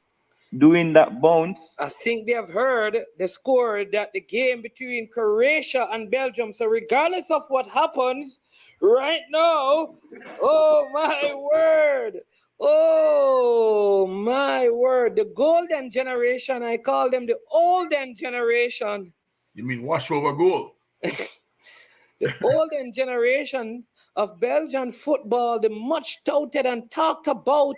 doing that bounce. I think they have heard the score that the game between Croatia and Belgium. So regardless of what happens right now, oh my word. Oh my word. The golden generation, I call them the olden generation. You mean wash over goal? The olden generation of Belgian football, the much touted and talked about,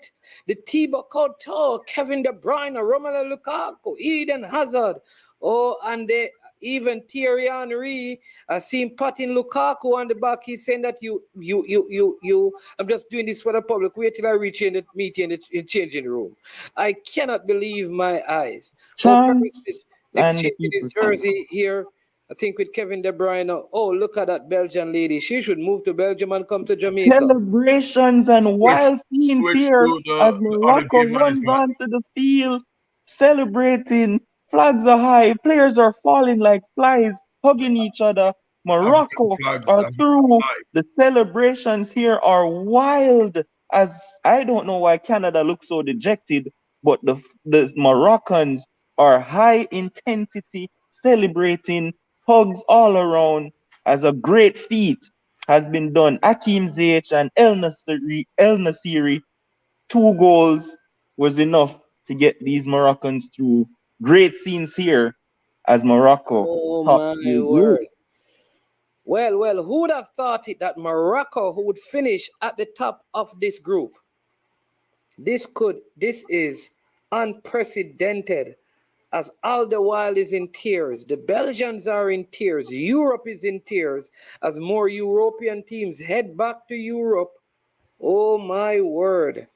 the Thibaut Courtois, Kevin De Bruyne, Romelu Lukaku, Eden Hazard. Oh, and even Thierry Henry, I seen patting Lukaku on the back. He's saying that you. I'm just doing this for the public. Wait till I reach in the meeting in the changing room. I cannot believe my eyes. Oh, Chance and the exchanging his people. jersey here. I think with Kevin De Bruyne. Oh, look at that Belgian lady. She should move to Belgium and come to Jamaica. Celebrations and wild scenes Switch here to as the other Morocco game on his runs hand. onto the field, celebrating. Flags are high. Players are falling like flies, hugging each other. African Morocco flags are that through. fly. The celebrations here are wild. As I don't know why Canada looks so dejected, but the Moroccans are high intensity, celebrating, hugs all around as a great feat has been done. Akeem Ziyech and El Nasiri, 2 goals was enough to get these Moroccans through. Great scenes here as Morocco Oh tops my the group. word. Well, who would have thought it that Morocco who would finish at the top of this group? This is unprecedented, as all the world is in tears. The Belgians are in tears. Europe is in tears as more European teams head back to Europe. Oh my word.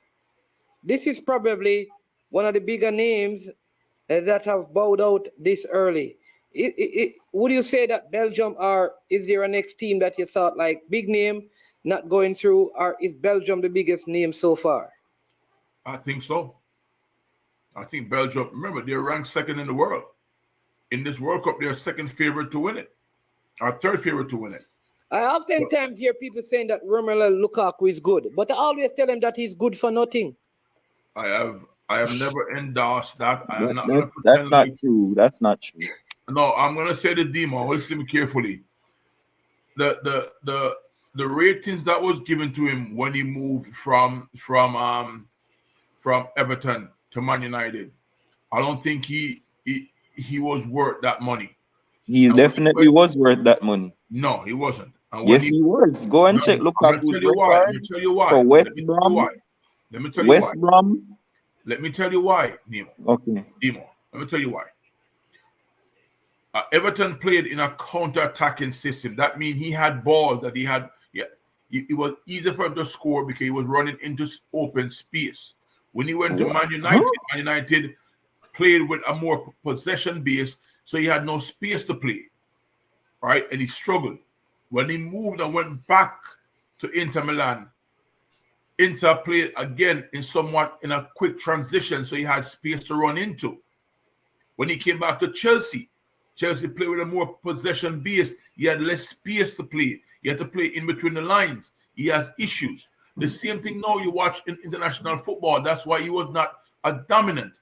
This is probably one of the bigger names that have bowed out this early. Would you say that Belgium, or is there a next team that you thought like big name not going through, or is Belgium the biggest name so far? I think so. I think Belgium, remember, they're ranked second in the world. In this World Cup, they're second favorite to win it, or third favorite to win it. I oftentimes hear people saying that Romelu Lukaku is good, but I always tell them that he's good for nothing. I have never endorsed that. I am not going to That's pretend not like. true. That's not true. No, I'm going to say the demo. Listen to me carefully. The ratings that was given to him when he moved from Everton to Man United, I don't think he was worth that money. He definitely was worth that money. No, he wasn't. And Yes, he was. Go and check I'm going to Lukaku's tell you why. Let record me tell you why. for West Let me tell you Brom. why. Let me tell you why. West Brom. Let me tell you why, Nemo. Okay. Nemo. Let me tell you why. Everton played in a counter-attacking system. That means he had balls that he had. Yeah, it was easier for him to score because he was running into open space. When he went to Man United, Man United played with a more possession base, so he had no space to play. Right, and he struggled. When he moved and went back to Inter Milan, Inter played again in a quick transition, so he had space to run into. When he came back to Chelsea played with a more possession base. He had less space to play. He had to play in between the lines. He has issues. The same thing now you watch in international football. That's why he was not a dominant.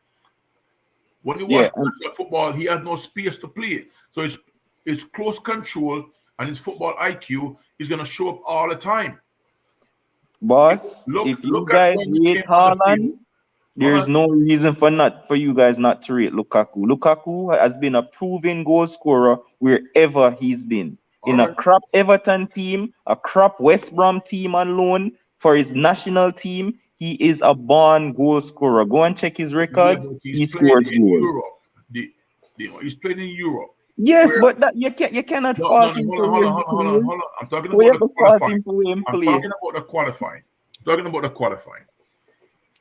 When you watch international football, he has no space to play. So his close control and his football IQ is going to show up all the time. Boss, if you guys rate Haaland, there's no reason for you guys not to rate Lukaku. Lukaku has been a proven goal scorer wherever he's been. In a crap Everton team, a crap West Brom team on loan, for his national team, he is a born goal scorer. Go and check his records. He scores goals. He's playing in Europe. Yes, but that you cannot fault him for hold on. I'm talking about the qualifying.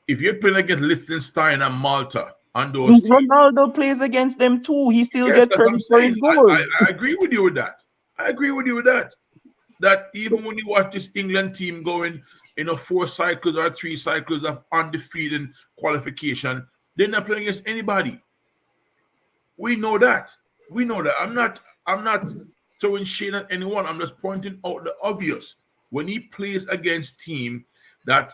If you're playing against Liechtenstein and Malta and those teams, Ronaldo plays against them too. He still gets credit for his goals. I agree with you with that. That even when you watch this England team going 4 cycles or 3 cycles of undefeated qualification, they're not playing against anybody. We know that. I'm not throwing shade at anyone. I'm just pointing out the obvious. When he plays against team that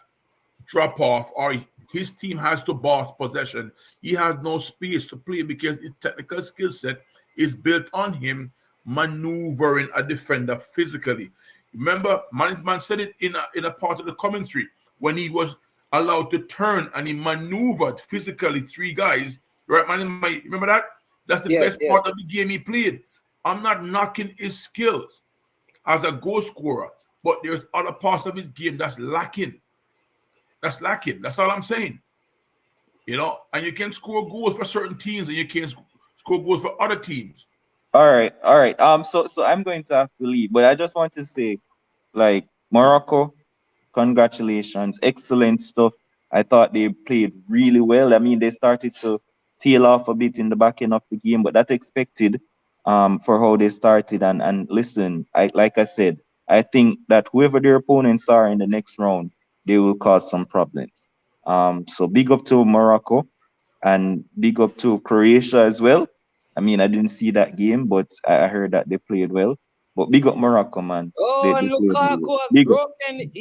drop off or his team has to boss possession, he has no space to play because his technical skill set is built on him maneuvering a defender physically. Remember, man said it in a part of the commentary when he was allowed to turn and he maneuvered physically 3 guys. Right, man? Remember that? That's the best part of the game he played. I'm not knocking his skills as a goal scorer, but there's other parts of his game that's lacking. That's all I'm saying. And you can score goals for certain teams and you can't score goals for other teams. All right, all right. So I'm going to have to leave, but I just want to say, like, Morocco, congratulations, excellent stuff. I thought they played really well. I mean, they started to tail off a bit in the back end of the game, but that's expected for how they started. And listen, I like I said, I think that whoever their opponents are in the next round, they will cause some problems. So big up to Morocco and big up to Croatia as well. I mean, I didn't see that game, but I heard that they played well. But big up Morocco, man. Oh, They and played really well. Lukaku has Big up. broken.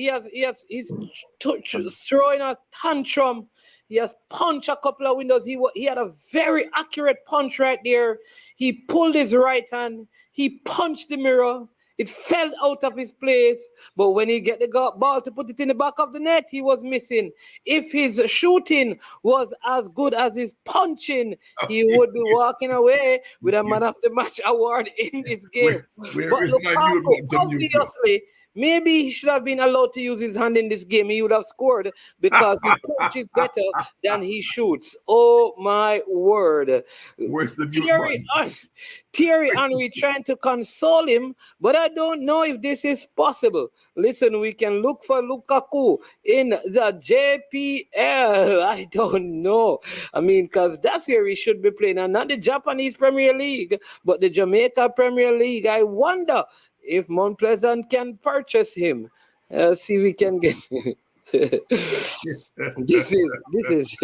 He's throwing a tantrum. He has punched a couple of windows. He had a very accurate punch right there. He pulled his right hand. He punched the mirror. It fell out of his place. But when he get the ball to put it in the back of the net, he was missing. If his shooting was as good as his punching, he would be walking away with a man of the match award in this game. Where But is my view Lukaku, about Tom Newcastle? obviously, maybe he should have been allowed to use his hand in this game. He would have scored because he punches better than he shoots. Oh my word. Where's the mute Thierry, button? Thierry Henry trying to console him, but I don't know if this is possible. Listen, we can look for Lukaku in the JPL. I don't know. I mean, because that's where he should be playing, and not the Japanese Premier League, but the Jamaica Premier League. I wonder if Mount Pleasant can purchase him. See, we can get. this is.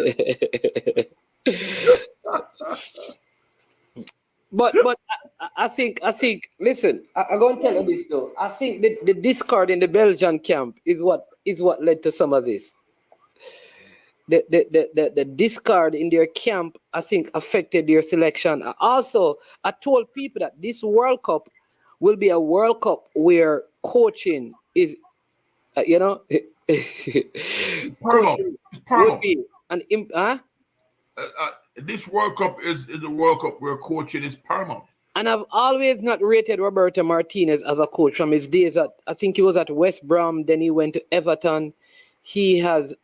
But I think listen, I'm going to tell you this though. I think the discord in the Belgian camp is what led to some of this. The discard in their camp, I think, affected their selection. Also, I told people that this World Cup will be a World Cup where coaching is, Paramount. coaching It's will paramount. be This World Cup is a World Cup where coaching is paramount. And I've always not rated Roberto Martinez as a coach from his days at, I think he was at West Brom, then he went to Everton. He has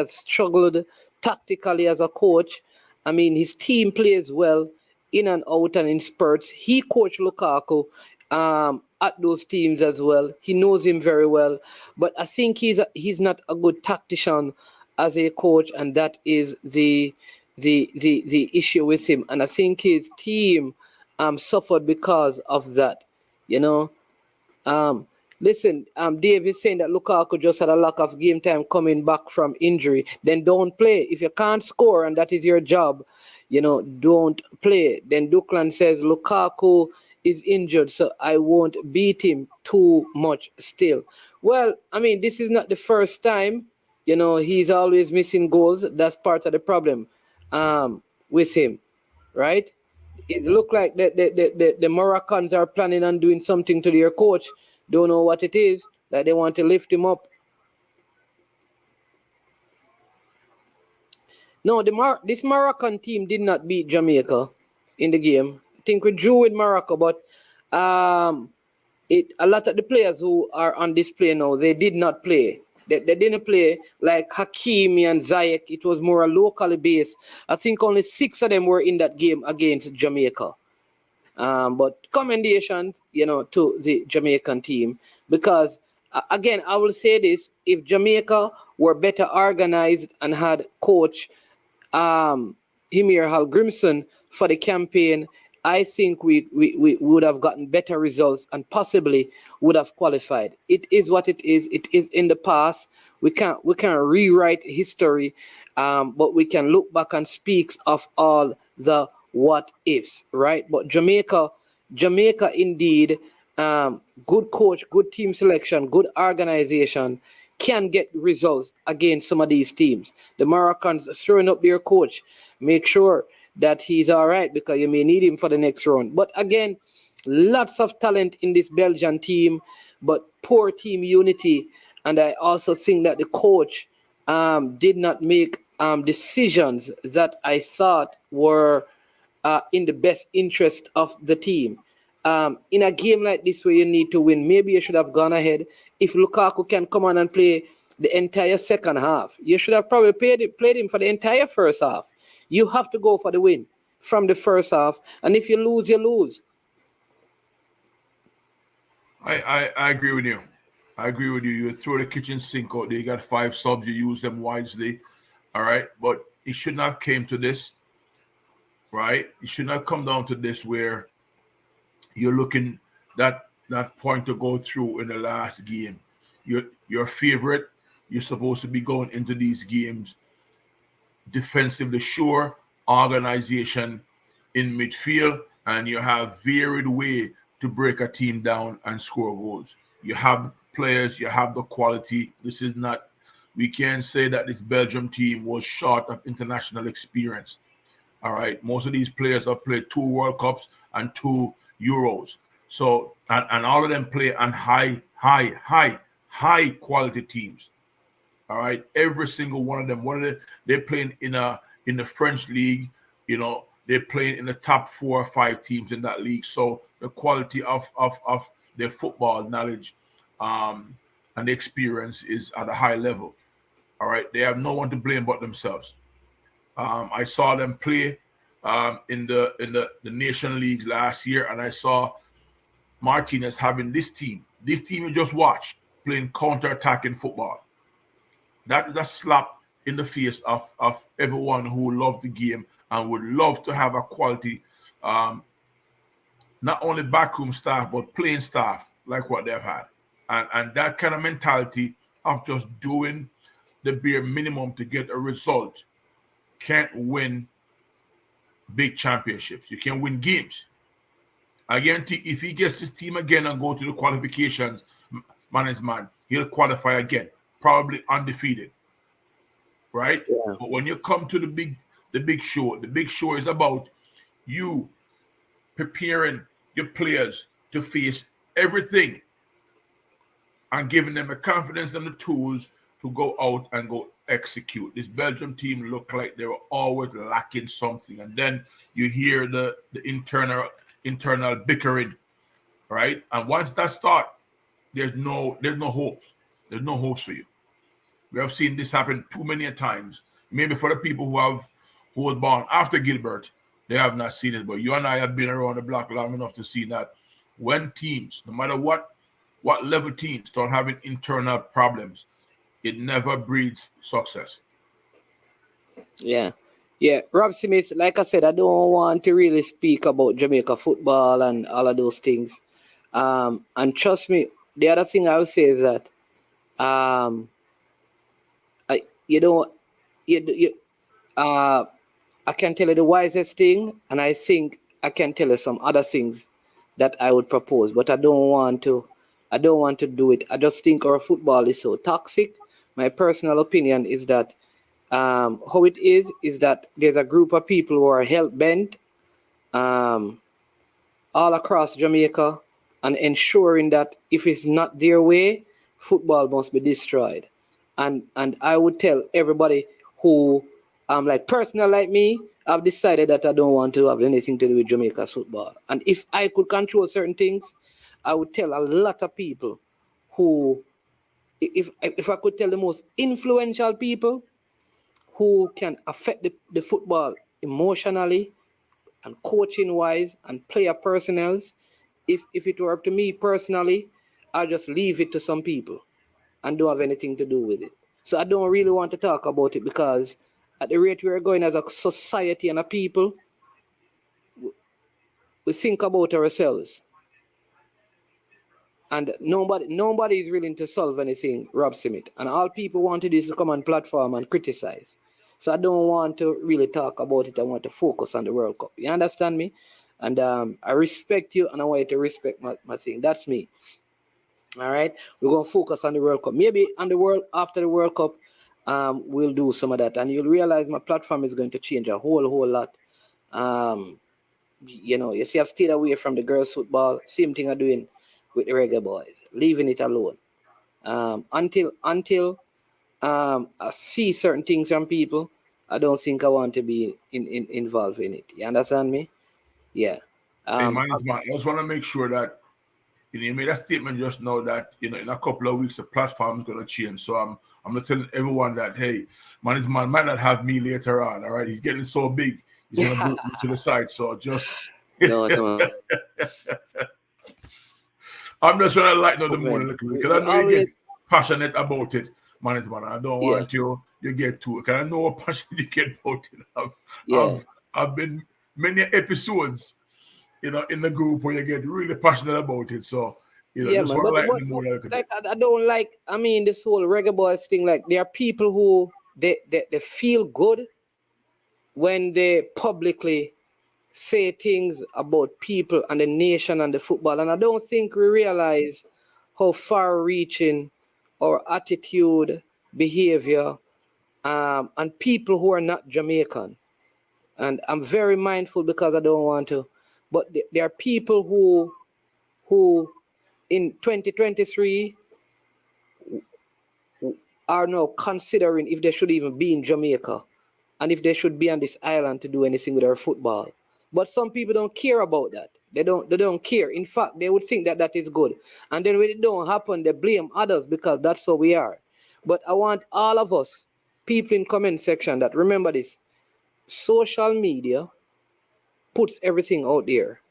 struggled tactically as a coach. I mean, his team plays well in and out and in spurts. He coached Lukaku at those teams as well. He knows him very well, but I think he's not a good tactician as a coach, and that is the issue with him. And I think his team suffered because of that. You know, listen, Dave is saying that Lukaku just had a lack of game time coming back from injury. Then don't play. If you can't score and that is your job, don't play. Then Duckland says Lukaku is injured, so I won't beat him too much still. Well, I mean, this is not the first time. He's always missing goals. That's part of the problem with him, right? It looked like the Moroccans are planning on doing something to their coach. Don't know what it is, that they want to lift him up. No, this Moroccan team did not beat Jamaica in the game. I think we drew with Morocco, but a lot of the players who are on display now, they did not play. They didn't play like Hakimi and Ziyech. It was more locally based. I think only 6 of them were in that game against Jamaica. But commendations, to the Jamaican team, because again, I will say this: if Jamaica were better organized and had coach Himir Hallgrimsson for the campaign, I think we would have gotten better results and possibly would have qualified. It is what it is. It is in the past. We can't rewrite history, but we can look back and speak of all the what ifs, right? But Jamaica indeed, good coach, good team selection, good organization, can get results against some of these teams. The Moroccans throwing up their coach. Make sure that he's all right, because you may need him for the next round. But again, lots of talent in this Belgian team, but poor team unity. And I also think that the coach did not make decisions that I thought were in the best interest of the team. In a game like this where you need to win, maybe you should have gone ahead. If Lukaku can come on and play the entire second half, you should have probably played him for the entire first half. You have to go for the win from the first half. And if you lose, you lose. I agree with you. I agree with you. You throw the kitchen sink out there. You got 5 subs. You use them wisely. All right, but it should not came to this. Right, it should not come down to this where you're looking that point to go through in the last game. Your favorite. You're supposed to be going into these games defensively sure, organization in midfield, and you have varied way to break a team down and score goals. You have players, you have the quality. This is not. We can't say that this Belgium team was short of international experience. All right, most of these players have played 2 World Cups and 2 Euros. So and all of them play on high quality teams. All right, every single one of them. They're playing in the French league. They're playing in the top 4 or 5 teams in that league. So the quality of their football knowledge and the experience is at a high level. All right, they have no one to blame but themselves. I saw them play in the Nation League last year, and I saw Martinez having this team. This team you just watched playing counter-attacking football. That is a slap in the face of everyone who loved the game and would love to have a quality, not only backroom staff, but playing staff like what they've had. And that kind of mentality of just doing the bare minimum to get a result can't win big championships. You can win games. I guarantee if he gets his team again and go to the qualifications, man is man, he'll qualify again, probably undefeated. Right? Yeah. But when you come to the big show is about you preparing your players to face everything and giving them the confidence and the tools to go out and go execute. This Belgium team looked like they were always lacking something. And then you hear the internal bickering, right? And once that starts, there's no hope. There's no hope for you. We have seen this happen too many times. Maybe for the people who was born after Gilbert, they have not seen it. But you and I have been around the block long enough to see that when teams, no matter what level teams, start having internal problems, it never breeds success. Yeah. Yeah. Rob Smith, like I said, I don't want to really speak about Jamaica football and all of those things. And trust me, the other thing I will say is that I can tell you the wisest thing, and I think I can tell you some other things that I would propose, but I don't want to do it. I just think our football is so toxic. My personal opinion is that how it is that there's a group of people who are hell bent all across Jamaica and ensuring that if it's not their way, football must be destroyed. And I would tell everybody who like personal like me, I've decided that I don't want to have anything to do with Jamaica's football. And if I could control certain things, I would tell a lot of people who, if I could tell the most influential people who can affect the football emotionally and coaching wise and player personnels, if it were up to me personally, I'll just leave it to some people and don't have anything to do with it. So I don't really want to talk about it because at the rate we're going as a society and a people, we think about ourselves. And nobody is willing to solve anything, Rob Smith. And all people want to do is to come on platform and criticize. So I don't want to really talk about it. I want to focus on the World Cup. You understand me? And I respect you and I want you to respect my thing. That's me. All right? We're going to focus on the World Cup. Maybe after the World Cup, we'll do some of that. And you'll realize my platform is going to change a whole lot. You see, I've stayed away from the girls' football. Same thing I'm doing with the reggae boys, leaving it alone. Until I see certain things from people, I don't think I want to be involved in it. You understand me? Yeah. Hey, man, I just want to make sure that you made a statement just now that in a couple of weeks the platform is going to change. So I'm going to tell everyone that hey, man might not have me later on. All right, he's getting so big, he's going to move to the side. So just no. I'm just trying to lighten up the mood a man. little bit We because I know you get always, passionate about it, man. I don't yeah, want you get too. Because I know how passionate you get about it. yeah. I've been many episodes, in the group where you get really passionate about it. So, Yeah, just man. want to But, lighten but, the but mood a little like bit. I don't like. I mean, this whole reggae boys thing. Like there are people who they feel good when they publicly say things about people and the nation and the football, and I don't think we realize how far-reaching our attitude, behavior, and people who are not Jamaican. And I'm very mindful because I don't want to. But there are people who in 2023 are now considering if they should even be in Jamaica and if they should be on this island to do anything with their football. But some people don't care about that. They don't care. In fact, they would think that that is good. And then when it don't happen, they blame others because that's how we are. But I want all of us, people in comment section, that remember this. Social media puts everything out there.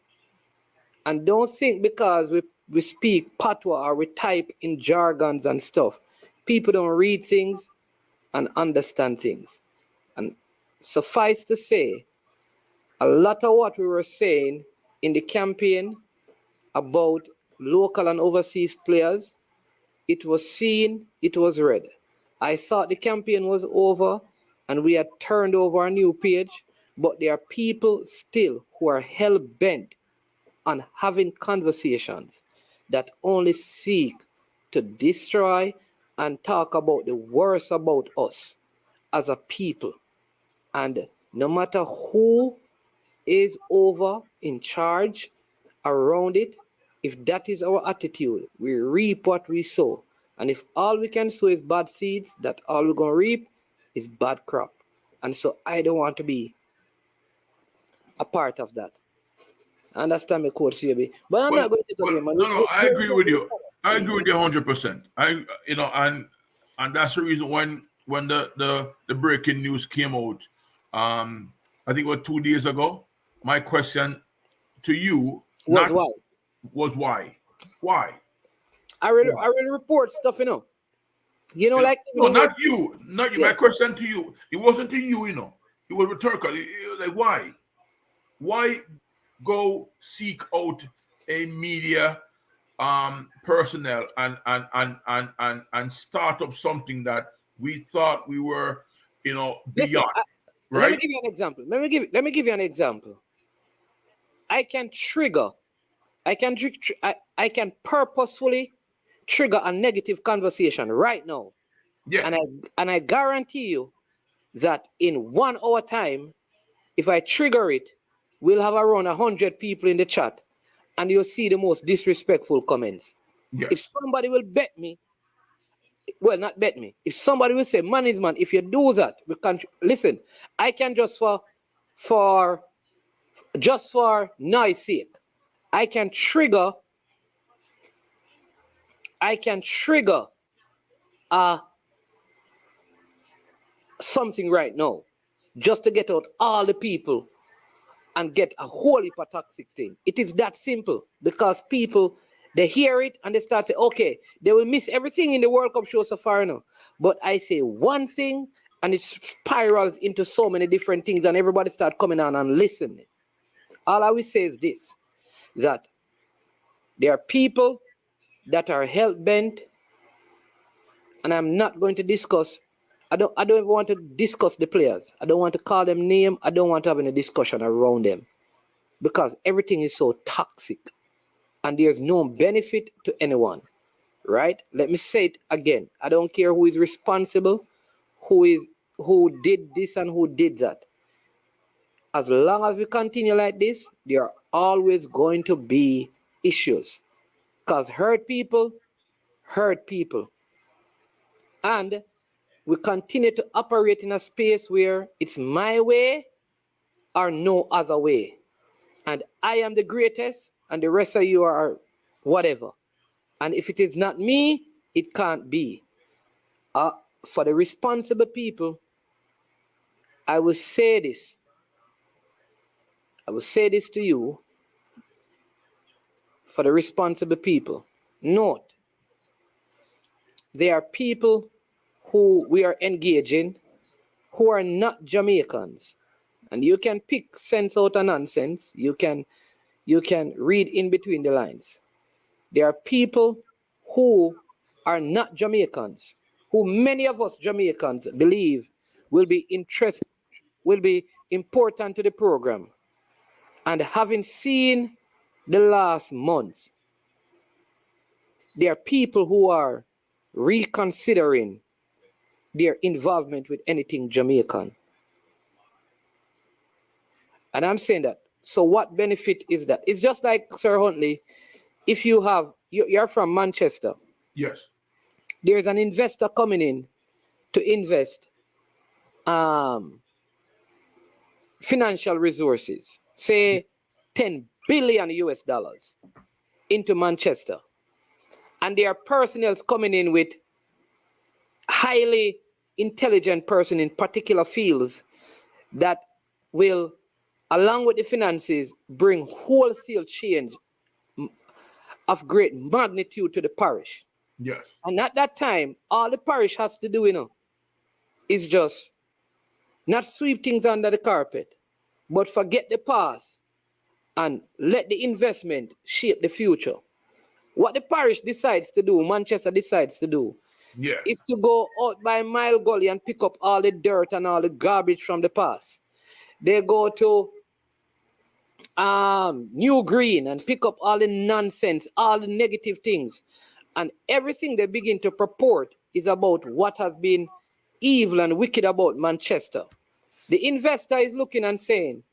And don't think because we speak patois or we type in jargons and stuff, people don't read things and understand things. And suffice to say, a lot of what we were saying in the campaign about local and overseas players, it was seen, it was read. I thought the campaign was over and we had turned over a new page, but there are people still who are hell bent on having conversations that only seek to destroy and talk about the worst about us as a people. And no matter who is over in charge around it, if that is our attitude, we reap what we sow. And if all we can sow is bad seeds, that all we're going to reap is bad crop. And so I don't want to be a part of that. I understand me, Coach CB. But I'm not going to go there, man. No, I agree with you. I agree with you 100%. And that's the reason when the breaking news came out, I think it was 2 days ago. My question to you Was why? was why? I really report stuff, like No, not you, not you. Yeah. My question to you, it wasn't to you, it was rhetorical. It was like why go seek out a media personnel and start up something that we thought we were Listen, beyond, let me right? give you an example. Let me give you an example. I can trigger. I can purposefully trigger a negative conversation right now, Yeah, and I guarantee you that in 1 hour time, if I trigger it, we'll have around 100 people in the chat, and you'll see the most disrespectful comments. yeah. If somebody will bet me, well, not bet me. If somebody will say, "Man is man," if you do that, we can't listen. I can for noise sake, I can trigger something right now just to get out all the people and get a whole heap of toxic thing. It is that simple because people, they hear it and they start saying, okay, they will miss everything in the World Cup show so far now. But I say one thing and it spirals into so many different things and everybody start coming on and listening. All I will say is this, that there are people that are hell-bent, and I'm not going to discuss. I don't want to discuss the players. I don't want to call them name. I don't want to have any discussion around them because everything is so toxic and there's no benefit to anyone, right? Let me say it again. I don't care who is responsible, who did this and who did that. As long as we continue like this, there are always going to be issues because hurt people. And we continue to operate in a space where it's my way or no other way. And I am the greatest, and the rest of you are whatever. And if it is not me, it can't be. For the responsible people, I will say this. I will say this to you. For the responsible people, Note, there are people who we are engaging who are not Jamaicans. And you can pick sense out of nonsense. You can read in between the lines. There are people who are not Jamaicans, who many of us Jamaicans believe will be important to the program. And having seen the last months, there are people who are reconsidering their involvement with anything Jamaican. And I'm saying that. So what benefit is that? It's just like, Sir Huntley, if you're from Manchester. Yes. There's an investor coming in to invest financial resources, say 10 billion US dollars into Manchester. And there are personnel coming in with highly intelligent person in particular fields that will, along with the finances, bring wholesale change of great magnitude to the parish. Yes. And at that time, all the parish has to do, is just not sweep things under the carpet, but forget the past and let the investment shape the future. What the parish decides to do, Manchester decides to do, is to go out by Mile Gully and pick up all the dirt and all the garbage from the past. They go to New Green and pick up all the nonsense, all the negative things. And everything they begin to purport is about what has been evil and wicked about Manchester. The investor is looking and saying,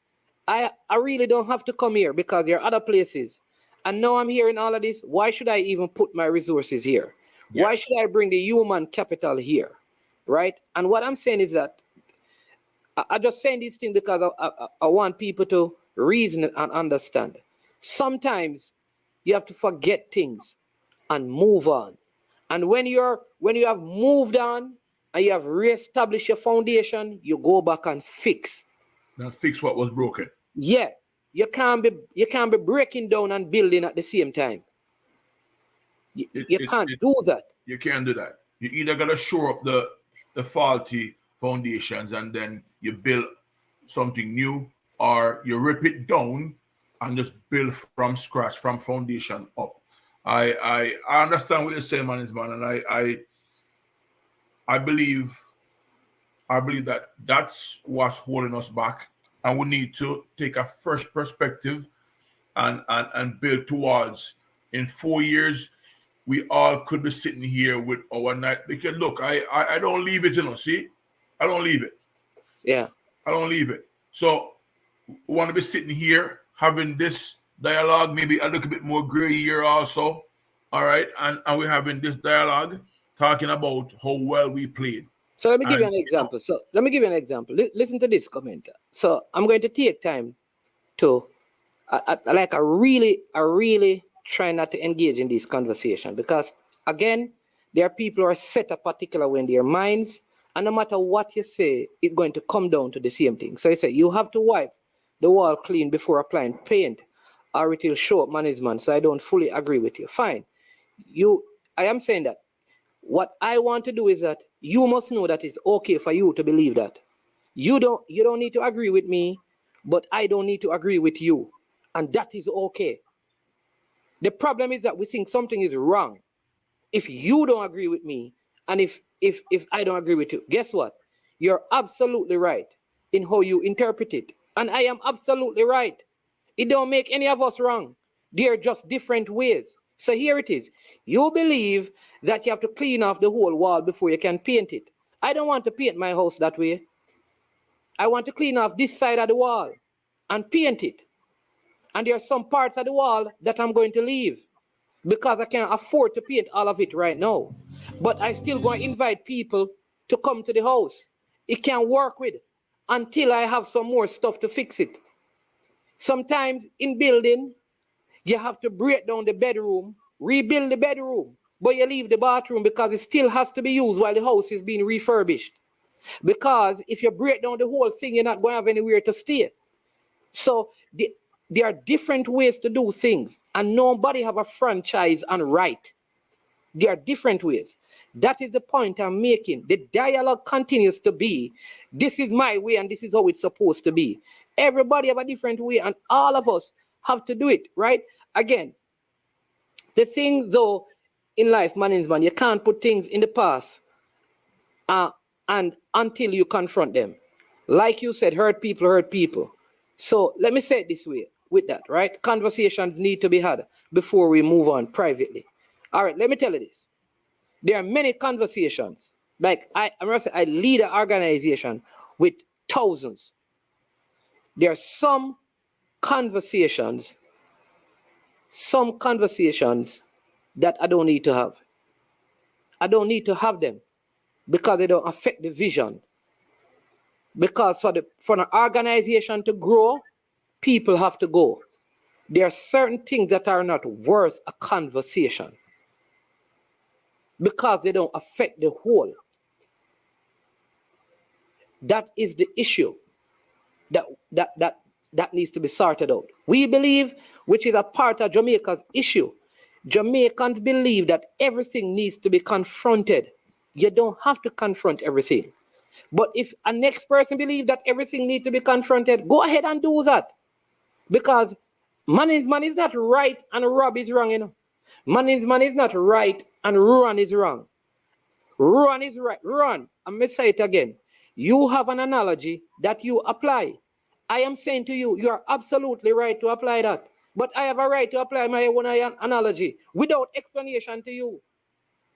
I really don't have to come here because there are other places. And now I'm hearing all of this. Why should I even put my resources here? Yes. Why should I bring the human capital here? Right? And what I'm saying is that I'm just saying these things because I want people to reason and understand. Sometimes you have to forget things and move on. And when you have moved on and you have reestablished your foundation, you go back and fix. Now fix what was broken. Yeah. You can't be breaking down and building at the same time. You can't do that. You can't do that. You either gotta shore up the faulty foundations and then you build something new, or you rip it down and just build from scratch, from foundation up. I understand what you're saying, man, and I believe that that's what's holding us back. And we need to take a fresh perspective and build towards. In 4 years, we all could be sitting here with our night. Because look, I don't leave it, see? I don't leave it. Yeah. I don't leave it. So we want to be sitting here having this dialogue, maybe a little bit more gray here also. All right. And we're having this dialogue talking about how well we played. So let me give you an example. Listen to this commenter. So I'm going to take time to, I really try not to engage in this conversation because, again, there are people who are set a particular way in their minds, and no matter what you say, it's going to come down to the same thing. So I say you have to wipe the wall clean before applying paint, or it will show up management. So I don't fully agree with you. Fine. I am saying that. What I want to do is that you must know that it's okay for you to believe that. You don't need to agree with me, but I don't need to agree with you. And that is okay. The problem is that we think something is wrong if you don't agree with me and if I don't agree with you. Guess what? You're absolutely right in how you interpret it. And I am absolutely right. It don't make any of us wrong. They're just different ways. So here it is. You believe that you have to clean off the whole wall before you can paint it. I don't want to paint my house that way. I want to clean off this side of the wall and paint it. And there are some parts of the wall that I'm going to leave because I can't afford to paint all of it right now. But I still going to invite people to come to the house. It can work with until I have some more stuff to fix it. Sometimes in building, you have to break down the bedroom, rebuild the bedroom, but you leave the bathroom because it still has to be used while the house is being refurbished. Because if you break down the whole thing, you're not going to have anywhere to stay. So there are different ways to do things, and nobody have a franchise and right. There are different ways. That is the point I'm making. The dialogue continues to be, this is my way and this is how it's supposed to be. Everybody have a different way and all of us have to do it, right? Again, the thing though in life, man is man, you can't put things in the past and until you confront them. Like you said, hurt people hurt people. So let me say it this way with that, right? Conversations need to be had before we move on privately. All right, let me tell you this. There are many conversations. Like I lead an organization with thousands. There are some conversations that I don't need to have. I don't need to have them because they don't affect the vision. Because for an organization to grow, people have to go. There are certain things that are not worth a conversation because they don't affect the whole. That is the issue that needs to be sorted out. We believe, which is a part of Jamaica's issue, Jamaicans believe that everything needs to be confronted. You don't have to confront everything. But if a next person believes that everything needs to be confronted, go ahead and do that. Because man is not right and Rob is wrong, you know. Man is not right and Ruan is wrong. Ruan is right. Ruan, I'm going to say it again. You have an analogy that you apply. I am saying to you, you are absolutely right to apply that. But I have a right to apply my own analogy without explanation to you.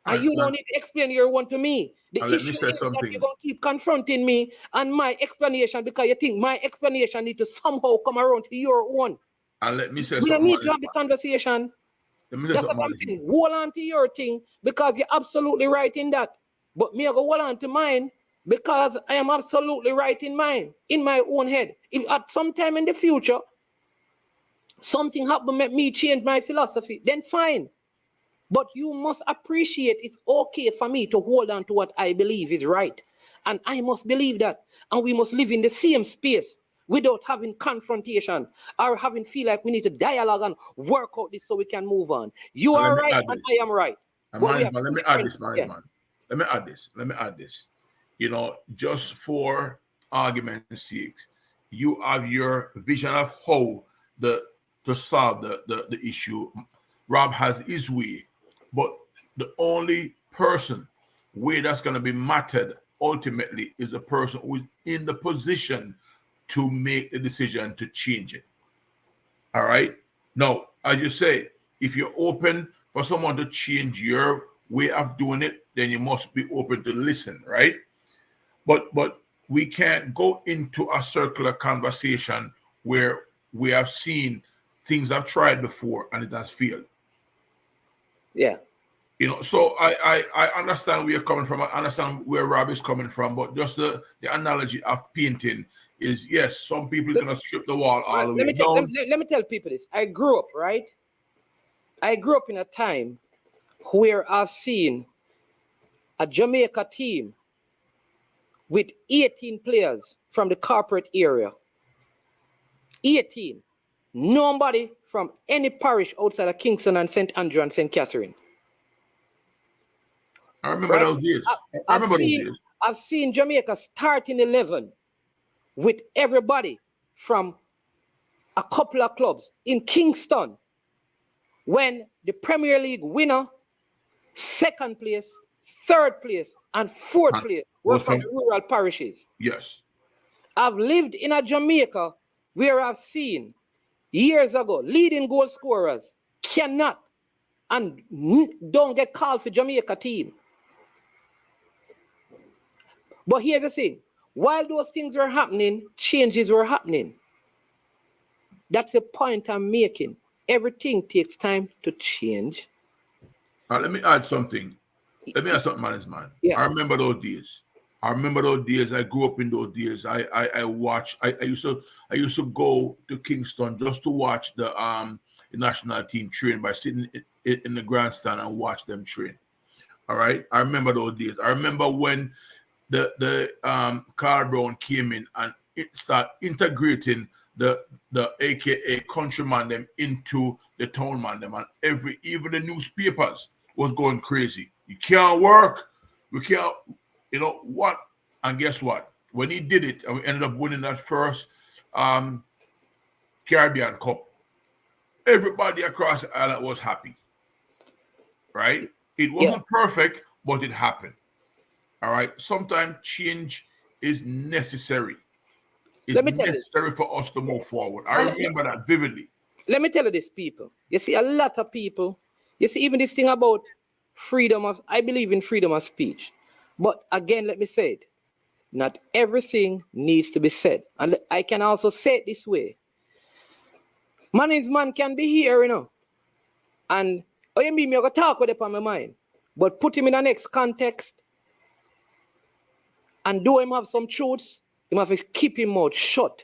And you don't need to explain your one to me. The issue is that you're going to keep confronting me and my explanation because you think my explanation needs to somehow come around to your own. And let me say we something. don't need to have the conversation. That's what I'm saying. Hold on to your thing because you're absolutely right in that. But me, I go hold on to mine because I am absolutely right in mine, in my own head. If at some time in the future, something happen make me change my philosophy, then fine. But you must appreciate it's okay for me to hold on to what I believe is right. And I must believe that. And we must live in the same space without having confrontation or having feel like we need to dialogue and work out this so we can move on. You are right and I am right. Let me add this. You know, just for argument's sake, you have your vision of how to solve the issue. Rob has his way. But the only person where that's going to be mattered ultimately is the person who is in the position to make the decision to change it. All right? Now, as you say, if you're open for someone to change your way of doing it, then you must be open to listen, right? But we can't go into a circular conversation where we have seen things I've tried before and it has failed. Yeah. You know, so I understand where you're coming from. I understand where Rob is coming from, but just the analogy of painting is, yes, some people are going to strip the wall all the way down. Let me tell people this. I grew up, right? I grew up in a time where I've seen a Jamaica team with 18 players from the corporate area. 18. Nobody from any parish outside of Kingston and St. Andrew and St. Catherine. I remember those years. I've seen Jamaica starting 11 with everybody from a couple of clubs in Kingston when the Premier League winner, second place, third place, and fourth place were from the rural parishes. Yes. I've lived in a Jamaica where I've seen years ago leading goal scorers cannot and don't get called for Jamaica team. But here's the thing. While those things were happening, changes were happening. That's the point I'm making. Everything takes time to change. Let me add something. Man. Yeah. I remember those days. I grew up in those days. I used to go to Kingston just to watch the national team train by sitting in the grandstand and watch them train. All right. I remember those days. I remember when the Carl Brown came in and it started integrating the AKA countryman them into the town man them, and even the newspapers was going crazy. You can't work. We can't, you know what? And guess what? When he did it, and we ended up winning that first Caribbean Cup, everybody across the island was happy. Right? It wasn't perfect, but it happened. All right. Sometimes change is necessary. It's necessary for us to move forward. I remember that vividly. Let me tell you this, people. You see, a lot of people, you see, even this thing about freedom of, I believe in freedom of speech. But again, let me say it. Not everything needs to be said. And I can also say it this way. Man can be here, you know. And, oh, you mean me, I'm going to talk with it on my mind. But put him in the next context. And do him have some truths, you have to keep him mouth shut.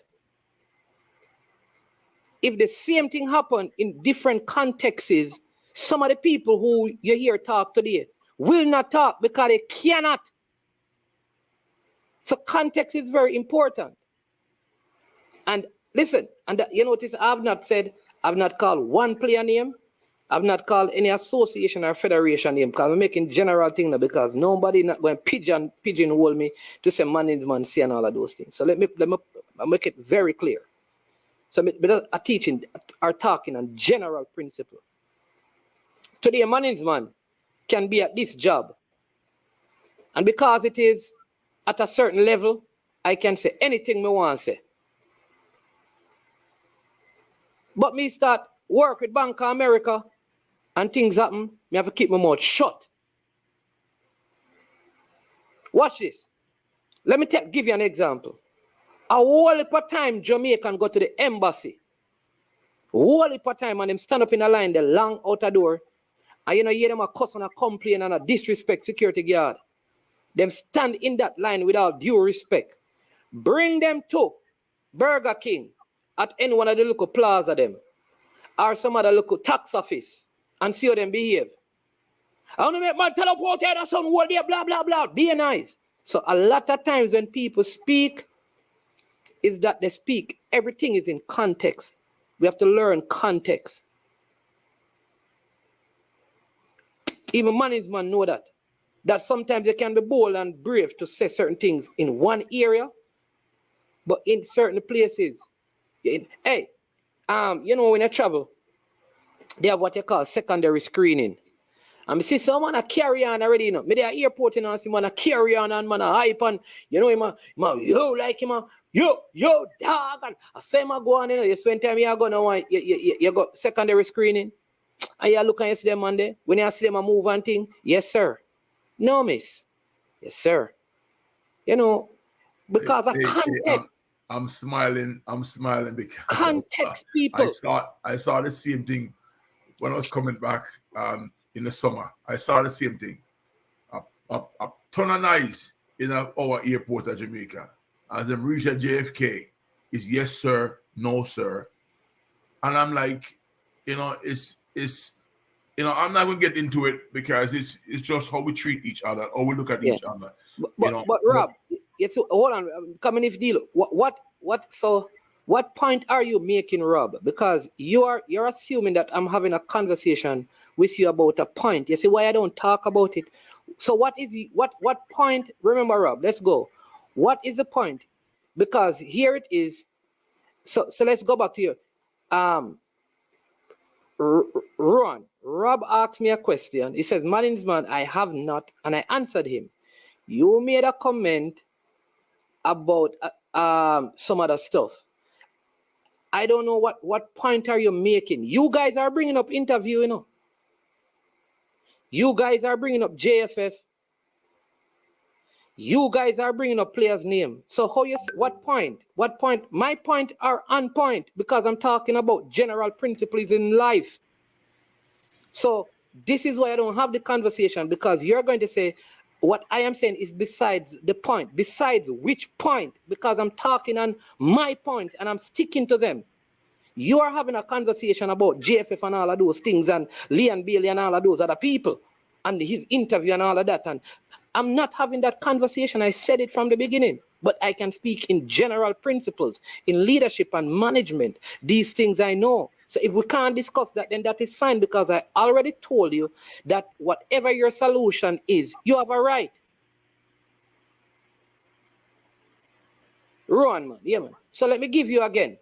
If the same thing happened in different contexts, some of the people who you hear talk today will not talk because they cannot. So context is very important. And listen, and you notice I've not called one player name. I've not called any association or federation name because I'm making general things now because nobody not going to pigeonhole me to say man say and all of those things. So let me make it very clear. So a teaching or talking on general principle. Today, a management can be at this job. And because it is at a certain level, I can say anything I want to say. But me start work with Bank of America and things happen, me have to keep my mouth shut. Watch this. Let me give you an example. A whole heap of time Jamaican go to the embassy. A whole heap of time and them stand up in a line, the long outer door. And you know, hear them a cuss and a complain and a disrespect security guard. Them stand in that line with all due respect. Bring them to Burger King at any one of the local plaza them. Or some other local tax office. And see how them behave. I want to make man tell up out here that son whole day, blah, blah, blah. Be nice. So a lot of times when people speak, is that they speak. Everything is in context. We have to learn context. Even management know that. That sometimes they can be bold and brave to say certain things in one area, but in certain places. You know, when you travel, they have what you call secondary screening. And I see someone a carry on already, you know. Me there airport, you know, see man a carry on and man a hype and, you know, him yo, like him, yo, dog. And I say him go on, you know, you spend time you go now, you go secondary screening. And you look and you see them on there. When you see them move and thing, yes, sir. No, miss. Yes, sir. You know, because of context. I'm smiling because context, people. I saw the same thing when I was coming back in the summer. I saw the same thing. A ton of nice in our airport at Jamaica. As them reach at JFK, is yes, sir, no, sir. And I'm like, you know, it's you know, I'm not gonna get into it because it's just how we treat each other or we look at each other. But Rob, yes, hold on, coming if deal. What point are you making, Rob? Because you're assuming that I'm having a conversation with you about a point. You see why I don't talk about it. So what point? Remember, Rob, let's go. What is the point? Because here it is. So let's go back to you. Rob asked me a question. He says, management, I have not, and I answered him. You made a comment about some other stuff. I don't know what point are you making. You guys are bringing up interview, you know. You guys are bringing up JFF. You guys are bringing up players' name. So what point? What point? My point are on point because I'm talking about general principles in life. So this is why I don't have the conversation because you're going to say what I am saying is besides the point. Besides which point? Because I'm talking on my points and I'm sticking to them. You are having a conversation about JFF and all of those things and Leon Bailey and all of those other people and his interview and all of that. And I'm not having that conversation. I said it from the beginning, but I can speak in general principles, in leadership and management. These things I know. So if we can't discuss that, then that is fine, because I already told you that whatever your solution is, you have a right. Run, man. Yeah, man. So let me give you again.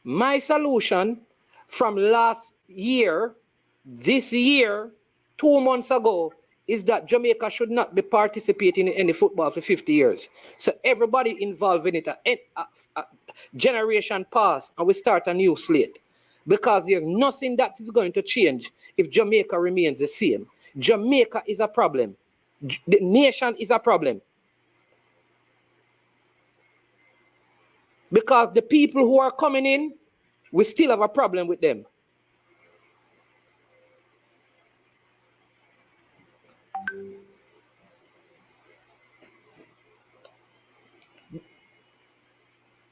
My solution from last year, this year, 2 months ago, is that Jamaica should not be participating in any football for 50 years. So everybody involved in it, a generation pass, and we start a new slate. Because there's nothing that is going to change if Jamaica remains the same. Jamaica is a problem. The nation is a problem. Because the people who are coming in, we still have a problem with them.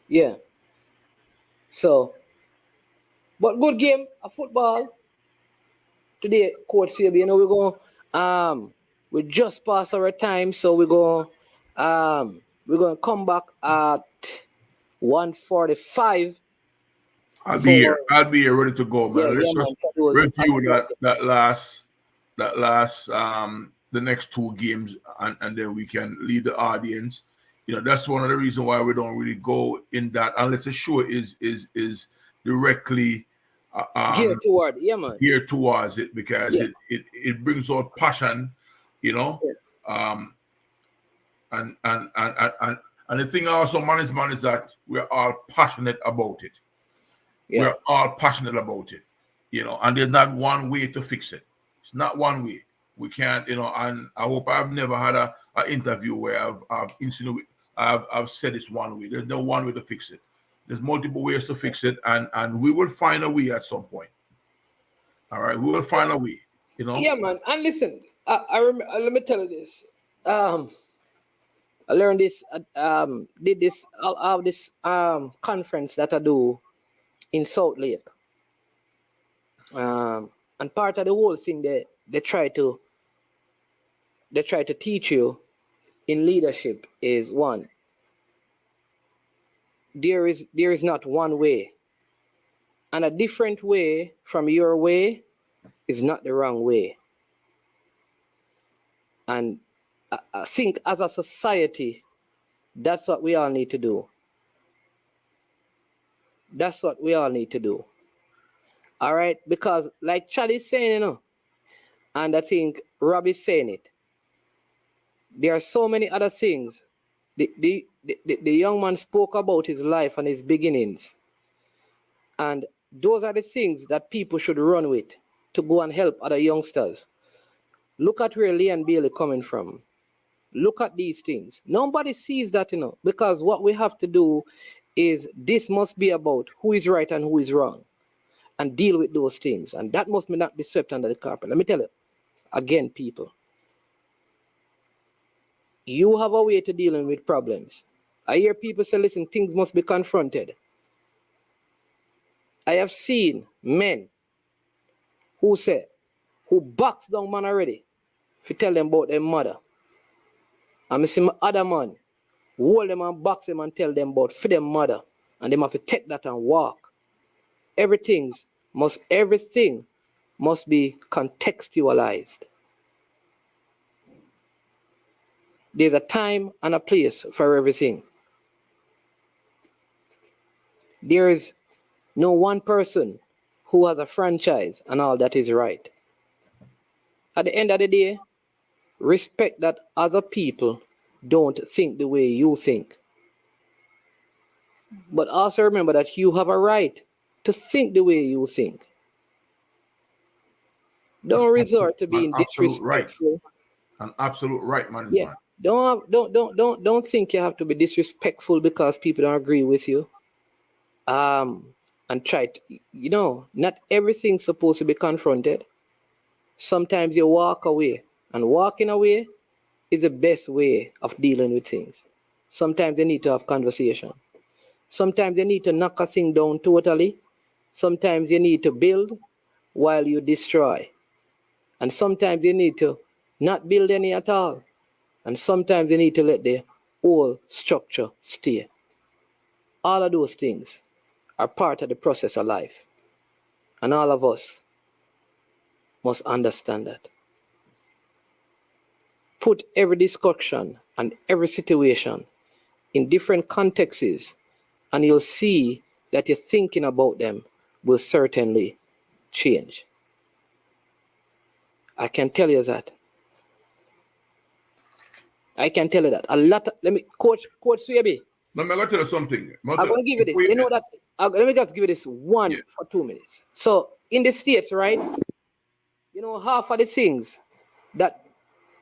Yeah. So, but good game of football today, Coach CB. You know, we just passed our time, so we're going to come back at 1:45. I'll be here. I'll be here ready to go, man. Yeah, Let's man, just for those review that last the next 2 games, and then we can lead the audience. You know, that's one of the reasons why we don't really go in that unless the show is directly geared toward, yeah, man. geared towards it, because Yeah. it brings out passion, you know. Yeah. And the thing also, man, is that we're all passionate about it. Yeah. We're all passionate about it, you know, and there's not one way to fix it. It's not one way. We can't, you know, and I hope I've never had an interview where I've said it's one way. There's no one way to fix it. There's multiple ways to fix it, and we will find a way at some point. All right, we will find a way, you know. Yeah, man. And listen, let me tell you this. I learned this. Did this. I'll have this conference that I do in South Lake. And part of the whole thing they try to teach you in leadership is, one, there is not one way, and a different way from your way is not the wrong way. And I think as a society, that's what we all need to do. That's what we all need to do. All right? Because like Chad is saying, you know, and I think Rob is saying it, there are so many other things. The young man spoke about his life and his beginnings. And those are the things that people should run with to go and help other youngsters. Look at where Leon Bailey coming from. Look at these things. Nobody sees that, you know, because what we have to do is, this must be about who is right and who is wrong, and deal with those things. And that must not be swept under the carpet. Let me tell you, again, people, you have a way to dealing with problems. I hear people say, listen, things must be confronted. I have seen men who box down man already if you tell them about their mother. And I see my other man hold them and box them and tell them about for their mother. And they have to take that and walk. Everything must be contextualized. There's a time and a place for everything. There is no one person who has a franchise and all that is right. At the end of the day, respect that other people don't think the way you think. But also remember that you have a right to think the way you think. Don't resort to being disrespectful. An absolute right, man. Yeah. Don't think you have to be disrespectful because people don't agree with you. And try to, you know, not everything's supposed to be confronted. Sometimes you walk away, and walking away is the best way of dealing with things. Sometimes you need to have conversation. Sometimes you need to knock a thing down totally. Sometimes you need to build while you destroy. And sometimes you need to not build any at all. And sometimes you need to let the whole structure stay. All of those things are part of the process of life. And all of us must understand that. Put every discussion and every situation in different contexts, and you'll see that your thinking about them will certainly change. I can tell you that. I can tell you that. A lot of, Coach Swaby, Let me tell you something. I'm going to give you this. You know that, let me just give you this one for 2 minutes. So, in the States, right, you know, half of the things that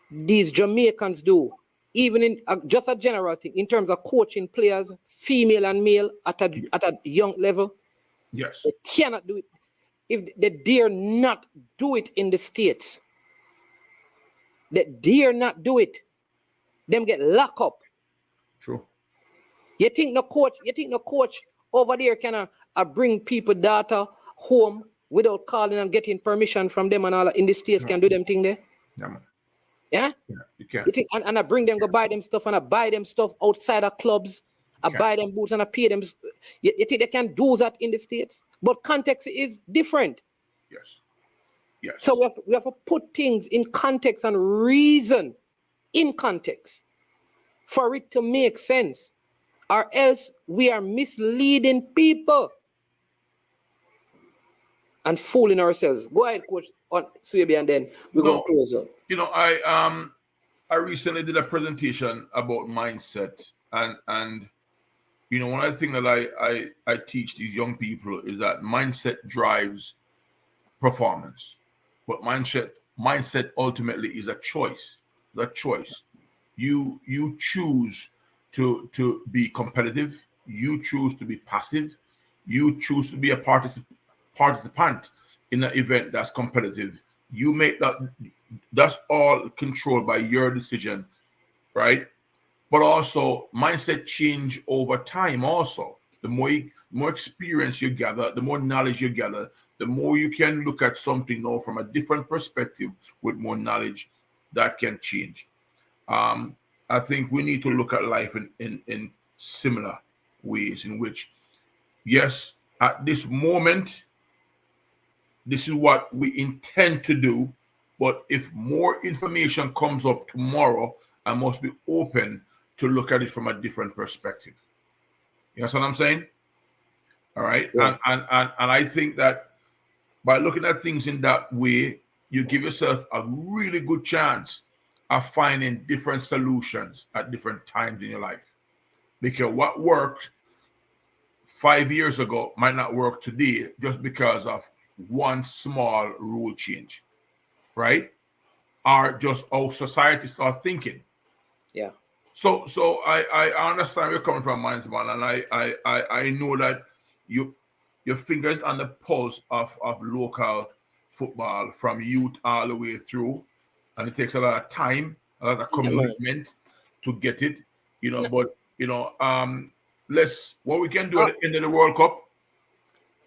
these Jamaicans do, even in just a general thing, in terms of coaching players, female and male, at a young level, Yes. they cannot do it. If they dare not do it in the States, they dare not do it, them get locked up. True. You think no coach over there can bring people data home without calling and getting permission from them and all in the States can do them thing there? Yeah, man. Yeah? You can. You think, and I bring them, go buy them stuff, and I buy them stuff outside of clubs. I buy them boots and I pay them. You think they can do that in the States? But context is different. Yes. Yes. So we have to put things in context and reason in context for it to make sense. Or else we are misleading people and fooling ourselves. Go ahead, Coach, on Swaby, and then we're going to close up. You know, I recently did a presentation about mindset, and you know, one of the things that I teach these young people is that mindset drives performance, but mindset ultimately is a choice. The choice. You choose to be competitive. You choose to be passive. You choose to be a participant in an event that's competitive. You make that. That's all controlled by your decision, right? But also mindset change over time. Also, the more experience you gather, the more knowledge you gather, the more you can look at something now from a different perspective with more knowledge that can change. I think we need to look at life in similar ways in which, yes, at this moment, this is what we intend to do. But if more information comes up tomorrow, I must be open to look at it from a different perspective. You know what I'm saying? All right. Yeah. And I think that by looking at things in that way, you give yourself a really good chance of finding different solutions at different times in your life. Because what worked 5 years ago might not work today just because of one small rule change, right? Or just how society starts thinking. Yeah. So I understand where you're coming from, Mindsman, and I know that your fingers on the pulse of local football from youth all the way through, and it takes a lot of time, a lot of commitment to get it, you know. But you know, what we can do at the end of the World Cup.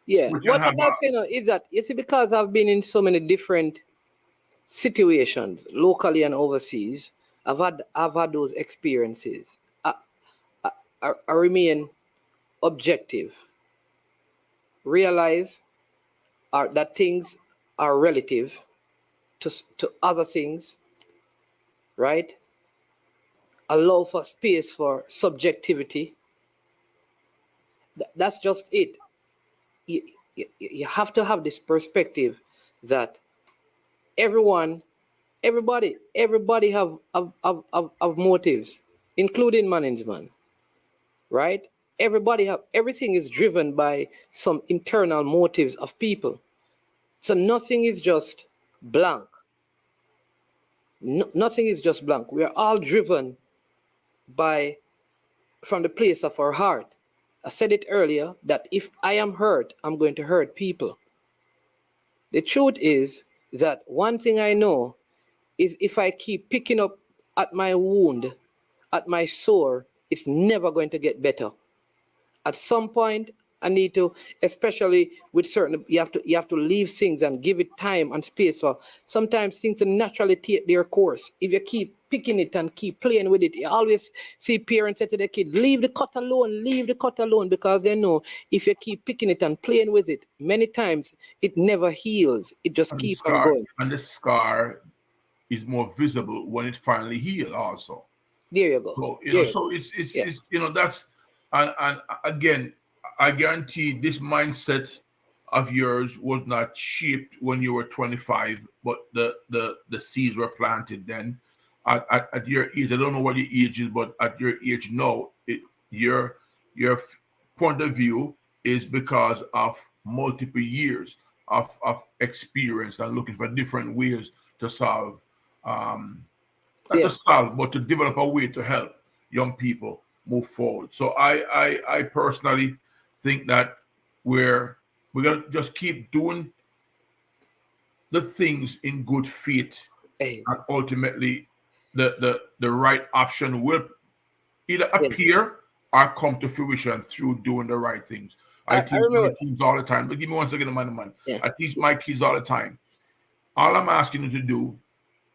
Yeah, what I'm saying is that you see, because I've been in so many different situations, locally and overseas, I've had those experiences. I remain objective. Realize that things are relative to other things, right? Allow for space for subjectivity. That's just it. You have to have this perspective that everybody have motives, including management, right? Everything is driven by some internal motives of people. So nothing is just blank. Nothing is just blank. We are all driven from the place of our heart. I said it earlier that if I am hurt, I'm going to hurt people. The truth is that one thing I know is if I keep picking up at my wound, at my sore, it's never going to get better. At some point, I need to, especially with certain, you have to leave things and give it time and space. So sometimes things to naturally take their course. If you keep picking it and keep playing with it, you always see parents say to their kids, leave the cut alone, because they know if you keep picking it and playing with it, many times it never heals. It just keeps on going. And the scar is more visible when it finally heals also. There you go. So it's that's and again, I guarantee this mindset of yours was not shaped when you were 25, but the seeds were planted then. At your age, I don't know what your age is, but at your age now, your point of view is because of multiple years of experience and looking for different ways to solve not to solve, but to develop a way to help young people move forward. So I personally think that we're gonna just keep doing the things in good faith, and ultimately the right option will either appear or come to fruition through doing the right things. I teach my teams all the time. But give me 1 second, man. I teach my kids all the time. All I'm asking you to do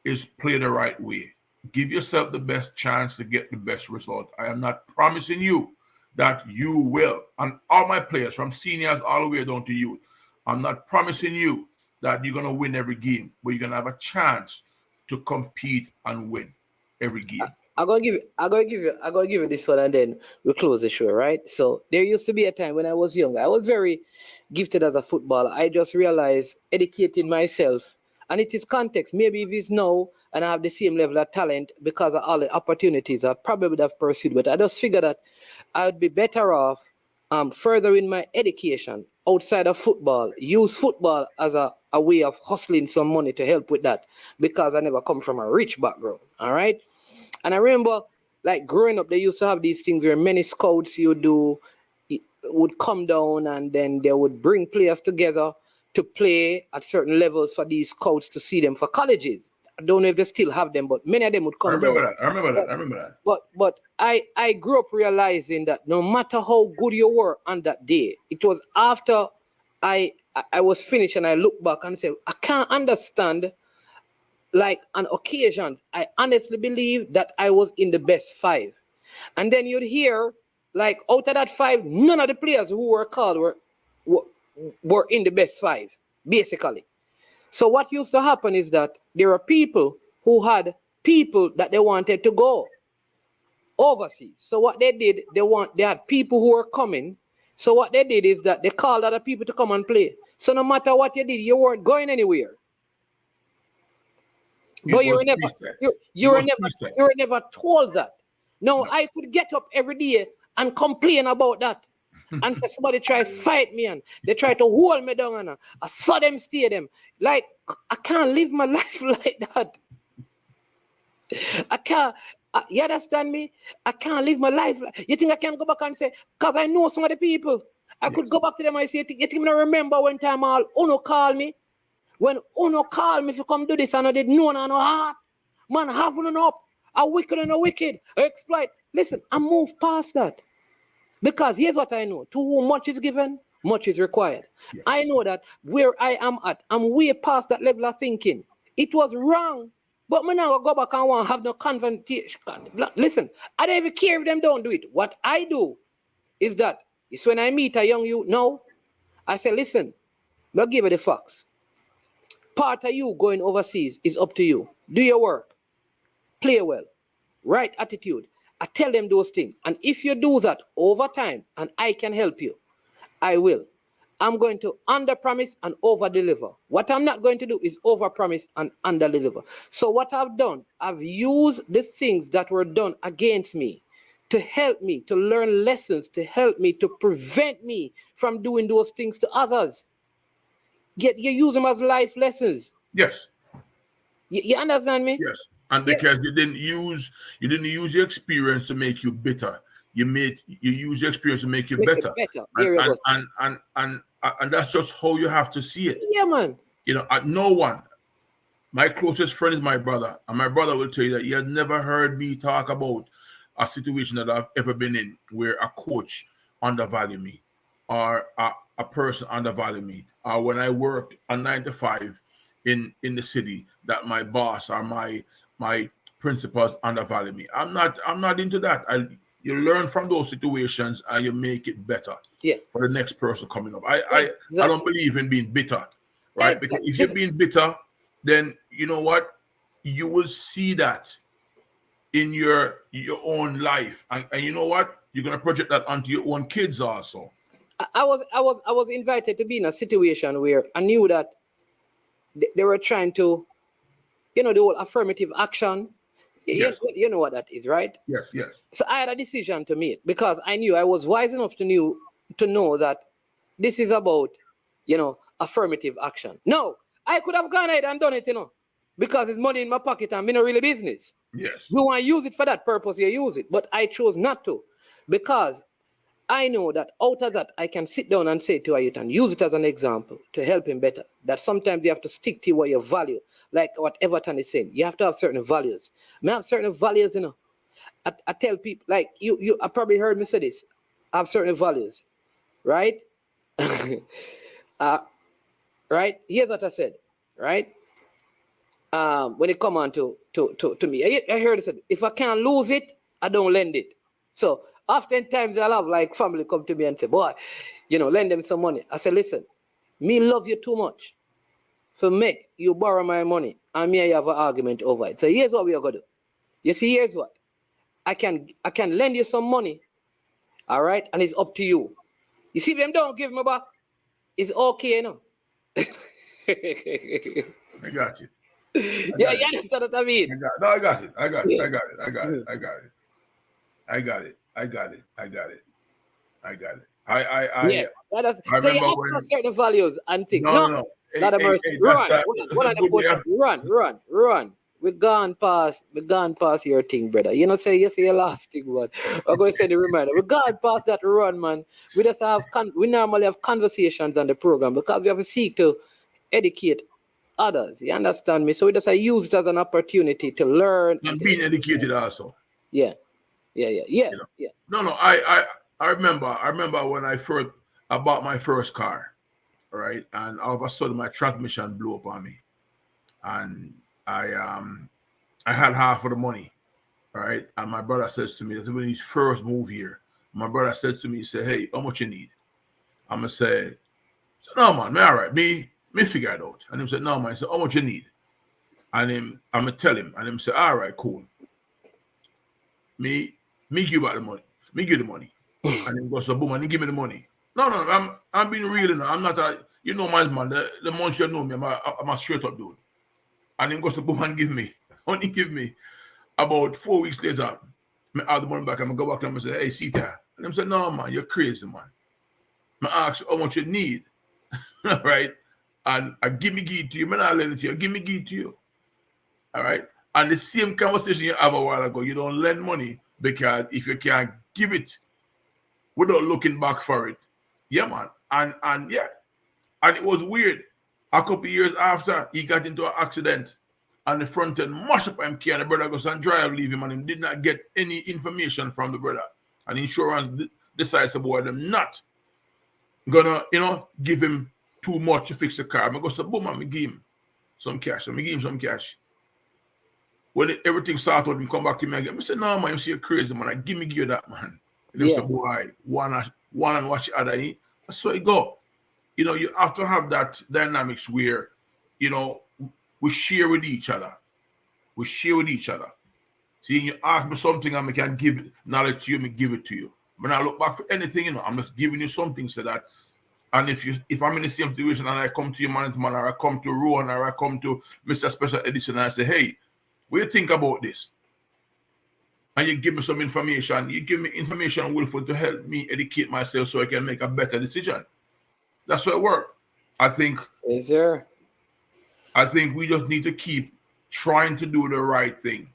is play the right way. Give yourself the best chance to get the best result. I am not promising you that you will. And all my players, from seniors all the way down to youth, I'm not promising you that you're going to win every game, but you're going to have a chance to compete and win every game. I'm gonna give you this one, and then we close the show, right? So there used to be a time when I was young. I was very gifted as a footballer. I just realized educating myself, and it is context. Maybe if it's now and I have the same level of talent because of all the opportunities I probably would have pursued, but I just figured that I would be better off furthering my education outside of football, use football as a way of hustling some money to help with that, because I never come from a rich background. All right. And I remember, like, growing up, they used to have these things where many scouts would come down, and then they would bring players together to play at certain levels for these scouts to see them for colleges. I don't know if they still have them, but many of them would come I remember that. But I grew up realizing that no matter how good you were on that day, it was after I was finished and I look back and say, I can't understand. Like, on occasions, I honestly believe that I was in the best 5. And then you'd hear, like, out of that 5, none of the players who were called were in the best 5, basically. So what used to happen is that there are people who had people that they wanted to go overseas. So what they did, they had people who were coming. So what they did is that they called other people to come and play. So no matter what you did, you weren't going anywhere. But you were never told that. No, I could get up every day and complain about that. And say somebody try to fight me and they try to hold me down and I saw them stay them. Like, I can't live my life like that. I can't. You understand me? I can't live my life. You think I can go back and say, because I know some of the people. I could go back to them and say, you think I remember one time all Uno called me? When Uno called me to come do this, and I did no heart. Man, have one up. A wicked and a wicked. I exploit. Listen, I move past that. Because here's what I know. To whom much is given, much is required. Yes. I know that where I am at, I'm way past that level of thinking. It was wrong. But me now go back and want to have no confrontation. Listen, I don't even care if them don't do it. What I do is that, it's when I meet a young youth now, I say, listen, I'll give you the facts. Part of you going overseas is up to you. Do your work. Play well. Right attitude. I tell them those things. And if you do that over time and I can help you, I will. I'm going to under-promise and over-deliver. What I'm not going to do is over-promise and under-deliver. So what I've done, I've used the things that were done against me to help me, to learn lessons, to help me, to prevent me from doing those things to others. You use them as life lessons. Yes. You understand me? Yes. And because you didn't use your experience to make you bitter. You use your experience to make you better. And that's just how you have to see it. Yeah, man. You know, no one. My closest friend is my brother, and my brother will tell you that he has never heard me talk about a situation that I've ever been in where a coach undervalued me. or a person undervalue me, or when I worked a 9 to 5 in the city, that my boss or my principals undervalue me. I'm not into that. You learn from those situations and you make it better Yeah. for the next person coming up. I don't Exactly. believe in being bitter, right? Because Exactly. if you're being bitter, then you know what? You will see that in your own life. And you know what? You're gonna project that onto your own kids also. I was invited to be in a situation where I knew that they were trying to, the whole affirmative action. Yes. You know what that is, right? Yes, yes. So I had a decision to make because I knew I was wise enough to know that this is about, affirmative action. No, I could have gone ahead and done it, because it's money in my pocket and me not really business. Yes. You want to use it for that purpose, you use it. But I chose not to because I know that out of that, I can sit down and say to a youth and use it as an example to help him better. That sometimes you have to stick to what you value. Like what Everton is saying, you have to have certain values. I have certain values, I tell people, like you I probably heard me say this. I have certain values, right? Right? Here's what I said, right? When it come on to me, I heard it said, if I can't lose it, I don't lend it. So oftentimes I'll have like family come to me and say, boy, lend them some money. I say, listen, me love you too much for make you borrow my money and me and you have an argument over it. So here's what we are gonna do. You see, here's what. I can lend you some money, all right? And it's up to you. You see, them don't give me back. It's okay, I got you. Yeah, you understand what I mean? I got it. I got it. Yeah. I So you remember have when. to certain values and things. No. Lot of mercy. Run. We gone past your thing, brother. You say your last thing, man. I'm going to say the reminder. We gone past that run, man. We just we normally have conversations on the program because we have to seek to educate others. You understand me? So we just use it as an opportunity to learn And being educated also. Yeah. No. I remember when I bought my first car, right? And all of a sudden my transmission blew up on me, and I had half of the money, right? And my brother says to me, this is when he first moved here. My brother says to me, he said, "Hey, how much you need?" I'm gonna say, "No, man, all right, me figure it out." And he said, "No, man." He said, "How much you need?" And I'm gonna tell him, and him say, "All right, cool. Me give back the money. Me give the money." And he goes, "So boom," and he give me the money. No, I'm being real enough. I'm not man. The months you know me, I'm a straight up dude. And he goes to boom and give me. Only give me. About 4 weeks later, I have the money back. I'm gonna go back to him and say, "Hey, see that?" And he said, "No, man, you're crazy, man." I ask how much you need, right? And I give it to you. Man, I lend it to you. Give it to you. All right. And the same conversation you have a while ago, you don't lend money because if you can't give it without looking back for it, yeah, man. And it was weird. A couple years after, he got into an accident and the front end mashed up him and the brother goes and drive, leave him, and he did not get any information from the brother. And insurance decides about them not gonna, give him too much to fix the car. I go, so boom, and give him some cash. And I give him some cash. When everything started out and come back to me again, I said, "No, man, you see you're crazy, man. Give you that, man." And he said, "Boy, one and watch the other." So it go. You have to have that dynamics where, we share with each other. See, you ask me something and I can give knowledge to you, me give it to you. When I look back for anything, I'm just giving you something so that, and if I'm in the same situation and I come to your management or I come to Rowan or I come to Mr. Special Edition and I say, "Hey, what do you think about this?" And you give me some information. You give me information willful to help me educate myself so I can make a better decision. That's how it works. I think. Yes, sir. I think we just need to keep trying to do the right thing,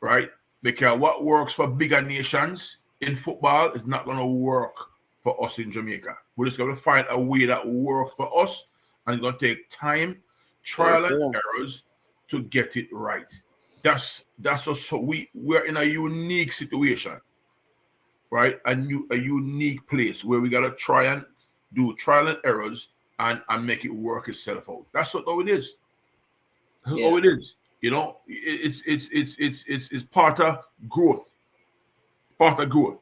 right? Because what works for bigger nations in football is not going to work for us in Jamaica. We're just going to find a way that works for us, and it's going to take time, trial and errors to get it right. That's just so we're in a unique situation, right? A unique place where we gotta try and do trial and errors and make it work itself out. That's what it is. That's all it is. You know, it's part of growth. Part of growth.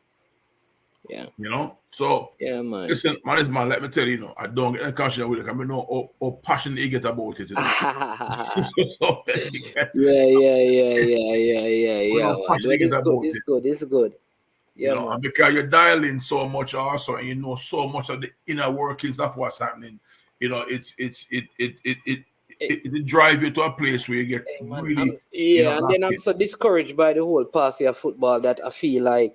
Yeah. You know, so Yeah, man. listen, man, let me tell you, I don't get conscious with it. I know how passionate you get about it. So, yeah. passionate you get about it. It's good. Yeah, man. And because you're dialing so much also, and you know so much of the inner workings of what's happening, it drive you to a place where you get really and then I'm so discouraged by the whole party of football that I feel like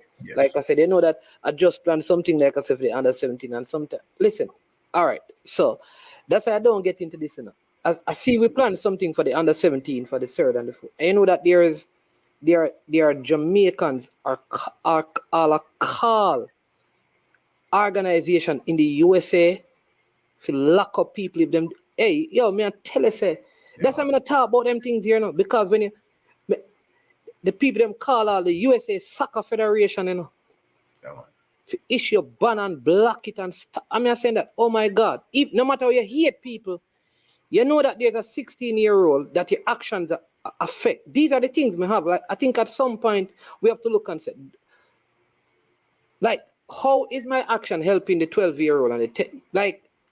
I said, they know that I just planned something like I said for the under 17 and something. Listen, all right, so that's why I don't get into this, I see we plan something for the under 17 for the third and the fourth, and you know that there are Jamaicans are a call organization in the USA to lock up people if them. Hey, yo, me I tell you, say, that's why I'm gonna talk about them things here, because when the people them call all the USA Soccer Federation, to issue a ban and block it and stop. I'm saying that, oh my God, if no matter how you hate people, you know that there's a 16-year-old that your actions affect. These are the things we have. Like, I think at some point we have to look and say, like, how is my action helping the 12-year-old and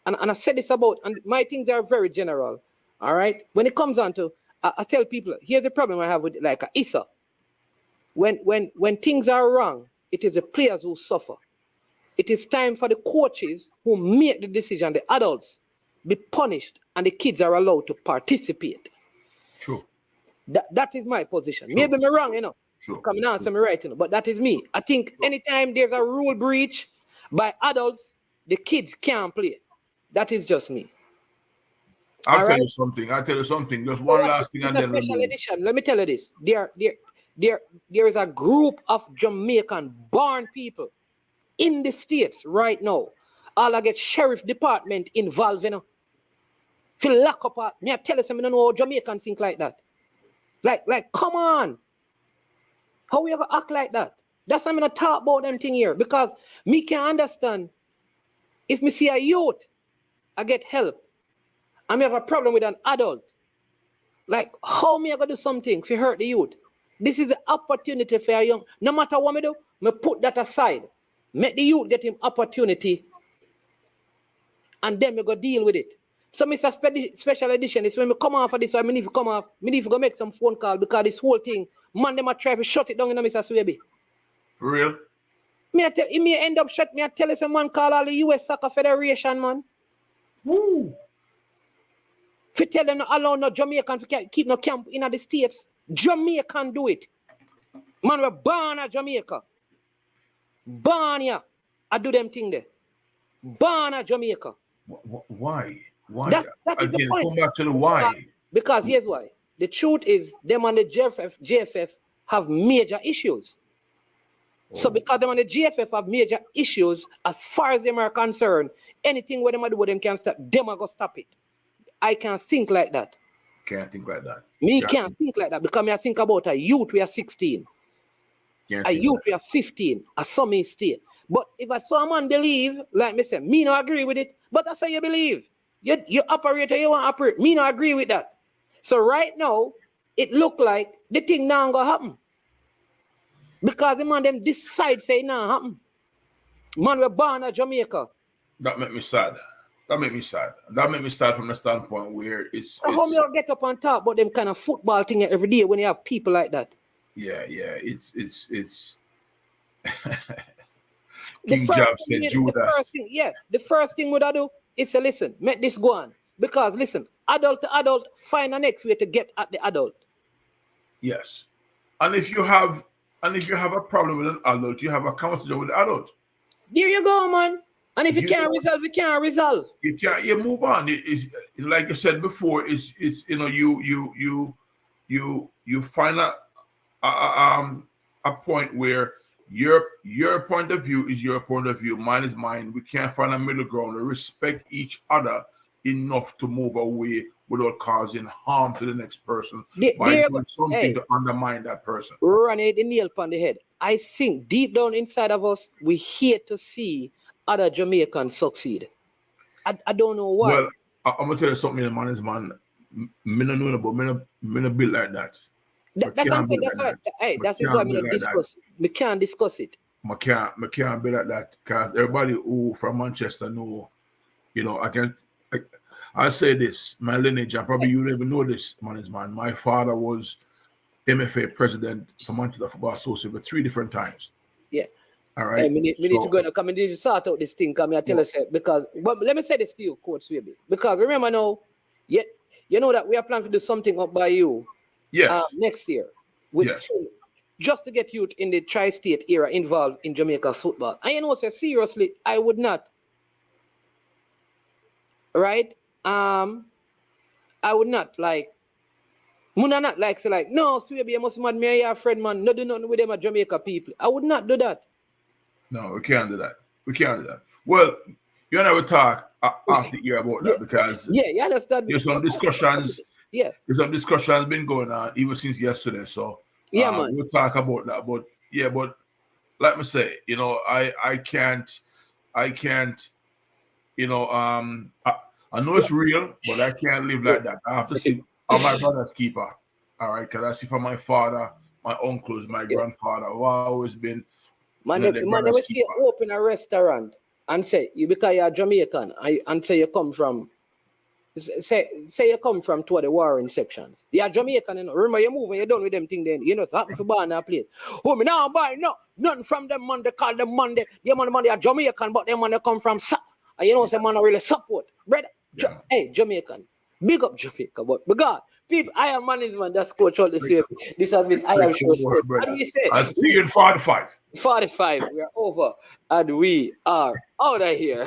and I said this about, and my things are very general. All right. When it comes on to, I tell people, here's the problem I have with like a Issa. When things are wrong, it is the players who suffer. It is time for the coaches who make the decision, the adults, be punished, and the kids are allowed to participate. True. That is my position. True. Maybe I'm wrong, True. Coming out, I'm right, but that is me. I think anytime there's a rule breach by adults, the kids can't play. That is just me. I'll tell you something. Just one last thing, and then special edition. Let me tell you this. There is a group of Jamaican born people in the States right now. All I get sheriff department involved, To lock up. Me I tell you something, I don't know how Jamaicans think like that. Like, come on. How we ever act like that? That's why I'm gonna talk about them thing here. Because me can understand if me see a youth, I get help. I may have a problem with an adult. Like, how me I gonna do something to hurt the youth? This is the opportunity for a young. No matter what me do, me put that aside. Make the youth get him opportunity. And then me go deal with it. So Mr. Special Edition is when me come off of this, I need to come off, me need to go make some phone call because this whole thing, man, them a try to shut it down in Mr. Swaby. For real? He may end up shut me. I tell you some man call all the US Soccer Federation, man. Woo. If you tell them not allow no Jamaican to keep no camp in the States, Jamaican do it. Man, we're born at Jamaica. Born here. I do them thing there. Born at Jamaica. Why? Why? That is the point. Come back to the why. Because here's why. The truth is, them and the JFF have major issues. So because them and the GFF have major issues, as far as them are concerned, anything where them do with them can stop, them are going to stop it. I can't think like that. Can't think like that. Me can't think like that because I think about a youth we are 16. A youth we are 15. A some stay. But if I saw a man believe, like me say, me not agree with it, but that's how you believe. You operate how you want to operate. Me not agree with that. So right now, it look like the thing now going to happen. Because the man them decide say nah happen. Man, we're born at Jamaica. That make me sad. That make me sad from the standpoint where it's. So how me get up and talk about them kind of football thing every day when you have people like that? Yeah. It's. King Job said Judas. The first thing would I do is say, listen, make this go on. Because listen, adult to adult, find the next way to get at the adult. Yes. And if you have a problem with an adult, you have a conversation with the adult. There you go, man. And if you can't resolve, you can't resolve. You can't. You move on. It's like I said before. It's you find a point where your point of view is your point of view. Mine is mine. We can't find a middle ground. We respect each other enough to move away without causing harm to the next person by There, doing something hey, to undermine that person. run it the nail on the head. I think deep down inside of us, we hate to see other Jamaicans succeed. I don't know why. Well, I'm gonna tell you something, man. Is man, me no know, but me no built like that. That's what I'm saying. That's why. Hey, that's why I'm gonna discuss. We can't discuss it. Me can't be like that because everybody who from Manchester know, you know, I say this, my lineage, and probably you never know this, man. My father was MFA president for Manchester Football Association for 3 different times. Yeah. All right. Hey, we need to go and come and sort out this thing. Come here, tell us because. But let me say this to you, Coach Swaby. Because remember now, you know that we are planning to do something up by you. Yes. Next year, just to get youth in the tri-state era involved in Jamaica football. And you know, say seriously, I would not. Right? I would not like. Muna not like say like no, Swaby, you must mad me your friend, man. No do nothing with them at Jamaica people. I would not do that. No, we can't do that. Well, you and I will talk after the year about that because you understand. There's some discussions. Yeah. There's some discussions been going on even since yesterday. So man. We'll talk about that. But like me say, you know, I can't, you know, I know it's real, but I can't live like that. I have to see how my brother's keeper. All right, because I see from my father, my uncles, my grandfather, who have always been. Man, never see you open a restaurant and say you because you're Jamaican and say you come from say you come from two of the warring sections. You're Jamaican, you know. Remember you move and you're done with them thing then. You know, it's happened for bar and a plate. Oh, me now buy nothing from them man, they call them man, they are Jamaican, but them man they come from and you know say man I really support. Brother, hey, Jamaican. Big up Jamaica, but God, people, I am management, that's Coach all this year. This has been I am sure sports. How do we say? I'll see you in 45. 45, we are over and we are out of here.